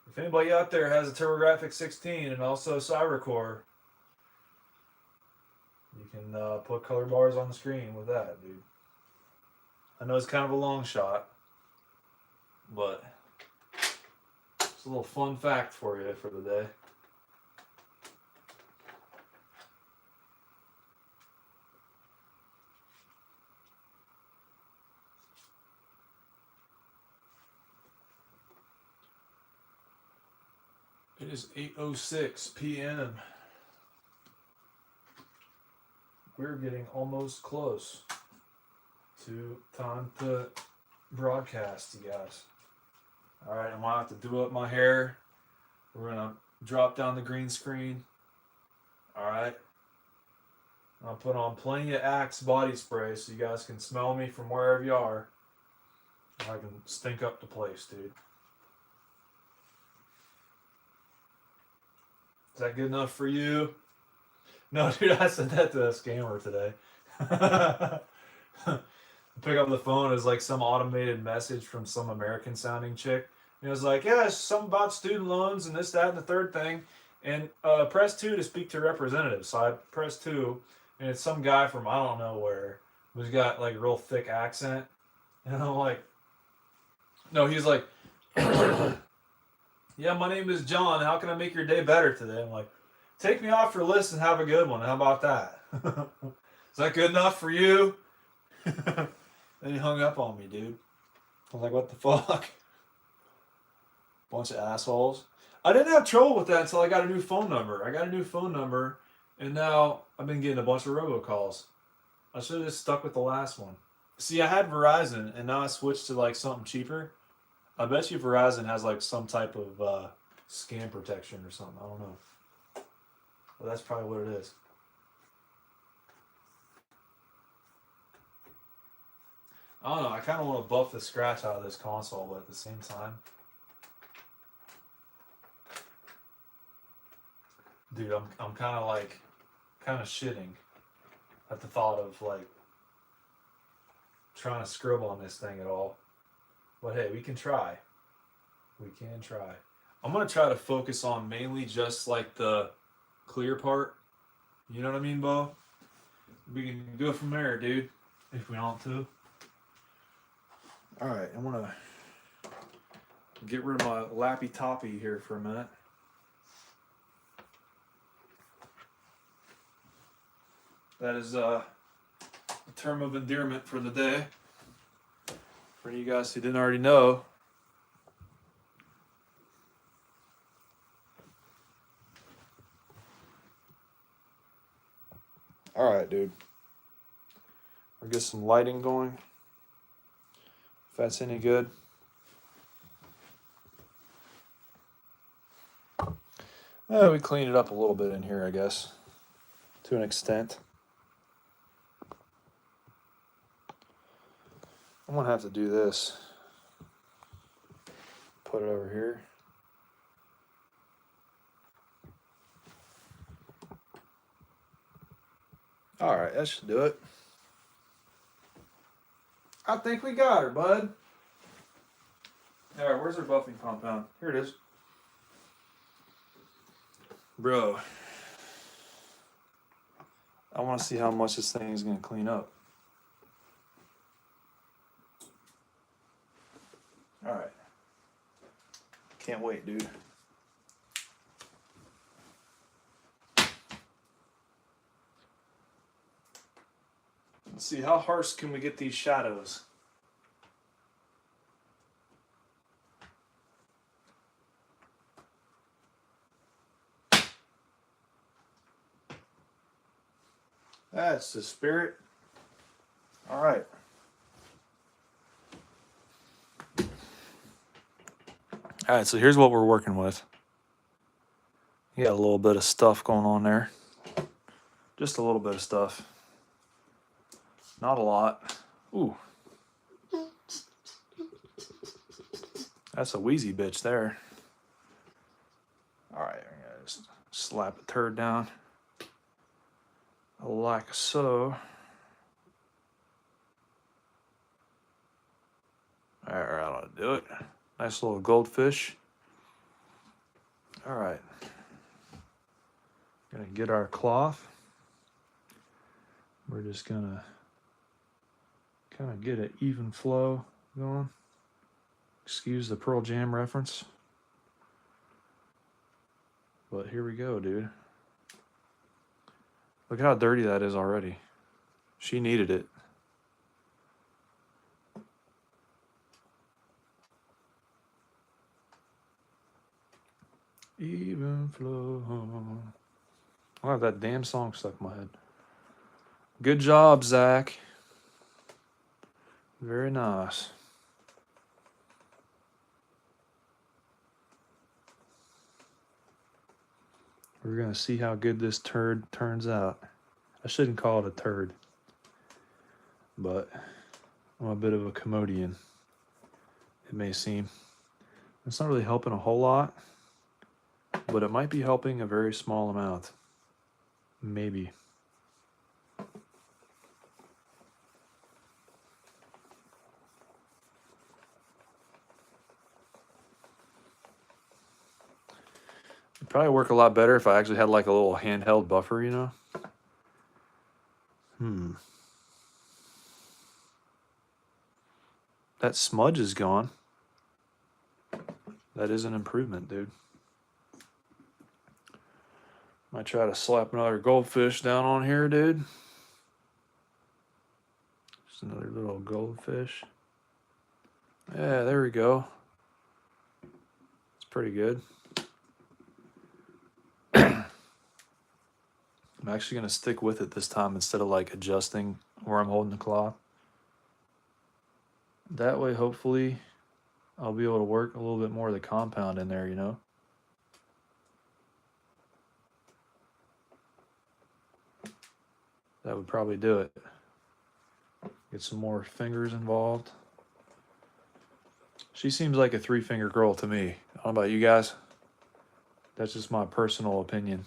If anybody out there has a Turbografx 16 and also CyberCore, you can put color bars on the screen with that, dude. I know it's kind of a long shot, but it's a little fun fact for you for the day. It is 8:06 p.m. We're getting almost close to time to broadcast, you guys. All right, I'm gonna have to do up my hair. We're gonna drop down the green screen. All right. I'll put on plenty of Axe body spray so you guys can smell me from wherever you are. I can stink up the place, dude. Is that good enough for you? No, dude, I said that to a scammer today. Pick up the phone as like some automated message from some American sounding chick. And it was like, yeah, it's something about student loans and this, that, and the third thing. And press 2 to speak to representatives. So I press 2, and it's some guy from I don't know where, who's got like a real thick accent. And I'm like, no, he's like, yeah, my name is John. How can I make your day better today? I'm like, take me off your list and have a good one. How about that? Is that good enough for you? Then he hung up on me, dude. I was like, what the fuck? Bunch of assholes. I didn't have trouble with that until I got a new phone number. I got a new phone number, and now I've been getting a bunch of robocalls. I should have just stuck with the last one. See, I had Verizon, and now I switched to like something cheaper. I bet you Verizon has like some type of scam protection or something. I don't know. Well, that's probably what it is. I don't know. I kind of want to buff the scratch out of this console, but at the same time, dude, I'm kind of shitting at the thought of like trying to scrub on this thing at all. But hey, we can try. We can try. I'm gonna try to focus on mainly just like the clear part. You know what I mean, Bo? We can go from there, dude, if we want to. All right, I'm gonna get rid of my lappy toppy here for a minute. That is a term of endearment for the day. For you guys who didn't already know. All right, dude. I'll get some lighting going. If that's any good. We cleaned it up a little bit in here, I guess, to an extent. I'm gonna have to do this. Put it over here. All right, that should do it. I think we got her, bud. All right, where's our buffing compound? Here it is. Bro, I want to see how much this thing is going to clean up. All right. Can't wait, dude. Let's see, how harsh can we get these shadows? That's the spirit. All right. All right, so here's what we're working with. You got a little bit of stuff going on there. Just a little bit of stuff. Not a lot. Ooh. That's a wheezy bitch there. All right, I'm gonna just slap a turd down. Like so. All right, that'll do it. Nice little goldfish. All right. Gonna get our cloth. We're just gonna kind of get an even flow going. Excuse the Pearl Jam reference. But here we go, dude. Look how dirty that is already. She needed it. Even flow. I'll have that damn song stuck in my head. Good job, Zach. Very nice. We're going to see how good this turd turns out. I shouldn't call it a turd, but I'm a bit of a commodian, it may seem. It's not really helping a whole lot, but it might be helping a very small amount. Maybe. It'd probably work a lot better if I actually had like a little handheld buffer, you know? That smudge is gone. That is an improvement, dude. Might try to slap another goldfish down on here, dude. Just another little goldfish. Yeah, there we go. It's pretty good. I'm actually going to stick with it this time instead of like adjusting where I'm holding the cloth. That way, hopefully, I'll be able to work a little bit more of the compound in there, you know? That would probably do it. Get some more fingers involved. She seems like a 3-finger girl to me. I don't know about you guys. That's just my personal opinion.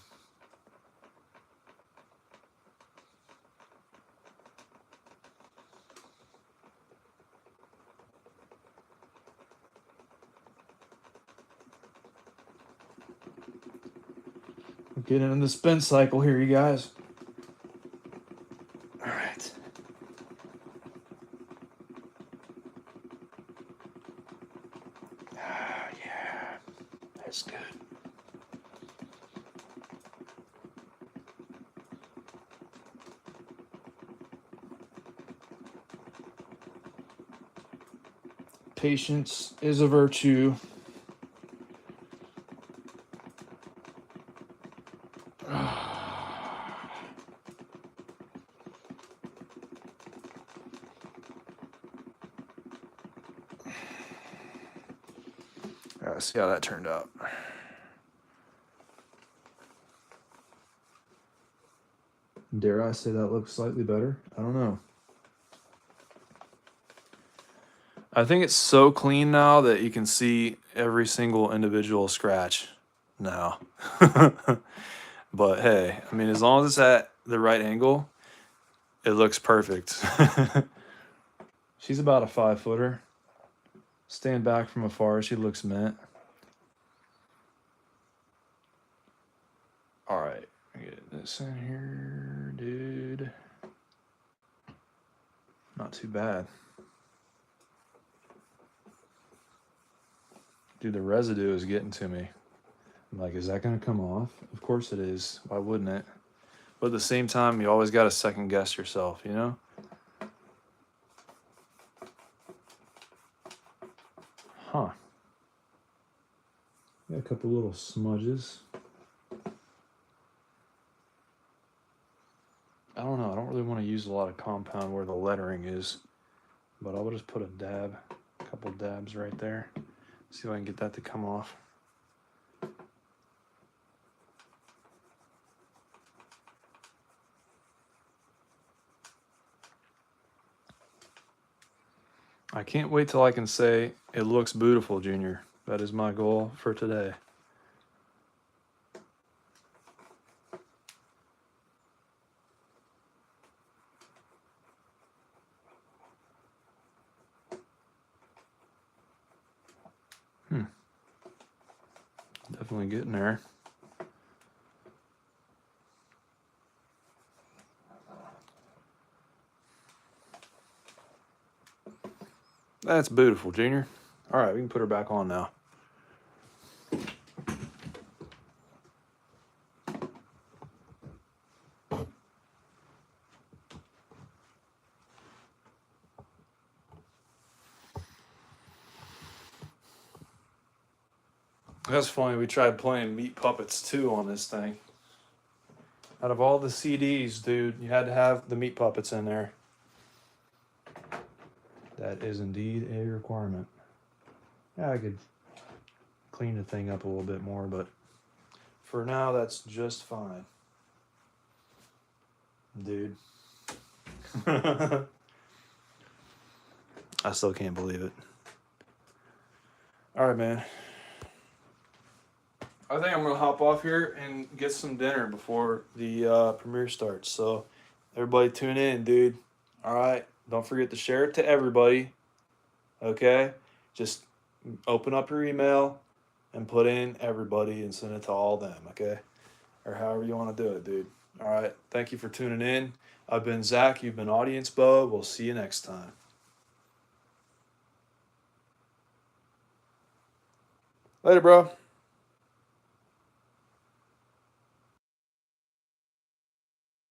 We're getting in the spin cycle here, you guys. All right. Yeah, that's good. Patience is a virtue. Let's see how that turned out. Dare I say that looks slightly better? I don't know. I think it's so clean now that you can see every single individual scratch now. But hey, I mean, as long as it's at the right angle, it looks perfect. She's about a 5-footer. Stand back from afar, she looks mint. All right, get this in here, dude. Not too bad. Dude, the residue is getting to me. I'm like, is that gonna come off? Of course it is. Why wouldn't it? But at the same time, you always gotta second guess yourself, you know? Huh. Got a couple little smudges. I don't know. I don't use a lot of compound where the lettering is, but I'll just put a couple dabs right there. See if I can get that to come off. I can't wait till I can say it looks beautiful, Junior. That is my goal for today. Definitely getting there. That's beautiful, Junior. All right, we can put her back on now. That's funny. We tried playing Meat Puppets 2 on this thing. Out of all the CDs, dude, you had to have the Meat Puppets in there. That is indeed a requirement. Yeah, I could clean the thing up a little bit more, but for now, that's just fine. Dude. I still can't believe it. All right, man. I think I'm going to hop off here and get some dinner before the premiere starts. So, everybody tune in, dude. All right. Don't forget to share it to everybody. Okay? Just open up your email and put in everybody and send it to all them. Okay? Or however you want to do it, dude. All right. Thank you for tuning in. I've been Zach. You've been Audience Bo. We'll see you next time. Later, bro.